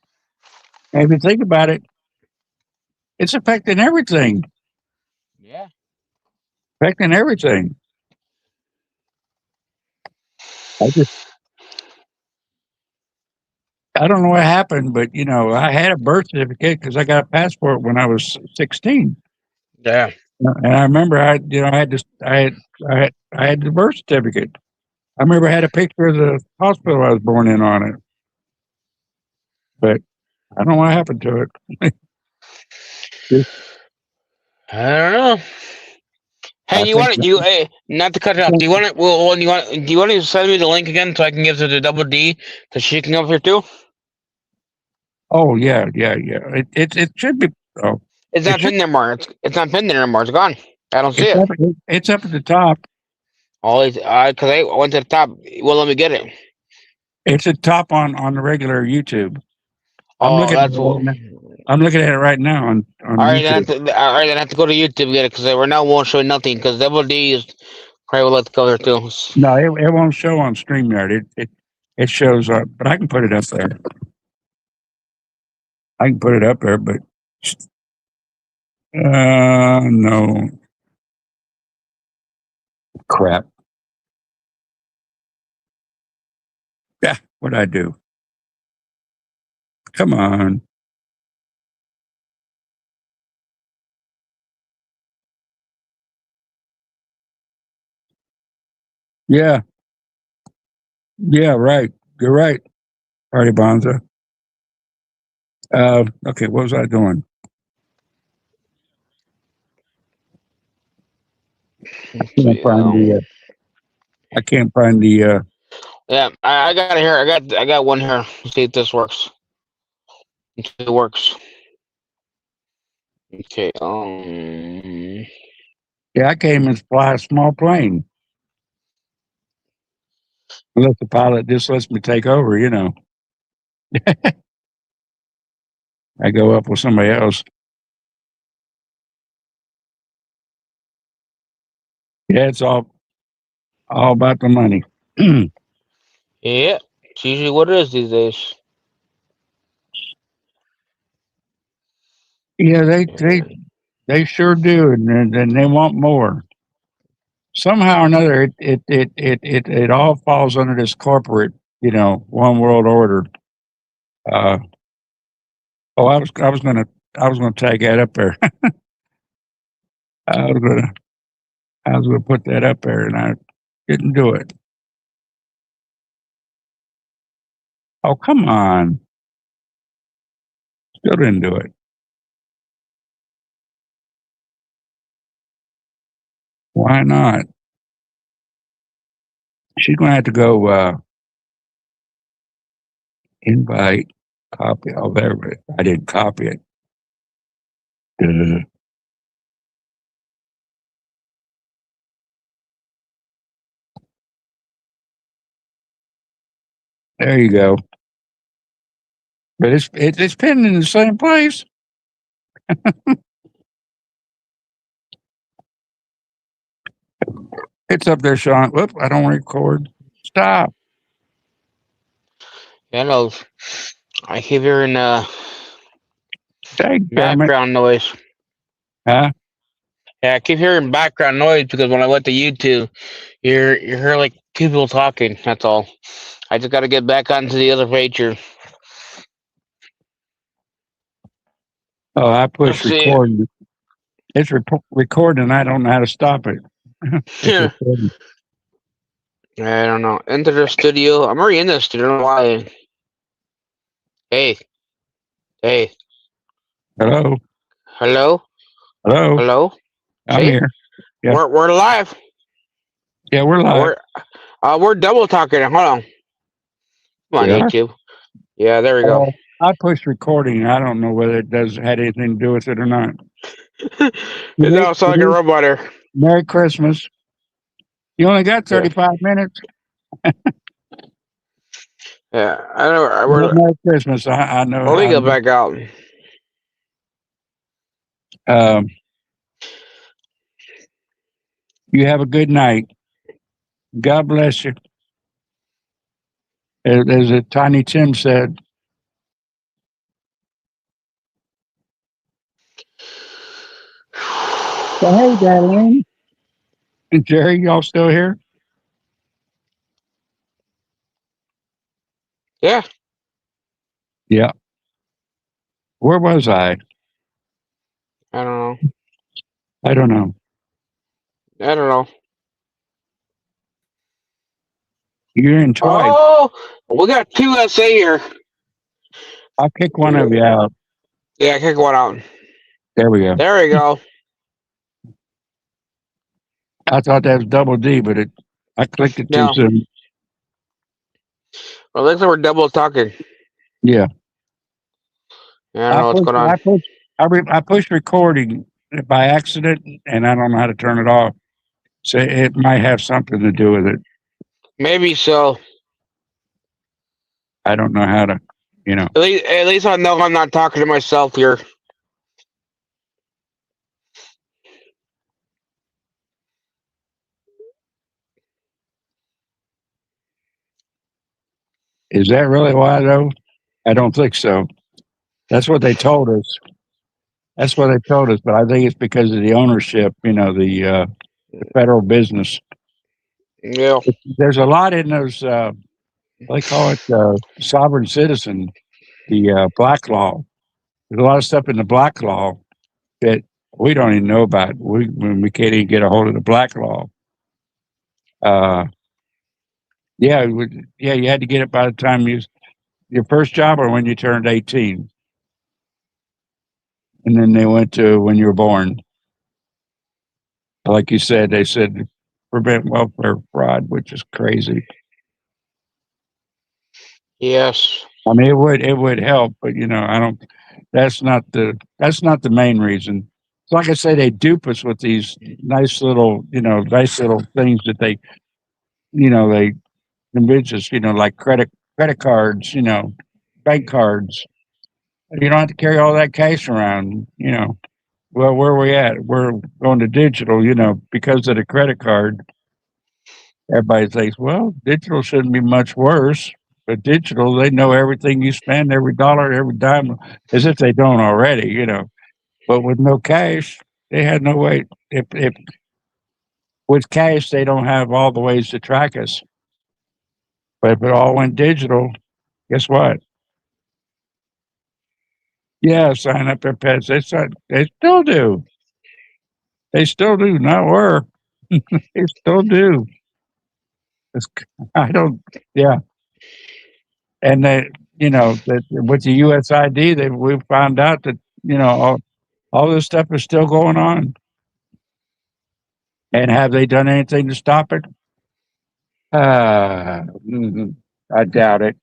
And if you think about it, it's affecting everything. Yeah. Affecting everything. I just I don't know what happened, but I had a birth certificate because I got a passport when I was 16, Yeah. and I remember I had the birth certificate. I remember I had a picture of the hospital I was born in on it, but I don't know what happened to it. I don't know. Hey, I think. not to cut it off? Do you want it? Well, do you want to send me the link again so I can give it to Double D so she can come up here too? Oh yeah, yeah, yeah. It should be. Oh, It's it not should. pinned there anymore. It's not pinned there anymore. It's gone. I don't see It's it. up. It's up at the top. Always, because I went to the top. Well, let me get it. It's at top on the regular YouTube. I'm Oh, looking at it that's right what. now. I'm looking at it right now on All right, then I have YouTube. to, all right, then I have to go to YouTube and get it because right now it won't show nothing because Double D is probably will let to go there too. No, it won't show on StreamYard. It shows up, but I can put it up there. I can put it up there, but no crap. Yeah, what'd I do? Come on. Yeah, yeah, right. You're right, Party Bonza. Okay, what was I doing? Can't find the. I can't find the. Yeah, I got it here. I got one here. Let's see if this works. If it works. Okay. Yeah, I came and fly a small plane. Unless the pilot just lets me take over, you know. I go up with somebody else. Yeah, it's all about the money. Yeah, it's usually what it is these days. Yeah, they sure do, and they want more. Somehow or another, it all falls under this corporate, one world order. Uh, I was gonna tag that up there. I was gonna put that up there, and I didn't do it. Oh, come on! Still didn't do it. Why not? She's gonna have to go invite, copy. Oh, there. I didn't copy it. Duh. There you go. But it's pinned in the same place. It's up there, Sean. Whoop! I don't record. Stop. Yeah, I know. I keep hearing Dang, background noise. huh? Yeah, I keep hearing background noise because when I went to YouTube, you hear like people talking. That's all. I just got to get back onto the other page here. Oh, I push Let's see. record. It's recording. And I don't know how to stop it. It's recording. I don't know. Enter the studio. I'm already in the studio. I don't know why. Hey. Hello. Hello. Hello. I'm See? here. Yeah. We're live. Yeah, we're live. We're double talking. Hold on. Come on, Yeah. YouTube. Yeah, there we go. I push recording. I don't know whether it had anything to do with it or not. It now sounds like a robot here. Merry Christmas. You only got 35 minutes. Yeah, I know. Merry Christmas. I know. Let me go back out. You have a good night. God bless you. As a Tiny Tim said. So, hey, Darlene. And Jerry, y'all still here? Yeah. Yeah. Where was I? I don't know. I don't know. You're in twice. Oh, we got 2 SA here. I'll kick one of you out. Yeah, kick one out. There we go. There we go. I thought that was Double D, but I clicked it too soon. Well, looks like we're double talking. Yeah. I don't know what's going on. I pushed recording by accident, and I don't know how to turn it off. So it might have something to do with it. Maybe so. I don't know how to. You know, At least I know I'm not talking to myself here. is that really why though? I don't think so. That's what they told us. That's what they told us, but I think it's because of the ownership. You know, the federal business. Yeah. There's a lot in those. They call it sovereign citizen, the black law. There's a lot of stuff in the black law that we don't even know about. We can't even get a hold of the black law. Uh, yeah, yeah, you had to get it by the time your first job or when you turned 18, and then they went to when you were born. Like you said, they said prevent welfare fraud, which is crazy. Yes. I mean, it would help, but you know, I don't. That's not the main reason. So like I say, they dupe us with these nice little things that they convince us, like credit cards, bank cards. You don't have to carry all that cash around. Well, where are we at? We're going to digital, because of the credit card. Everybody thinks, well, digital shouldn't be much worse. But digital, they know everything you spend, every dollar, every dime, as if they don't already. But with no cash, they had no way. If with cash, they don't have all the ways to track us. But if it all went digital, guess what? Yeah, sign up their pets. They still do. They still do. Not were. They still do. It's, I don't. Yeah, and that with the USID, we found out that all this stuff is still going on. And have they done anything to stop it? I doubt it.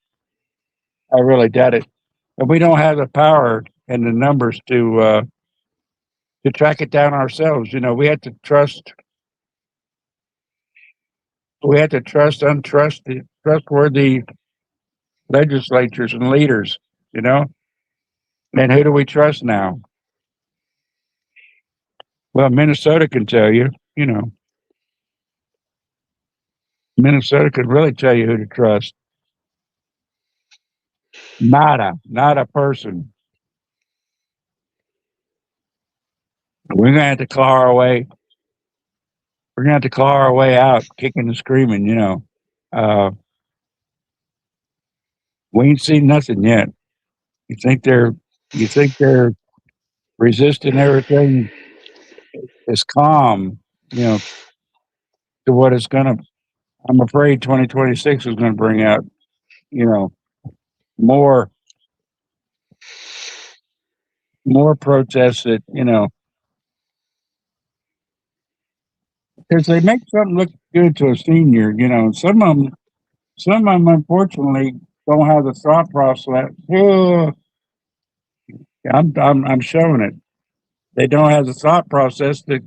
I really doubt it. And we don't have the power and the numbers to track it down ourselves. We have to trust. We have to trust trustworthy legislatures and leaders. You know, and who do we trust now? Well, Minnesota can tell you. Minnesota could really tell you who to trust. Not a person. We're gonna have to claw our way. We're gonna have to claw our way out, kicking and screaming. Uh, we ain't seen nothing yet. You think they're you think they're resisting everything is calm, to what it's gonna. I'm afraid 2026 is gonna bring out, you know, more more protests that because they make something look good to a senior, and some of them unfortunately don't have the thought process. Oh, I'm showing it. They don't have the thought process to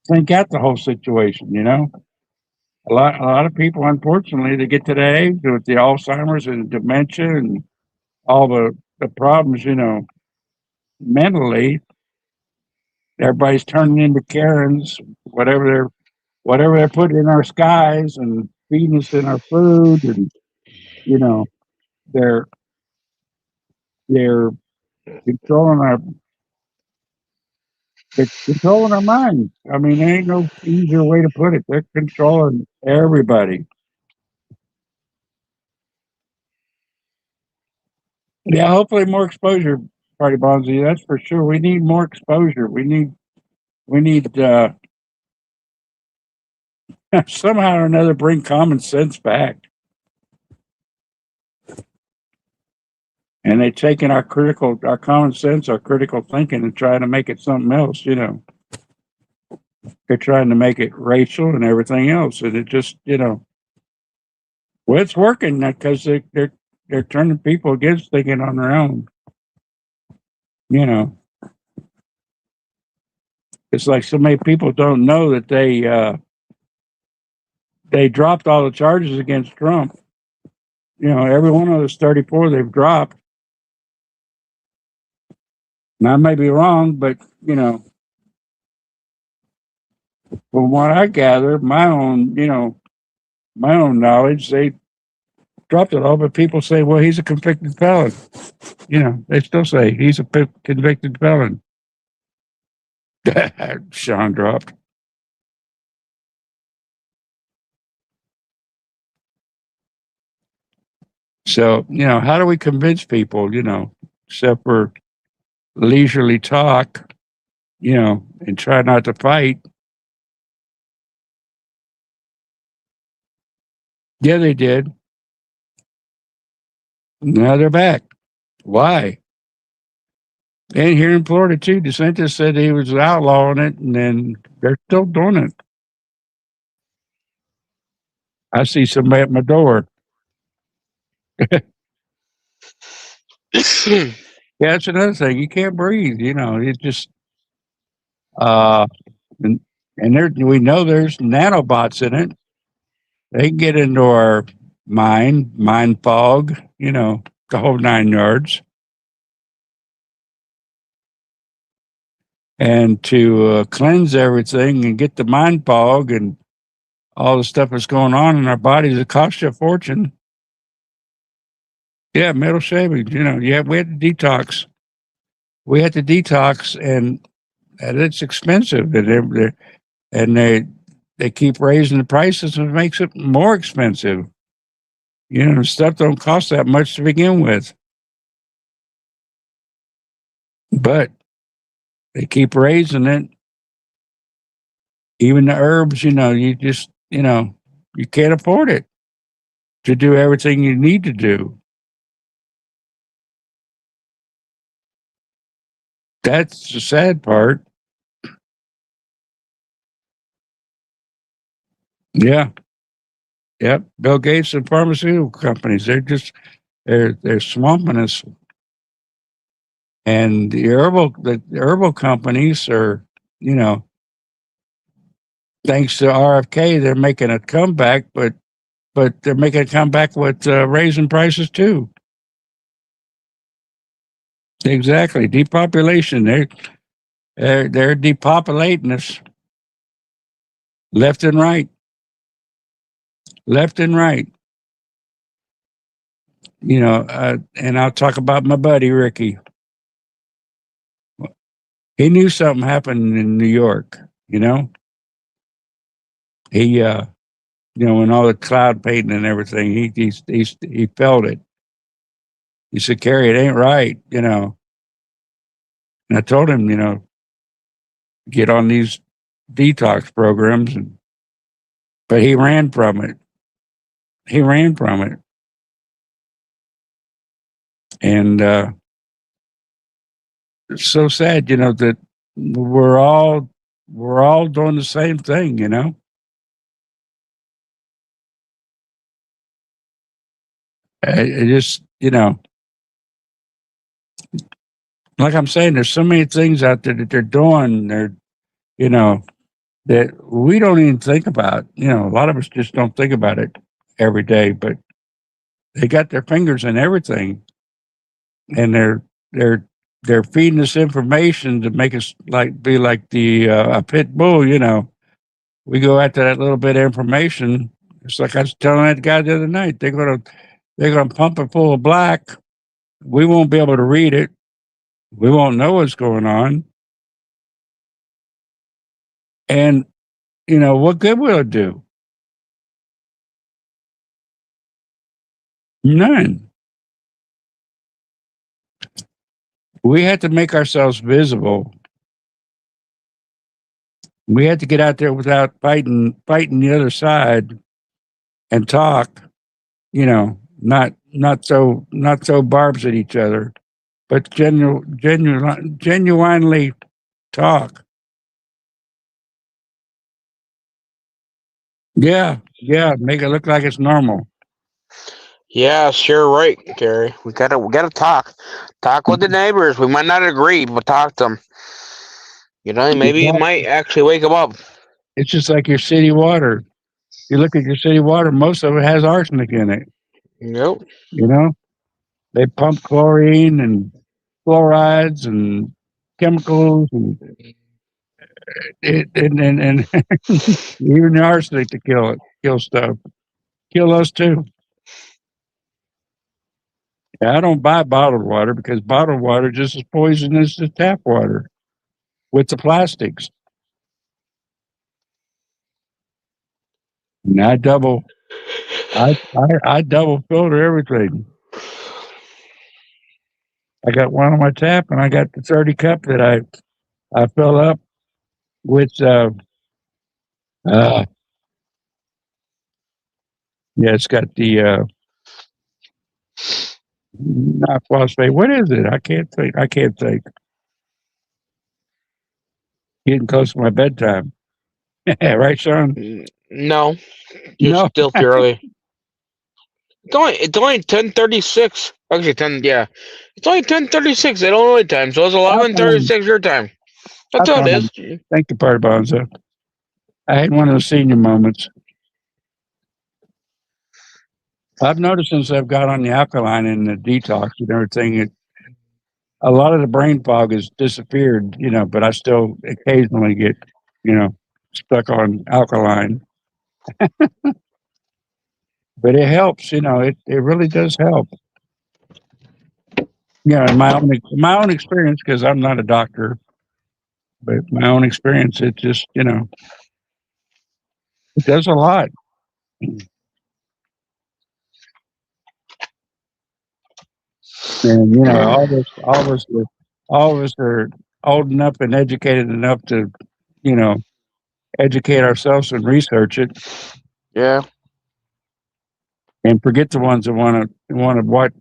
think out the whole situation. A lot of people, unfortunately, they get to that age with the Alzheimer's and dementia and all the problems. Mentally, everybody's turning into Karens, whatever they're putting in our skies and feeding us in our food, and you know they're they're controlling our they're controlling our minds. I mean, there ain't no easier way to put it. They're controlling everybody. Yeah, hopefully more exposure, Party Bonzi. That's for sure. We need more exposure. We need somehow or another bring common sense back. And they're taking our common sense, our critical thinking, and trying to make it something else. They're trying to make it racial and everything else, and it just, well, it's working because they're turning people against thinking on their own. You know, it's like so many people don't know that they dropped all the charges against Trump. Every one of those 34 they've dropped. Now, I may be wrong, but from what I gather, my own knowledge, they dropped it all. But people say, well, he's a convicted felon. They still say he's a convicted felon. Sean dropped. So, how do we convince people, except for leisurely talk, and try not to fight? Yeah, they did. Now they're back. Why? And here in Florida, too, DeSantis said he was outlawing it, and then they're still doing it. I see somebody at my door. Yeah, that's another thing. You can't breathe. It just and we know there's nanobots in it. They can get into our mind fog. The whole 9 yards. And to cleanse everything and get the mind fog and all the stuff that's going on in our bodies, it costs you a fortune. Yeah, metal shavings. We had to detox. We had to detox, and it's expensive. And they keep raising the prices, and it makes it more expensive. The stuff don't cost that much to begin with, but they keep raising it. Even the herbs, you just, you can't afford it to do everything you need to do. That's the sad part. Yeah. Yep. Bill Gates and pharmaceutical companies, they're swamping us. And the herbal companies are, thanks to RFK, they're making a comeback, but they're making a comeback with raising prices too. Exactly. Depopulation. They're depopulating us left and right. Left and right. And I'll talk about my buddy Ricky. He knew something happened in New York. He when all the cloud painting and everything, he felt it. He said, "Kerry, it ain't right." And I told him, get on these detox programs, but he ran from it. He ran from it, and it's so sad, that we're all doing the same thing, It just, like I'm saying, there's so many things out there that they're doing. That we don't even think about. A lot of us just don't think about it every day, but they got their fingers in everything, and they're feeding us information to make us be like the a pit bull. We go after that little bit of information. It's like I was telling that guy the other night. They're gonna pump it full of black. We won't be able to read it. We won't know what's going on. And what good will it do? None. We had to make ourselves visible. We had to get out there without fighting the other side and talk, not so barbs at each other, but genuinely talk. Yeah, make it look like it's normal. Yeah, sure, right, Gary. We gotta talk with the neighbors. We might not agree, but talk to them. Maybe it might actually wake them up. It's just like your city water. You look at your city water; most of it has arsenic in it. Yep. They pump chlorine and fluorides and chemicals and and even the arsenic to kill stuff, kill us too. Yeah, I don't buy bottled water because bottled water is just as poisonous as tap water with the plastics. And I double filter everything. I got one on my tap, and I got the 30 cup that I fill up with. Uh, yeah, it's got the not phosphate. What is it? I can't think. I can't think. Getting close to my bedtime. Right, Sean? No, you're No. still too early. It's only 10:36. Actually, 10. Yeah, it's only 10:36 at Illinois time, so it's 11:36 your time. That's how it is. Thank you, Party Bonzo. I had one of those senior moments. I've noticed since I've got on the alkaline and the detox and everything, a lot of the brain fog has disappeared, but I still occasionally get, stuck on alkaline. But it helps, it really does help. In my own experience, because I'm not a doctor, but my own experience, it just, it does a lot. And all of us are old enough and educated enough to, educate ourselves and research it. Yeah. And forget the ones that want to watch,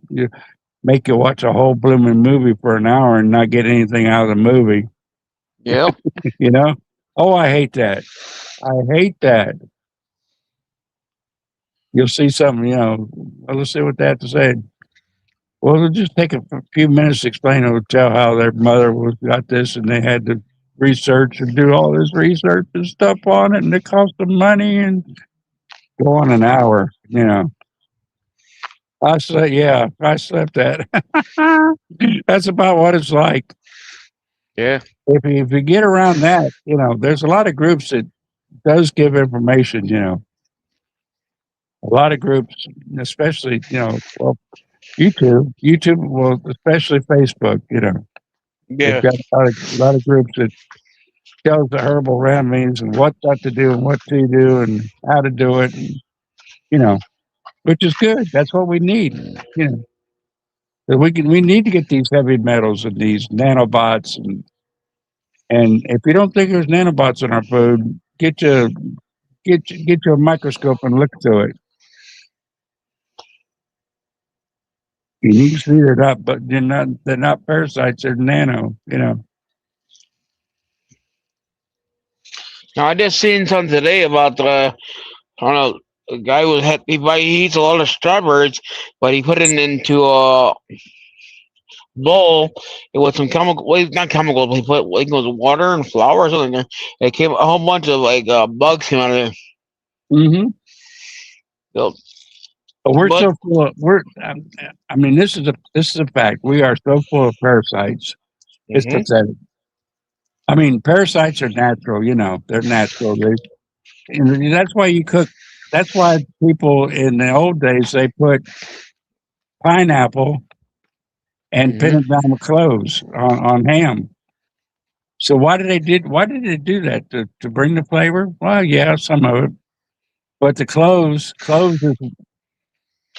make you watch a whole blooming movie for an hour and not get anything out of the movie. Yeah. Oh, I hate that. I hate that. You'll see something, well, let's see what they have to say. Well, it'll just take a few minutes to explain. It'll tell how their mother got this and they had to research and do all this research and stuff on it, and it cost them money and go on an hour, I slept that. That's about what it's like. Yeah. If you get around that, there's a lot of groups that does give information, a lot of groups, especially, well, YouTube, well, especially Facebook, Yeah. they've got a lot of groups that tells the herbal remedies and what not to do and what to do and how to do it, and, which is good. That's what we need, So we need to get these heavy metals and these nanobots and if you don't think there's nanobots in our food, get you a microscope and look through it. And you can see they're not parasites, they're nano, Now I just seen something today about I don't know, a guy he eats a lot of strawberries, but he put it into a bowl with some chemical, well, not chemical, but he put like it was water and flour or something there. It came a whole bunch of bugs came out of there. Mm-hmm. So, But we're so full of I mean, this is a fact. We are so full of parasites. It's pathetic. I mean, parasites are natural. They're natural. And that's why you cook. That's why people in the old days they put pineapple and Parmesan cloves on ham. So why did they do that to bring the flavor? Well, yeah, some of it, but the cloves is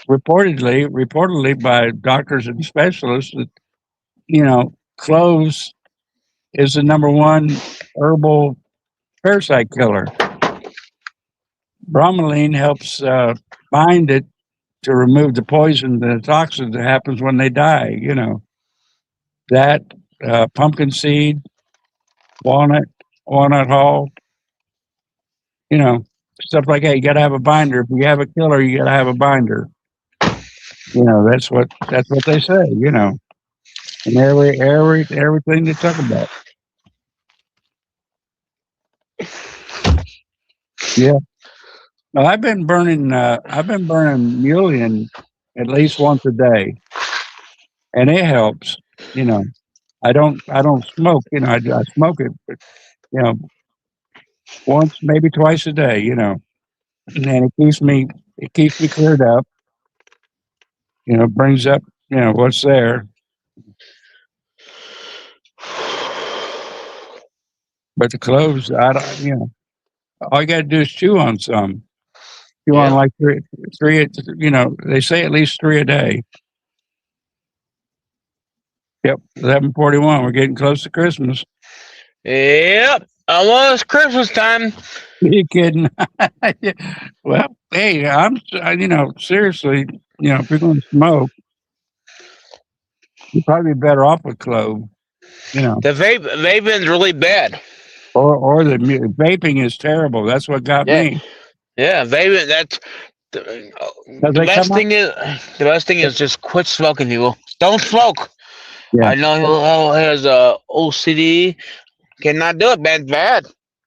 reportedly by doctors and specialists that cloves is the number one herbal parasite killer. Bromelain helps bind it to remove the poison, the toxin that happens when they die. That pumpkin seed, walnut hull, stuff like that. You got to have a binder. If you have a killer, you got to have a binder. That's what they say. And everything they talk about. Yeah. Well, I've been burning mullein at least once a day, and it helps. I don't smoke. I smoke it, but you know, once maybe twice a day. And it keeps me cleared up. Brings up what's there. But the cloves, I don't. All you got to do is chew on some. Chew on Yeah. like three. They say at least 3 a day. Yep, 11:41. We're getting close to Christmas. Yep. Almost Christmas time. You kidding? Yeah. Well, hey, seriously, if you're going to smoke, you'd probably be better off with clove, The vaping's really bad. or vaping is terrible. That's what got Yeah. me. Yeah, vaping. That's the, Does the they best come thing is the best thing is just quit smoking, people. Don't smoke. Yeah. I know who has OCD. Cannot do it, man. It's bad.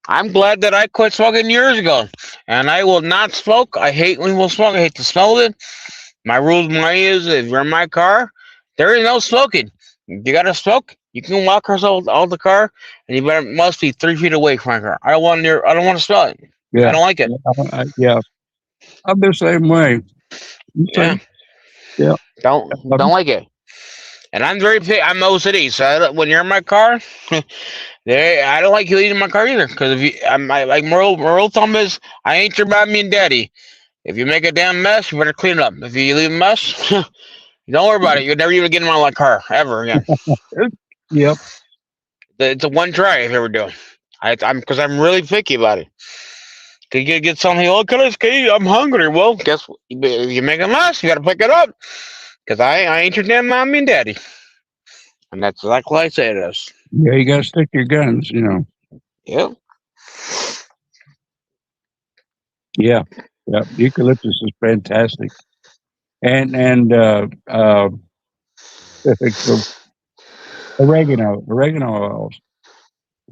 I'm glad that I quit smoking years ago, and I will not smoke. I hate when people smoke. I hate to smell it. My rules, is if you're in my car, there is no smoking. If you gotta smoke, you can walk yourself out the car, and you must be 3 feet away from my car. I don't want to smell it. Yeah. I don't like it. Yeah. I'm the same way. Yeah. Yeah. Don't like it. And I'm very I'm OCD, so when you're in my car, I don't like you leaving my car either. Because like my rule thumb is, I ain't your mommy and daddy. If you make a damn mess, you better clean it up. If you leave a mess, don't worry about it. You'll never even get in my car ever again. Yep. It's a one try if you ever do. Because I'm really picky about it. Could you get something? Oh, I'm hungry. Well, guess what? If you make a mess, you gotta pick it up. Because I ain't your damn mommy and daddy. And that's exactly what I say it is. Yeah, you got to stick to your guns. Yep. Yeah. Yeah. Eucalyptus is fantastic, and oregano oils.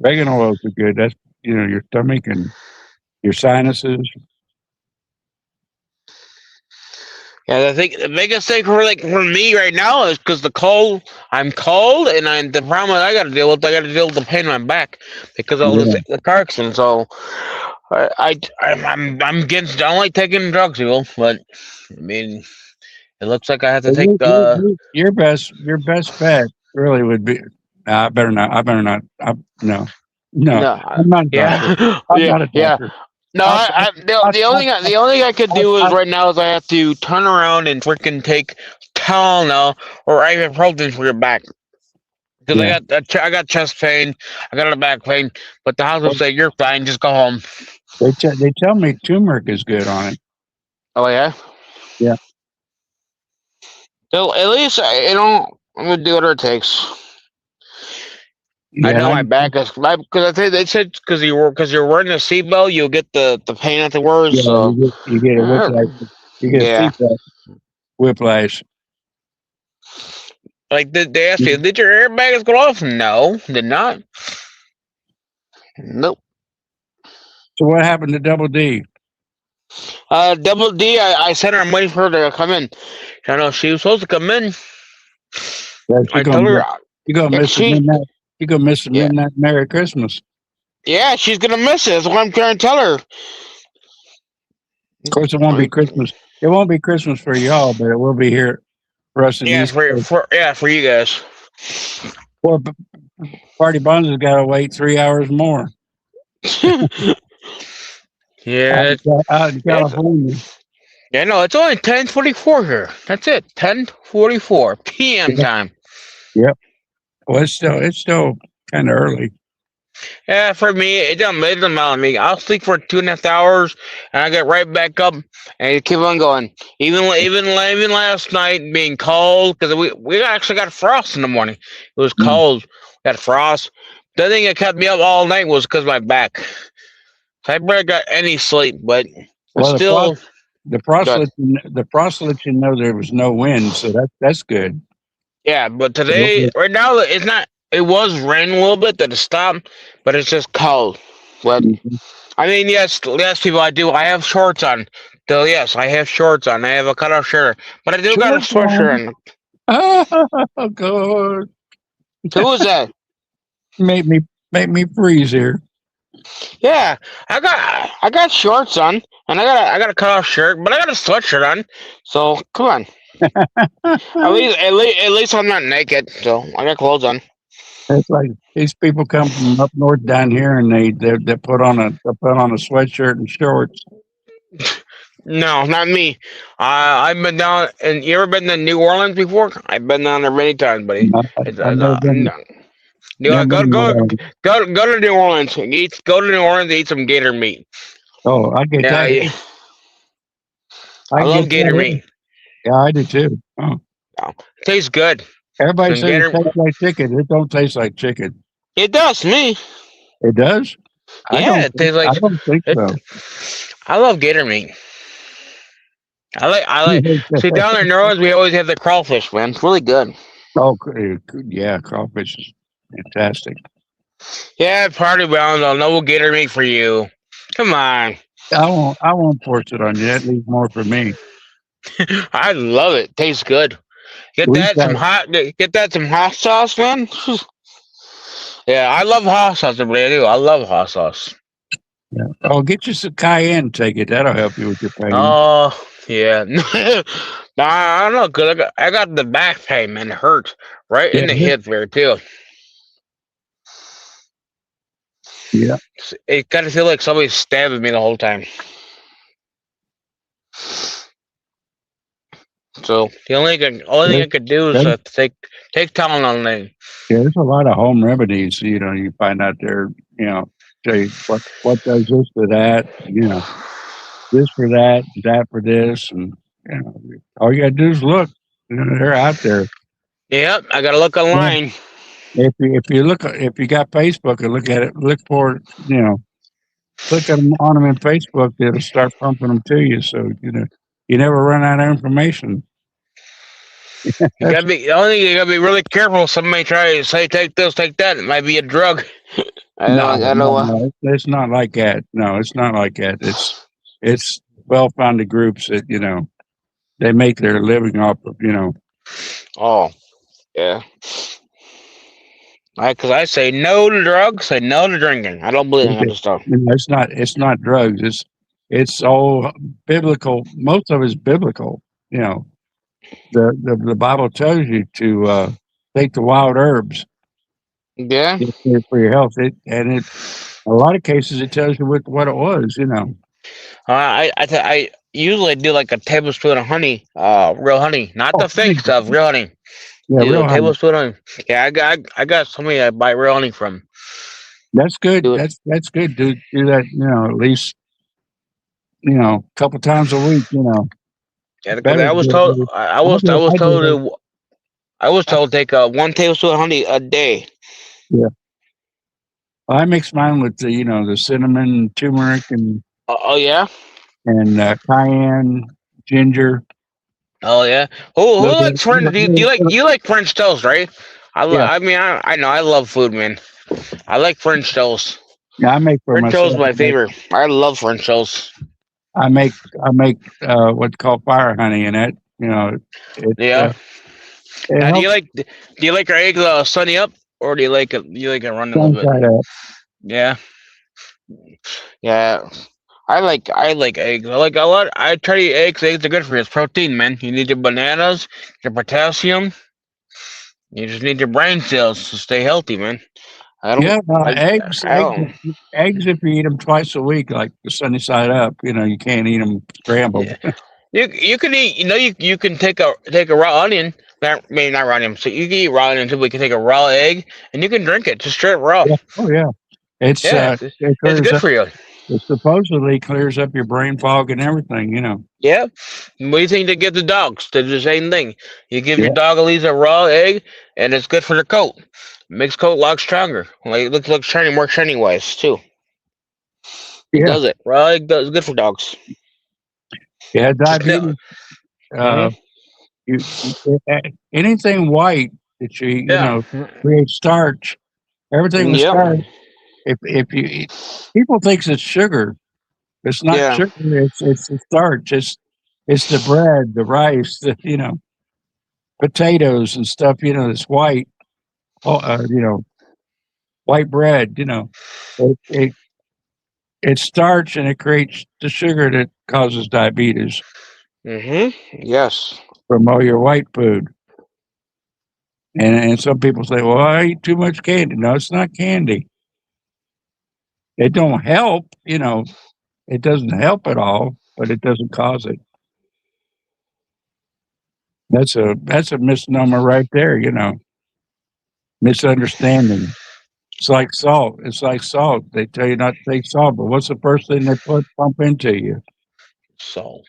Oregano oils are good. That's your stomach and your sinuses. Yeah, I think the biggest thing for me right now is because the cold. I'm cold, and the problem I got to deal with. I got to deal with the pain in my back because of all the car accident. So, I'm getting. I don't like taking drugs, people, but I mean, it looks like I have to take. Your best bet really would be. I better not. No. I'm not a doctor. I'm not a doctor. No, the only thing I could do is right now is I have to turn around and freaking take Tylenol or ibuprofen for your back because I got chest pain, I got a back pain, but the hospital said you're fine, just go home. They tell me turmeric is good on it. Oh yeah. Yeah. So at least I'm gonna do whatever it takes. Yeah, I know my back is because I think they said because you're wearing a seatbelt, you'll get the pain afterwards. Yeah, so you get a whiplash. You get a seatbelt whiplash. Like they asked you, did your airbags go off? No, did not. Nope. So what happened to Double D? Double D, I sent her. I'm waiting for her to come in. I know she was supposed to come in. I told her you're gonna miss the midnight. You're gonna miss the midnight Merry Christmas. Yeah, she's gonna miss it. That's what I'm trying to tell her. Of course, it won't be Christmas. It won't be Christmas for y'all, but it will be here for us. Yeah, for you guys. Poor Party Buns has got to wait 3 hours more. Yeah, out in California. Yeah, no, it's only 10:44 here. That's it. 10:44 p.m. time. Yep. Well, it's still kind of early. Yeah, for me, it doesn't matter to me. I'll sleep for 2.5 hours, and I get right back up and keep on going. Even last night being cold because we actually got frost in the morning. It was cold. We had frost. The thing that kept me up all night was because of my back. So I barely got any sleep, but still. The frost let you know there was no wind, so that's good. Yeah, but today, right now, it's not. It was raining a little bit, that it stopped, but it's just cold. But I mean, yes, people, I do. I have shorts on. So yes, I have shorts on. I have a cutoff shirt, but I do got a sweatshirt on. Oh God! Who was that? Make me freeze here. Yeah, I got shorts on, and I got a cut off shirt, but I got a sweatshirt on. So come on, at least I'm not naked. So I got clothes on. It's like these people come from up north down here, and they put on a sweatshirt and shorts. No, not me. I've been down, and you ever been to New Orleans before? I've been down there many times, buddy. I've never been. No. Never been Go to New Orleans. Go to New Orleans. And eat some gator meat. Oh, I get Yeah, that. yeah. I love gator meat. Yeah, I do too. Oh. Tastes good. Everybody Some says gator- it tastes like chicken. It don't taste like chicken. It does to me. It does? Yeah, it tastes like. I don't think so. I love gator meat. I like. See, down there in New Orleans, we always have the crawfish, man. It's really good. Oh, yeah, crawfish is fantastic. Yeah, party bound. No gator meat for you. Come on. I won't force it on you. That leaves more for me. I love it. Tastes good. Get that some hot sauce, man. Yeah, I love hot sauce. Everybody, I do. I love hot sauce. Yeah. Oh, get you some cayenne. Take it. That'll help you with your pain. Oh yeah. Nah, I don't know. Cause I got the back pain, man. It hurts right in the hip there too. Yeah. It kind of feel like somebody's stabbing me the whole time. So the only thing I could do is take Tylenol. Yeah, there's a lot of home remedies. You find out there. Say what does this for that. This for that, that for this, and all you gotta do is look. They're out there. Yep, I gotta look online. If you got Facebook and look at it, look for click on them in Facebook, it'll start pumping them to you. So you never run out of information. You gotta be. The only thing you gotta be really careful. Somebody try to say take this, take that. It might be a drug. No, it's not like that. No, it's not like that. It's well-founded groups that they make their living off of. Oh, yeah. Because I say no to drugs, say no to drinking. I don't believe in that stuff. It's not drugs. It's all biblical. Most of it's biblical. The Bible tells you to take the wild herbs. Yeah. For your health. In a lot of cases it tells you what it was. I usually do like a tablespoon of honey, real honey, not the fake stuff, real honey. Yeah, real honey. Tablespoon of honey. Yeah, I got somebody I buy real honey from. That's good. That's good. Do that. At least a couple times a week. Yeah, I was told. I was told to take 1 tablespoon of honey a day. Yeah. I mix mine with the cinnamon, turmeric, and oh yeah, and cayenne, ginger. Oh yeah. Who likes French? Do you like French toast, right? I mean, I know I love food, man. I like French toast. Yeah, I make French toast is my favorite. I love French toast. I make what's called fire honey, and that yeah. Now, do you like your eggs sunny up, or do you like it running a little bit? Yeah. Yeah. I like eggs. I like a lot. I try to eat eggs. Eggs are good for you. It's protein, man. You need your bananas, your potassium. You just need your brain cells to stay healthy, man. Eggs. Eggs. If you eat them twice a week, like the sunny side up, you can't eat them scrambled. Yeah. You can eat. You can take a raw onion. Not raw onion. So you can eat raw onion too. We can take a raw egg and you can drink it just straight raw. Yeah. Oh yeah. It's good for you. It supposedly clears up your brain fog and everything. Yeah. What do you think they give the dogs? They do the same thing. You give your dog at least a raw egg, and it's good for their coat. Makes coat a lot stronger. Like it looks shiny, more shiny wise too. It does it. Raw egg is good for dogs. Yeah, diabetes. Anything white that you creates starch. Everything with starch. If you eat, people thinks it's sugar. It's not sugar. It's the starch. It's the bread, the rice, the potatoes and stuff. That's white. white bread. It it's starch and it creates the sugar that causes diabetes Yes. from all your white food. And some people say, "Well, I eat too much candy." No, it's not candy. It don't help. It doesn't help at all, but it doesn't cause it. That's a misnomer right there. Misunderstanding. It's like salt. It's like salt. They tell you not to take salt, but what's the first thing they pump into you? So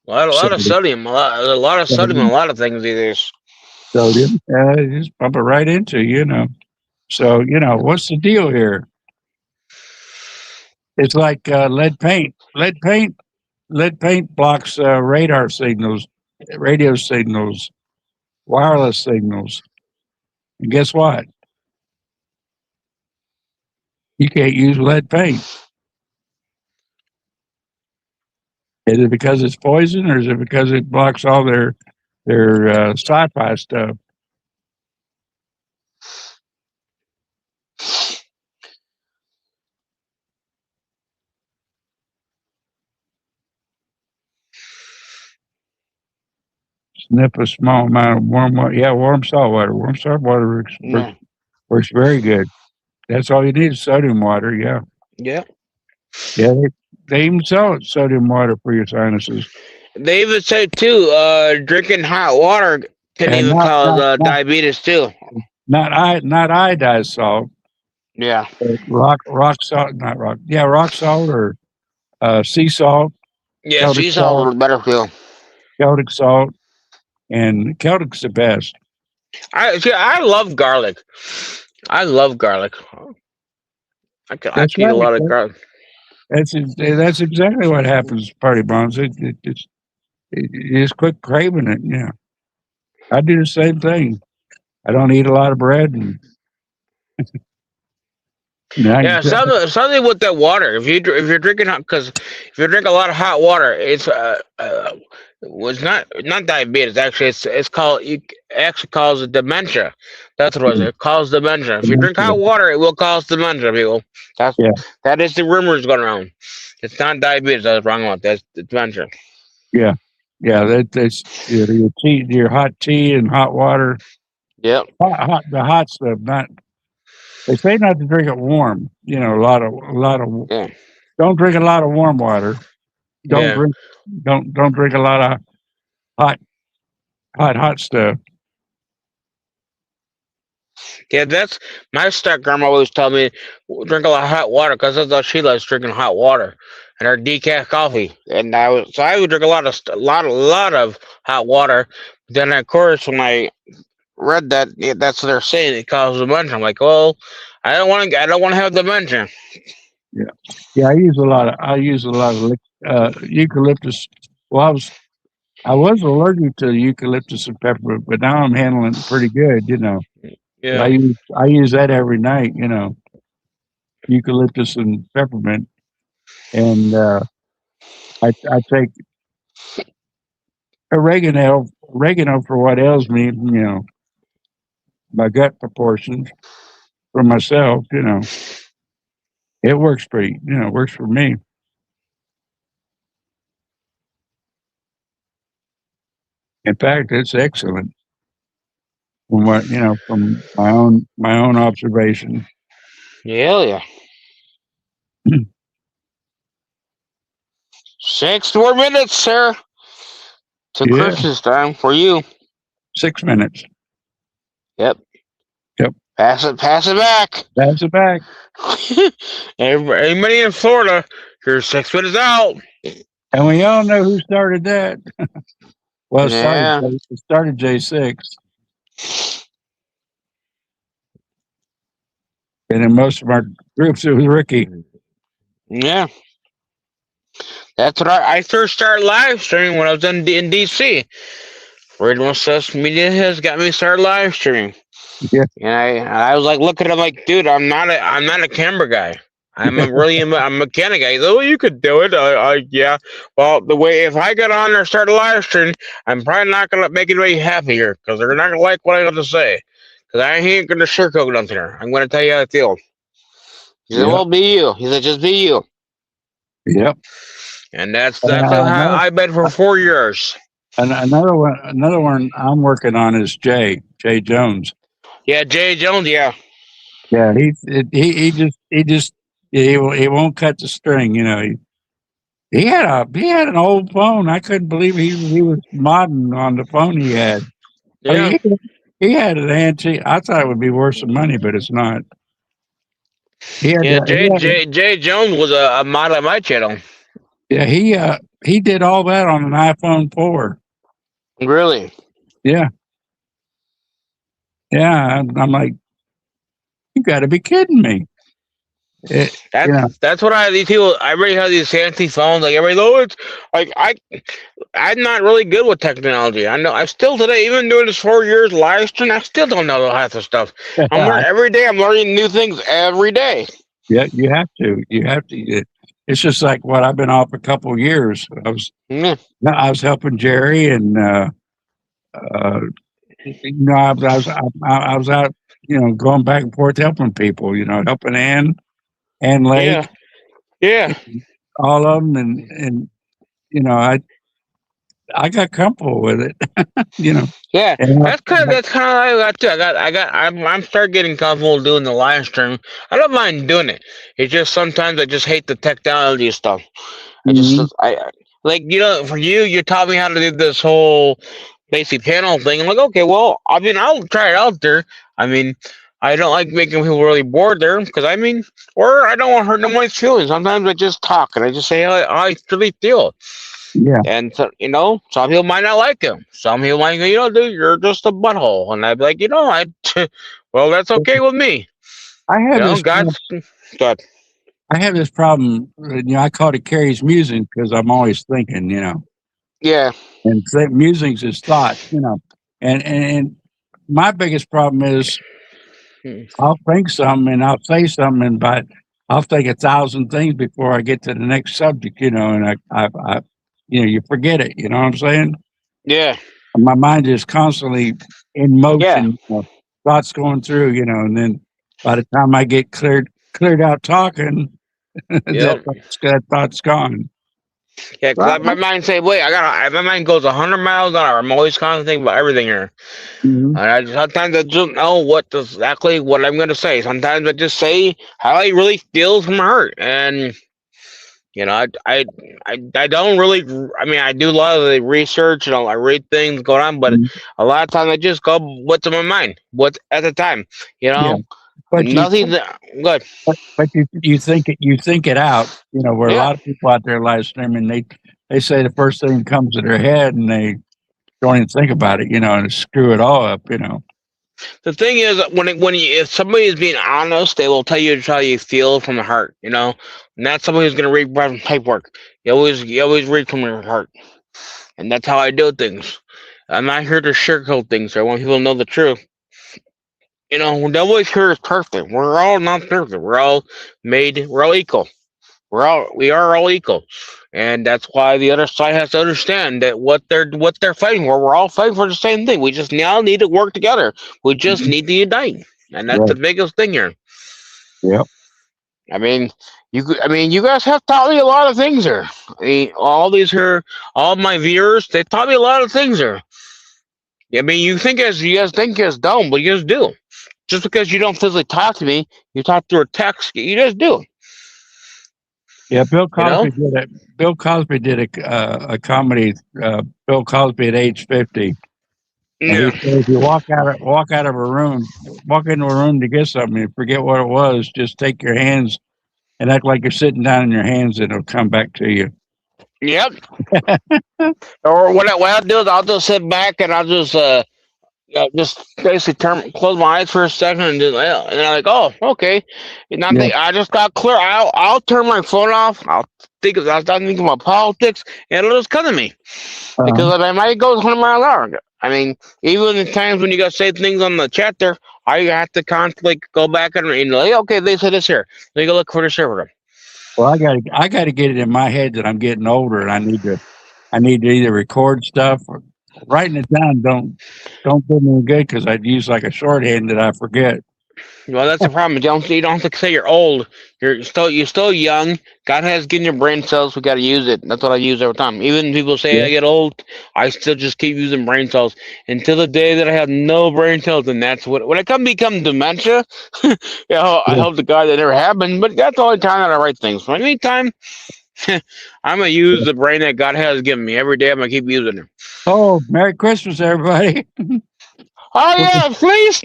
a lot of Sodium. sodium, a lot of sodium, in a lot of things these days. Sodium. You just pump it right into you. So what's the deal here? It's like lead paint. Lead paint blocks radar signals, radio signals, wireless signals. And guess what? You can't use lead paint. Is it because it's poison, or is it because it blocks all their sci-fi stuff? Sniff a small amount of warm water. Yeah, warm salt water. Warm salt water works very good. That's all you need is sodium water. Yeah, Yeah. yeah. They even sell sodium water for your sinuses. They even say too, drinking hot water can And even cause diabetes too. not iodized salt. Yeah. Rock salt, not rock. Yeah, rock salt or sea salt, Yeah, Celtic sea salt is better too. Celtic salt, and Celtic's the best. I love garlic. I love garlic. I could That's eat a right. lot of garlic. That's exactly what happens, Party Bombs. You just quit craving it. Yeah, I do the same thing. I don't eat a lot of bread, and Yeah, something with that water. If you're drinking hot, because if you drink a lot of hot water, it's not diabetes. Actually, it's called actually causes dementia. That's what it was. It causes dementia. If you drink hot water, it will cause dementia. People, that is the rumors going around. It's not diabetes. That's wrong one. That's dementia. yeah, that's your hot tea and hot water. Yep. The hot stuff. Not they say not to drink it warm. A lot of. Yeah. Don't drink a lot of warm water. Don't drink a lot of hot stuff. Yeah, that's my step grandma always tell me drink a lot of hot water because that's all she likes, drinking hot water and her decaf coffee. And I would drink a lot of hot water. Then of course when I read that, that's what they're saying, it causes dementia. I'm like, well, I don't want to have dementia. Yeah. I use a lot of eucalyptus. Well, I was allergic to eucalyptus and peppermint, but now I'm handling it pretty good. Yeah. I use that every night. Eucalyptus and peppermint, and I take oregano for what ails me. My gut proportions for myself. It works pretty. Works for me. In fact, it's excellent from what from my own observation. Yeah. 6 more minutes, sir. To Christmas time for you. 6 minutes. Yep. Pass it back. Pass it back. Everybody in Florida, you're 6 minutes out. And we all know who started that. Well, Yeah. it started J6. And in most of our groups, it was Ricky. Yeah. That's what I first started live streaming when I was in DC. Original Social Media has got me started live streaming. Yeah. And I was like looking at him like, dude, I'm not a camera guy. I'm a mechanic guy. He's like, oh, you could do it. Yeah. Well, if I get on there and start a live stream, I'm probably not gonna make anybody happy here because they're not gonna like what I got to say. Because I ain't going to sugarcoat nothing here. I'm going to tell you how I feel. He said, Yep. well, be you. He said, just be you. Yep. And that's how I've been for 4 years. And another one I'm working on is Jay Jones. Yeah, Jay Jones, yeah. Yeah, he won't cut the string. You know, he had an old phone. I couldn't believe he was modding on the phone he had. I Yeah. mean, he had an antique. I thought it would be worth some money, but it's not. He had, Yeah, he had Jay Jones was a mod on my channel. yeah, he did all that on an iPhone 4. Really? Yeah, yeah. I'm like, you got to be kidding me. That's what these people. I already have these fancy phones. Like everybody, oh, it's like I'm not really good with technology. I know. I still today, even doing this 4 years live stream, I still don't know half the stuff. I'm learning every day. I'm learning new things every day. Yeah, you have to. You have to. It's just like what I've been off a couple of years. I was helping Jerry, and I was out, going back and forth helping people. Helping Ann Lake, Yeah. all of them, and I got comfortable with it. Yeah, And that's kind of how I got too. I'm start getting comfortable doing the live stream. I don't mind doing it. It's just sometimes I just hate the technology stuff. I like for you taught me how to do this whole basic panel thing. I'm like, okay, well, I mean, I'll try it out there. I mean, I don't like making people really bored there because or I don't want to hurt no one's feelings. Sometimes I just talk and I just say how I really feel. yeah, And so, some people might not like him. Some people might go, dude, you're just a butthole. And I'd be like, well, that's okay with me. I have this. God's God. I have this problem. I call it Carrie's musing because I'm always thinking. Yeah. And musings is thought. And my biggest problem is I'll think something and I'll say something, but I'll think 1,000 things before I get to the next subject. And I you forget it. You know what I'm saying? Yeah. My mind is constantly in motion. Thoughts going through. And then by the time I get cleared out talking, that thought's gone. Yeah, because my mind say, wait, my mind goes 100 miles an hour. I'm always constantly thinking about everything here. Mm-hmm. And sometimes I don't know exactly what I'm going to say. Sometimes I just say how I really feel from my heart. And, I don't really, I do a lot of the research and I read things going on, but a lot of times I just go what's in my mind, what's at the time, But nothing's good. But you think it out, where a lot of people out there live streaming, they say the first thing that comes to their head and they don't even think about it, and screw it all up, The thing is, if somebody is being honest, they will tell you how you feel from the heart, and that's somebody who's going to read from paperwork. You always read from your heart, and that's how I do things. I'm not here to sugarcoat things. I want people to know the truth. Nobody's here is perfect. We're all not perfect. We're all equal. We are all equal, and that's why the other side has to understand that what they're fighting for. We're all fighting for the same thing. We just now need to work together. We just need to unite, and that's the biggest thing here. Yep. You guys have taught me a lot of things here. All my viewers, they taught me a lot of things here. You guys think as dumb, but you just do. Just because you don't physically talk to me, you talk through a text. You just do. Yeah, Bill Cosby did it. Bill Cosby did a comedy. Bill Cosby at age 50. And he said, if you walk into a room to get something, and forget what it was, just take your hands and act like you're sitting down in your hands, and it'll come back to you. Yep. Or what I'll do is I'll just sit back and I'll just basically close my eyes for a second and then I'm like, oh, okay. I just got clear. I'll turn my phone off. I'll start thinking about politics, and it'll just come to me because I might go 100 miles an hour. Even the times when you got to say things on the chat there, I have to constantly go back and like, okay, they said this here. Let me go look for this here for them. Well, I got to get it in my head that I'm getting older, and I need to either record stuff writing it down don't do me good because I'd use like a shorthand that I forget. Well, that's the problem. You don't have to say you're old. You're still young. God has given your brain cells. We got to use it. That's what I use every time. Even people say Yeah. I get old, I still just keep using brain cells until the day that I have no brain cells, and that's when it become dementia. I Yeah. hope to God that never happens. But that's the only time that I write things. So anytime, I'm gonna use the brain that God has given me every day. I'm gonna keep using it. Oh, Merry Christmas, everybody! Oh yeah, Feliz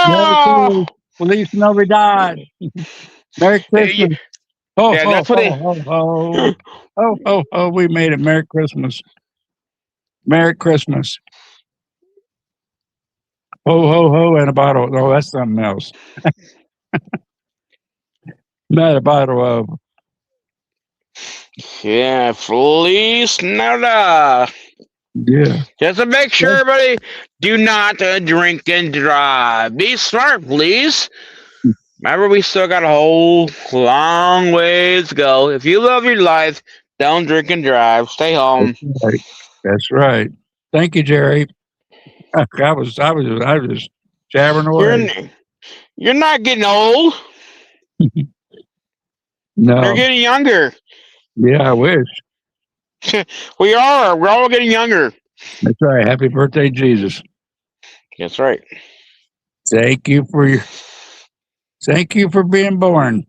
Merry Navidad! Christmas, Feliz Navidad, Merry Yeah, Christmas. Ho yeah, ho that's what ho they. ho ho ho ho ho. We made it. Merry Christmas. Merry Christmas. Ho ho ho and a bottle. Oh, that's something else. Not a bottle of. Yeah, Feliz Navidad. Yeah. Just to make sure, everybody, do not drink and drive. Be smart, please. Remember, we still got a whole long ways to go. If you love your life, don't drink and drive. Stay That's home. right. That's right. Thank you, Jerry. I was jabbering You're away. you're not getting old. You're No. getting younger. Yeah, I wish. We are. We're all getting younger. That's right. Happy birthday, Jesus. That's right. Thank you for your. Thank you for being born.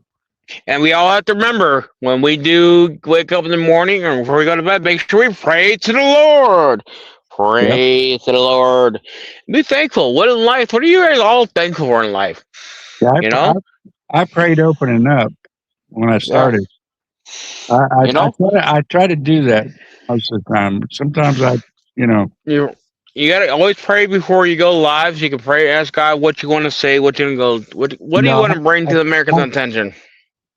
And we all have to remember when we do wake up in the morning or before we go to bed, make sure we pray to the Lord. Yep. Pray to the Lord. Be thankful. What in life? What are you guys all thankful for in life? Yeah, You know? I prayed opening up when I Yeah. started. I You know? I try to do that most of the time. Sometimes you know, You you gotta always pray before you go live. So you can pray, ask God what you want to say, what you gonna go, what do you no, want to bring I, to the Americans' attention?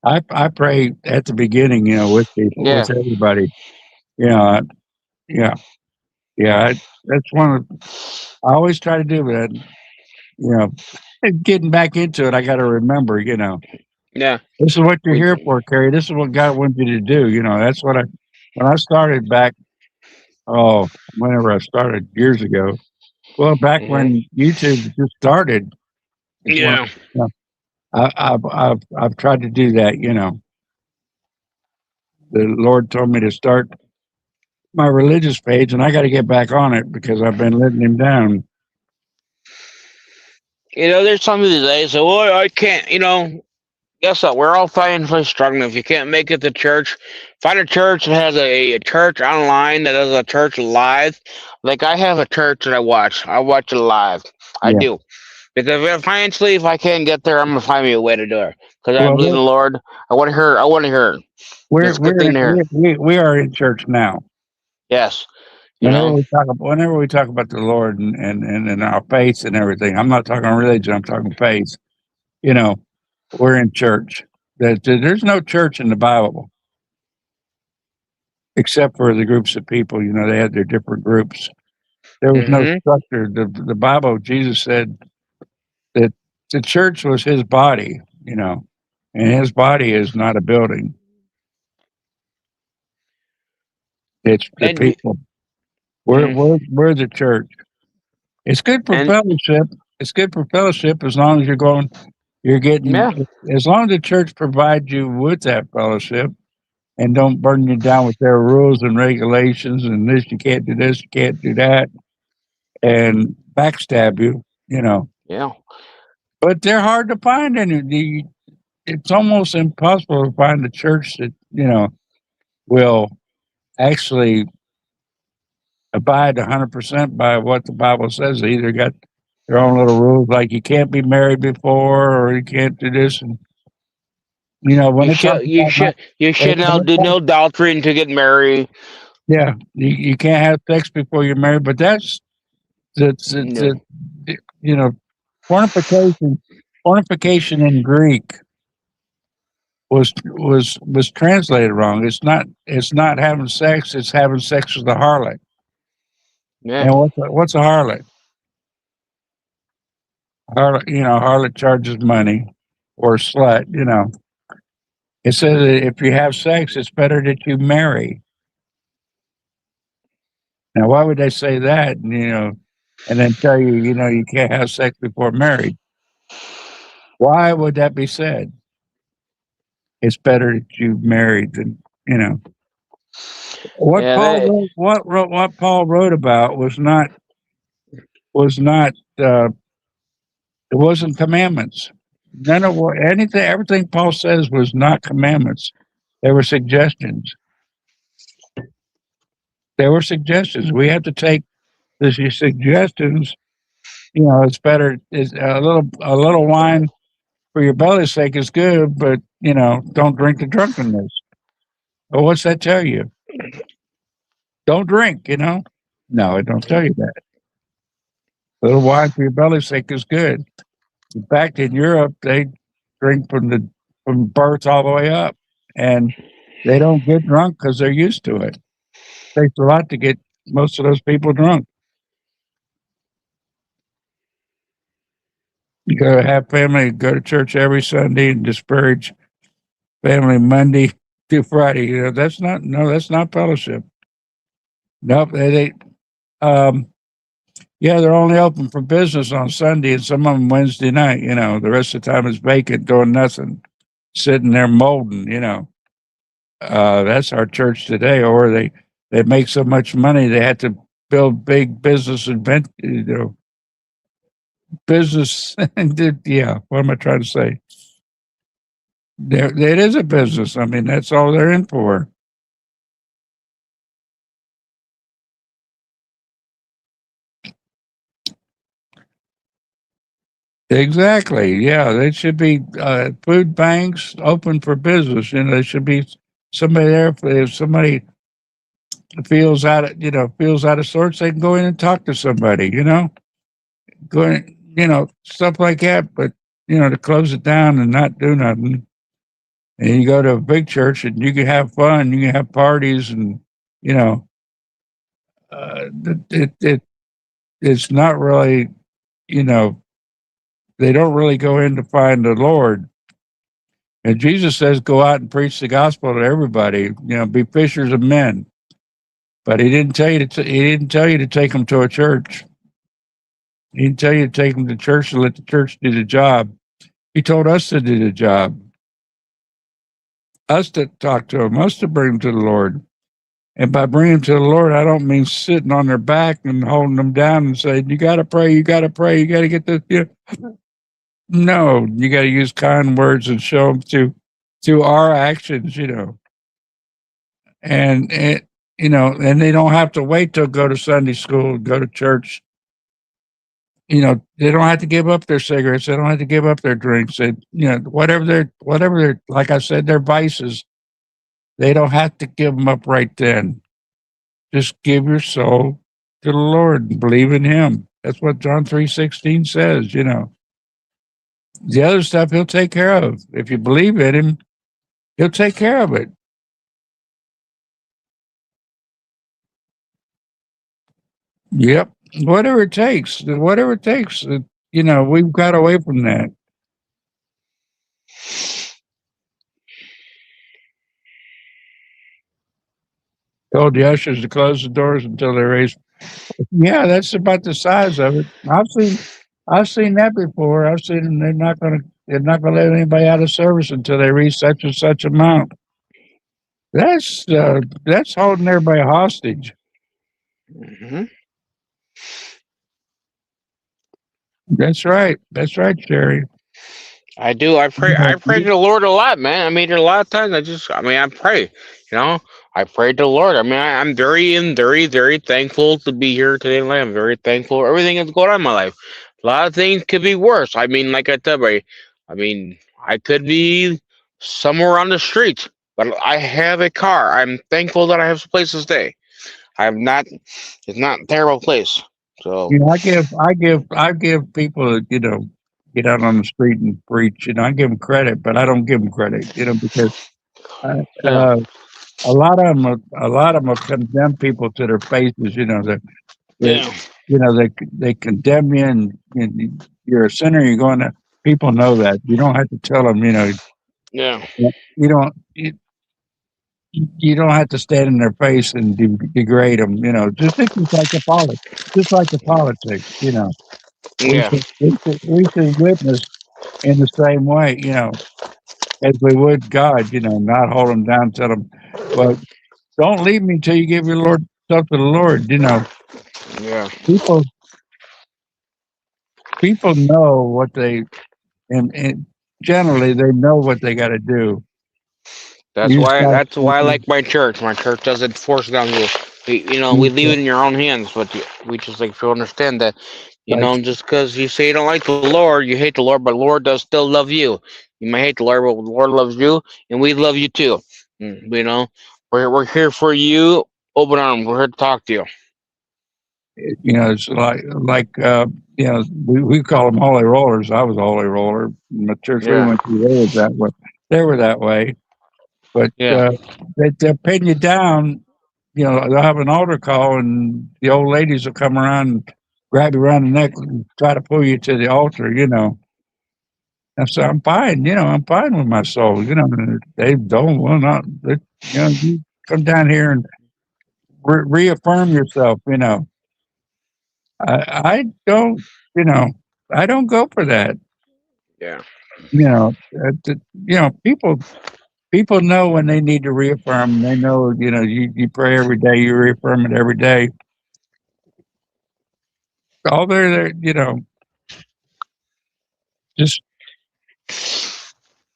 I pray at the beginning, with people, Yeah. with everybody. You know, yeah, yeah. That's one of I always try to do that. You know, getting back into it, I got to remember. Yeah. This is what you're We here for, Carrie. This is what God wants you to do. That's what when I started back. Oh, whenever I started years ago. Well, back hmm when YouTube just started, is when Yeah. I've tried to do that. The Lord told me to start my religious page, and I got to get back on it because I've been letting him down. There's some people today say, well, I can't, guess what? We're all financially struggling. If you can't make it to church, find a church that has a church online that does a church live. Like I have a church that I watch. I watch it live. I Yeah. do. Because financially, if I can't get there, I'm gonna find me a way to do it. Because I Well, believe in the Lord. I want to hear. I want to hear. we're It's a good we're thing to hear. we are in church now. Yes. You Whenever know. whenever we talk about the Lord and our faith and everything, I'm not talking religion. I'm talking faith. You know, we're in church. There's no church in the Bible except for the groups of people. They had their different groups. There was no hmm structure. The Bible, Jesus said that the church was his body, and his body is not a building. It's the And people. mm, We're the church. It's good for and fellowship. It's good for fellowship as long as you're getting, yeah, as long as the church provides you with that fellowship and don't burden you down with their rules and regulations and this, you can't do this, you can't do that, and backstab you. yeah. But they're hard to find, and it's almost impossible to find a church that will actually abide 100% by what the Bible says. They either got their own little rules, like you can't be married before, or you can't do this, and when You it talks should. You about should. You should now when it do talks, no adultery to get married. yeah, you can't have sex before you're married, but that's No. you know fornication in Greek was translated wrong. It's not having sex. It's having sex with a harlot. Yeah. And what's a harlot? Harlot charges money, or slut. It says that if you have sex, it's better that you marry. Now, why would they say that? And, and then tell you, you can't have sex before marriage. Why would that be said? It's better that you married than, what Yeah, Paul wrote, what Paul wrote about was not it wasn't commandments. None of everything Paul says was not commandments. They were suggestions. They were suggestions. We have to take the suggestions. It's better. It's a little wine for your belly's sake is good, but don't drink the drunkenness. Well, what's that tell you? Don't drink. No, it don't tell you that. A little wine for your belly's sake is good. In fact, in Europe, they drink from birth all the way up, and they don't get drunk because they're used to it. It takes a lot to get most of those people drunk. You got to have family, go to church every Sunday, and disparage family Monday through Friday. That's not fellowship. Nope, yeah, they're only open for business on Sunday and some of them Wednesday night. The rest of the time is vacant, doing nothing, sitting there molding. That's our church today. Or they make so much money they had to build big business business. Yeah, what am I trying to say? It is a business. I mean, that's all they're in for. Exactly. Yeah, they should be food banks open for business. There should be somebody there. If somebody feels out of sorts, they can go in and talk to somebody. Go in, stuff like that. But to close it down and not do nothing. And you go to a big church and you can have fun, you can have parties, and you know, it's not really, you know, they don't really go in to find the Lord. And Jesus says, "Go out and preach the gospel to everybody. Be fishers of men." But he didn't tell you to. He didn't tell you to take them to a church. He didn't tell you to take them to church and let the church do the job. He told us to do the job. Us to talk to them. Us to bring them to the Lord. And by bringing them to the Lord, I don't mean sitting on their back and holding them down and saying, "You got to pray. You got to pray. You got to get this." No, you got to use kind words and show them through our actions. And and they don't have to wait till go to Sunday school, go to church. They don't have to give up their cigarettes. They don't have to give up their drinks. Whatever they're, like I said, their vices, they don't have to give them up right then. Just give your soul to the Lord and believe in Him. That's what John 3:16 says. The other stuff He'll take care of. If you believe in Him, He'll take care of it. Yep. Whatever it takes. Whatever it takes. We've got away from that. Told the ushers to close the doors until they raise. Yeah, that's about the size of it. I've seen that before. I've seen them. They're not gonna let anybody out of service until they reach such and such amount. That's holding everybody hostage. Mm-hmm. That's right. That's right, Sherry. I do. I pray. I pray to the Lord a lot, man. I mean, there are a lot of times I pray. I pray to the Lord. I'm very, very thankful to be here today. I'm very thankful for everything that's going on in my life. A lot of things could be worse. Like I said, I could be somewhere on the street, but I have a car. I'm thankful that I have a place to stay. I'm not. It's not a terrible place. So I give people get out on the street and preach. I give them credit, but I don't give them credit. Because yeah, a lot of them will condemn people to their faces. yeah, They condemn you, and you're a sinner. You're going to. People know that. You don't have to tell them. yeah. You don't. you don't have to stand in their face and degrade them. Just like the politics. We Yeah. should, we should witness in the same way. As we would God. Not hold them down, tell them, well, don't leave me till you give your Lord stuff to the Lord. Yeah. People people know what they and generally they know what they got to do. That's You just why. got That's why I like my church. My church doesn't force it on you. We leave it in your own hands, but we just like to understand that. like Just because you say you don't like the Lord, you hate the Lord, but the Lord does still love you. You may hate the Lord, but the Lord loves you, and we love you too. We're here for you. Open arms. We're here to talk to you. it's we call them holy rollers. I was a holy roller. The church we Yeah. went to, they was that way. They were that way, but Yeah. they'll pin you down. They'll have an altar call, and the old ladies will come around and grab you around the neck and try to pull you to the altar. And so I'm fine. I'm fine with my soul. They don't will not. You come down here and reaffirm yourself. I don't. I don't go for that. Yeah. People know when they need to reaffirm. They know. You pray every day. You reaffirm it every day. All they're there. Just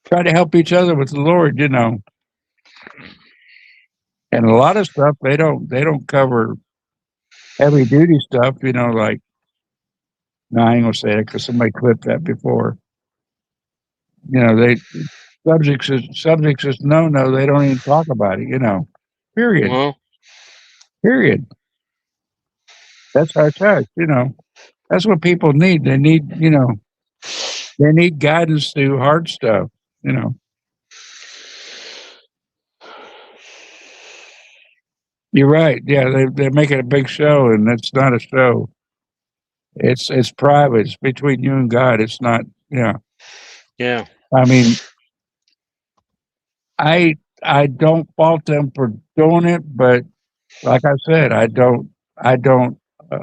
try to help each other with the Lord. And a lot of stuff they don't cover heavy duty stuff. Like. No, I ain't gonna say it because somebody clipped that before. They subjects is no. They don't even talk about it. Period. Well. Period. That's our church. That's what people need. They need. They need guidance through hard stuff. You know. You're right. Yeah, they're making a big show, and it's not a show. It's private. It's between you and God. It's not. Yeah. Yeah. I mean, I don't fault them for doing it, but like I said, I don't uh,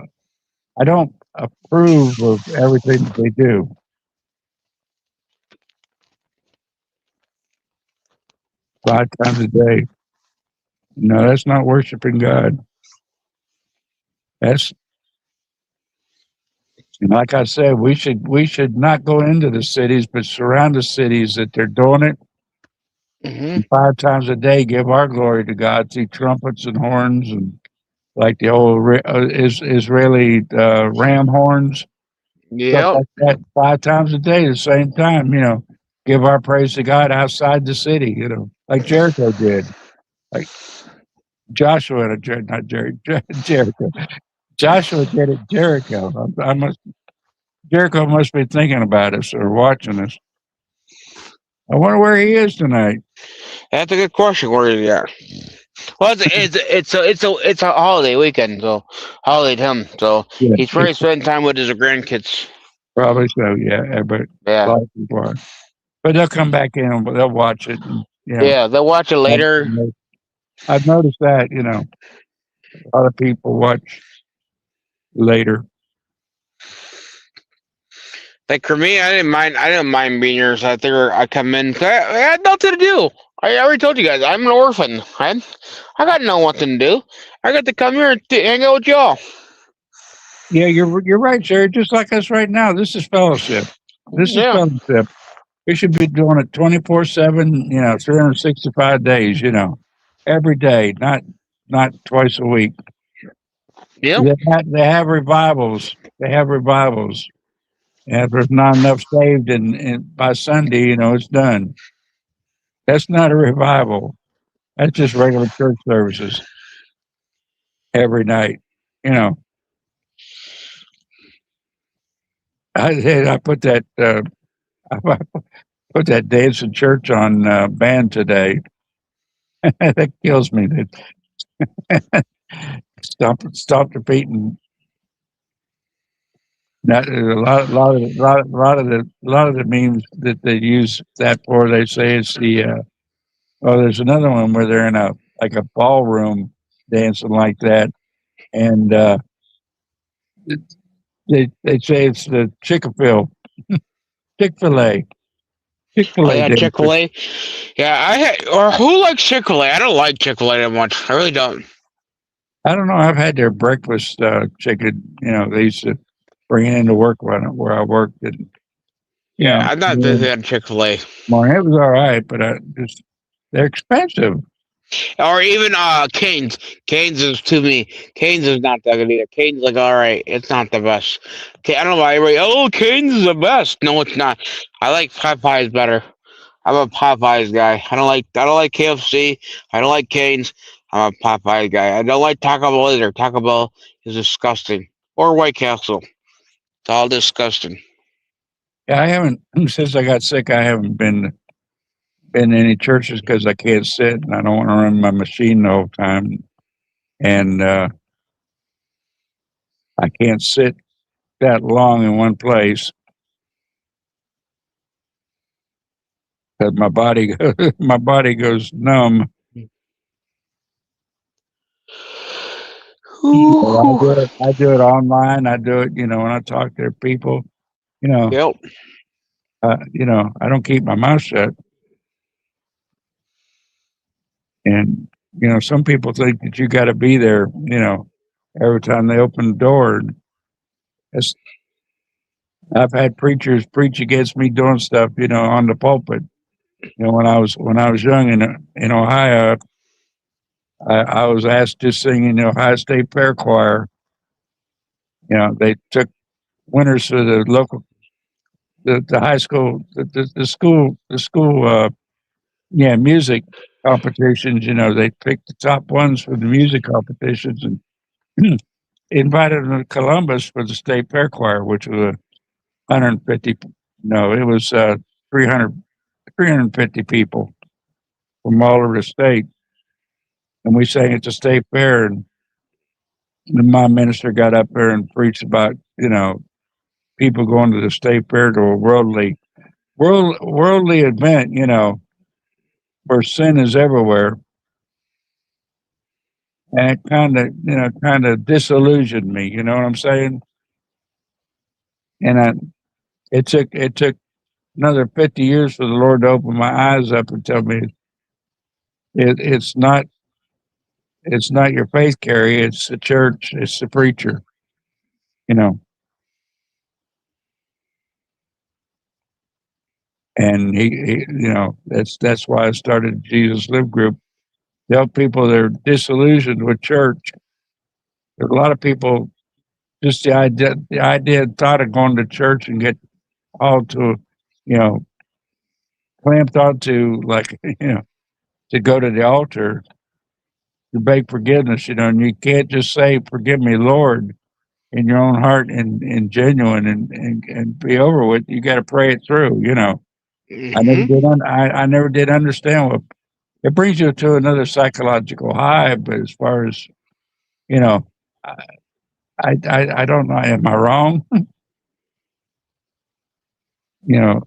I don't approve of everything that they do 5 times a day. No, that's not worshiping God. That's and like I said, we should not go into the cities, but surround the cities that they're doing it. Hmm. And 5 times a day, give our glory to God through trumpets and horns and like the old Israeli ram horns, stuff Yep. like that. 5 times a day, the same time. Give our praise to God outside the city. Like Jericho did. Like Joshua, not Jerry, Jericho. Joshua did it. Jericho. Jericho must be thinking about us or watching us. I wonder where he is tonight. That's a good question. Where is he at? Well, it's a holiday weekend, so holiday to him. So Yeah, he's probably spending time with his grandkids. probably so. Yeah, but a Yeah. lot of people are. But they'll come back in and they'll watch it. And, Yeah, they'll watch it later. I've noticed that. A lot of people watch later. Like for me, I didn't mind. I didn't mind being here. So I figured I come in. 'Cause I had nothing to do. I already told you guys I'm an orphan. I got nothing to do. I got to come here and hang out with y'all. Yeah, you're right, Jerry. Just like us right now. This is fellowship. This is Yeah. fellowship. We should be doing it 24/7. 365 days. Every day, not twice a week. Yep. They have revivals. They have revivals. And if there's not enough saved, and by Sunday, it's done. That's not a revival. That's just regular church services every night. You know, I put that I put that dancing church on band today. That kills me. That stop the feet and that a lot of the memes that they use that for. They say it's the there's another one where they're in a like a ballroom dancing like that, and they say it's the Chick-fil-A, Chick-fil-A, Oh Chick-fil-A yeah, Chick dancer. Fil A. Yeah, or who likes Chick Fil A? I don't like Chick Fil A that much. I really don't. I don't know. I've had their breakfast chicken. They used to bring it into work where I worked, and Yeah, I'm not big yeah, fan of Chick Fil A. well, it was all right, but they're expensive. Or even Canes. Canes is to me. Canes is not that good either. Canes like all right. It's not the best. Okay, I don't know why everybody. Oh, Canes is the best. No, it's not. I like Popeyes better. I'm a Popeyes guy. I don't like KFC. I don't like Canes. I'm a Popeyes guy. I don't like Taco Bell either. Taco Bell is disgusting. Or White Castle. It's all disgusting. Yeah, I haven't since I got sick. I haven't been to any churches because I can't sit and I don't want to run my machine the whole time, and I can't sit that long in one place because my body goes numb. Ooh. I do it online. I do it, when I talk to people. You know, Yep. I don't keep my mouth shut. And some people think that you got to be there. Every time they open the door. And it's, I've had preachers preach against me doing stuff, on the pulpit. When I was young in Ohio, I was asked to sing in the Ohio State Fair Choir. They took winners to the local, the high school, the school, music competitions. They picked the top ones for the music competitions and invited them to Columbus for the State Fair Choir, which was 150. No, it was 300, 350 people from all over the state, and we sang at the State Fair. And my minister got up there and preached about people going to the State Fair to a worldly event, where sin is everywhere. And it kind of disillusioned me. You know what I'm saying? And it took another 50 years for the Lord to open my eyes up and tell me it's not your faith carry, it's the church, it's the preacher. You know, and that's why I started Jesus Live Group. To help people that are disillusioned with church. There's a lot of people just the idea and thought of going to church and get all to, you know, clamped onto, like, to go to the altar to beg forgiveness, and you can't just say, "Forgive me, Lord," in your own heart and genuine and be over with. You got to pray it through. I never Hmm. did. I never did understand what it brings you to another psychological high, but as far as you know, I I don't know. Am I wrong? you know,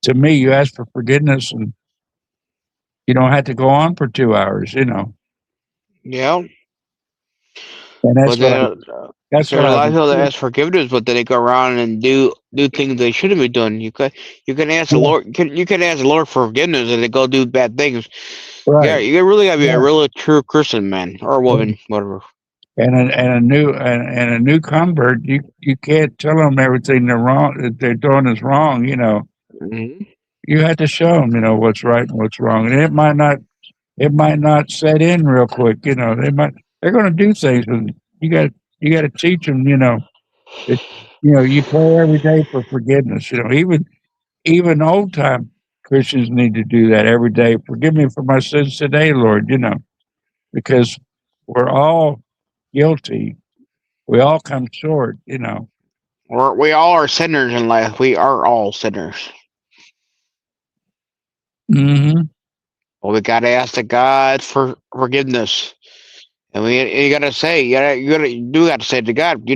to me, you ask for forgiveness and you don't have to go on for 2 hours. Yeah. And But then that's what there's a I lot of was. people that ask forgiveness, but then they go around and do things they shouldn't be doing. You can ask the Yeah, Lord. You can ask the Lord for forgiveness, and they go do bad things. Yeah, right. you really gotta be a Yeah. really true Christian man or woman, whatever. And a new convert, you can't tell them everything that they're doing is wrong. Hmm. You have to show them, what's right and what's wrong, and it might not set in real quick. They're going to do things, and you got to teach them. That, you pray every day for forgiveness. Even old time Christians need to do that every day. Forgive me for my sins today, Lord. Because we're all guilty. We all come short. We all are sinners in life. We are all sinners. Hmm. But we gotta ask the God for forgiveness, and you gotta say, you gotta say to God,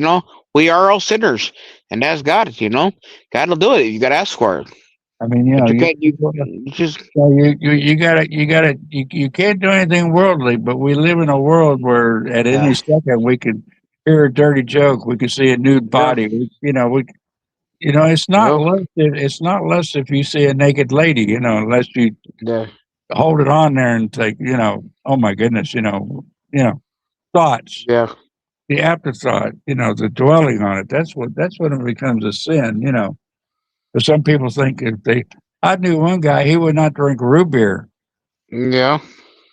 we are all sinners, and that's God. God will do it. You gotta ask for it. I mean, But you you can't. You just you can't do anything worldly, but we live in a world where at any yeah. second we could hear a dirty joke, we could see a nude Yeah. body. It's not Yep. less. It's not less if you see a naked lady, unless you Yeah. hold it on there and take, oh my goodness, thoughts, Yeah. the afterthought, the dwelling on it. That's when it becomes a sin, But some people think I knew one guy, he would not drink root beer Yeah.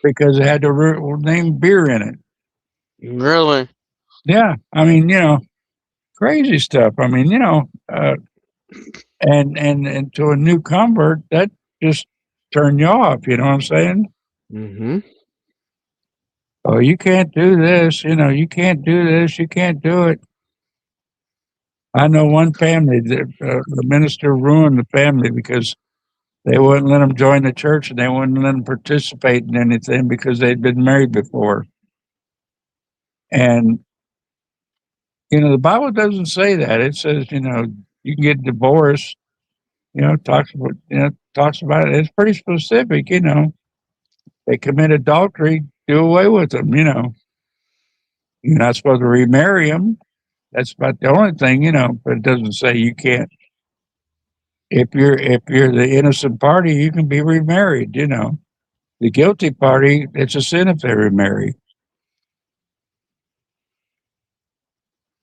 because it had the name beer in it. Really. Yeah, I mean, crazy stuff. I mean, and to a new convert, that just turned you off. You know what I'm saying? Mm-hmm. Oh, you can't do this. You can't do this. You can't do it. I know one family that the minister ruined the family because they wouldn't let them join the church and they wouldn't let them participate in anything because they'd been married before. And the Bible doesn't say that. It says you can get divorced. Talks about it. It's pretty specific. They commit adultery, do away with them. You're not supposed to remarry them. That's about the only thing. But it doesn't say you can't. If you're the innocent party, you can be remarried. The guilty party, it's a sin if they remarry.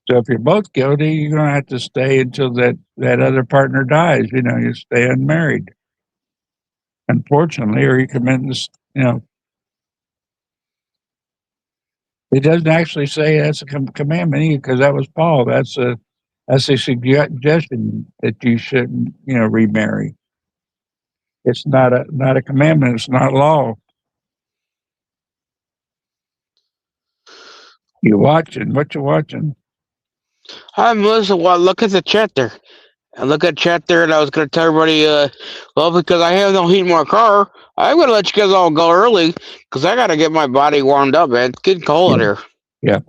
So if you're both guilty, you're going to have to stay until that other partner dies. You stay unmarried, unfortunately, or you commit this. It doesn't actually say that's a commandment either, because that was Paul. That's a suggestion that you shouldn't, remarry. It's not a commandment. It's not law. You watching? What you watching? Hi, Melissa. Well, look at the chat there. And look at chat there, and I was going to tell everybody, well, because I have no heat in my car, I'm going to let you guys all go early because I got to get my body warmed up, man. It's getting cold out here. Yeah.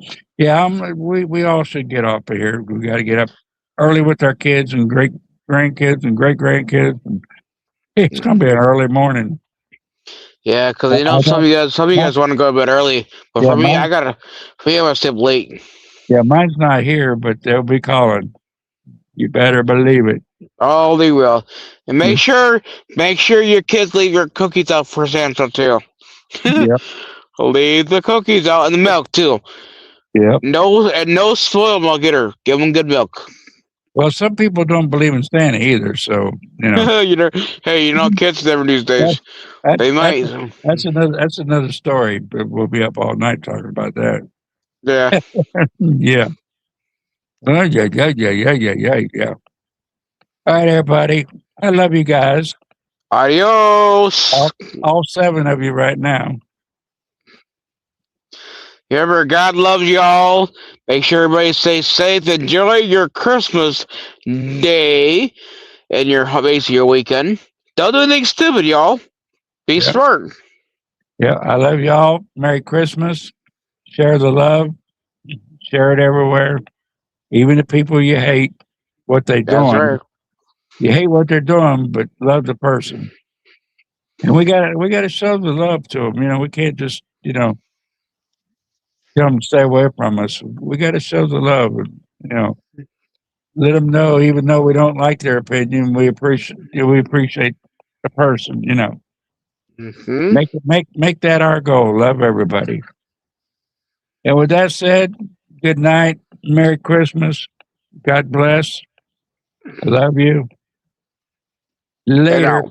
We all should get off of here. We got to get up early with our kids and great grandkids and great grandkids. And it's going to be an early morning. Yeah, because some of you guys want to go to bed early, but for me, I gotta stay up late. Yeah, mine's not here, but they'll be calling. You better believe it. Oh, they will. And make sure your kids leave your cookies out for Santa too. Yep. Leave the cookies out and the milk too. Yep. No spoiled milk either. Give them good milk. Well, some people don't believe in Santa either, so kids never these days. They might. That's another story, but we'll be up all night talking about that. Yeah. Yeah. Oh, yeah. All right, everybody. I love you guys. Adios. All 7 of you right now. Remember, God loves you all. Make sure everybody stays safe. Enjoy your Christmas day and your weekend. Don't do anything stupid, y'all. Be smart. Yeah, I love y'all. Merry Christmas. Share the love. Share it everywhere. Even the people you hate, what they're doing. Right. You hate what they're doing, but love the person. And we got to show the love to them. We can't just tell them to stay away from us. We got to show the love. Let them know, even though we don't like their opinion, we appreciate the person. Mm-hmm. Make that our goal. Love everybody. And with that said, good night. Merry Christmas. God bless. I love you. Later.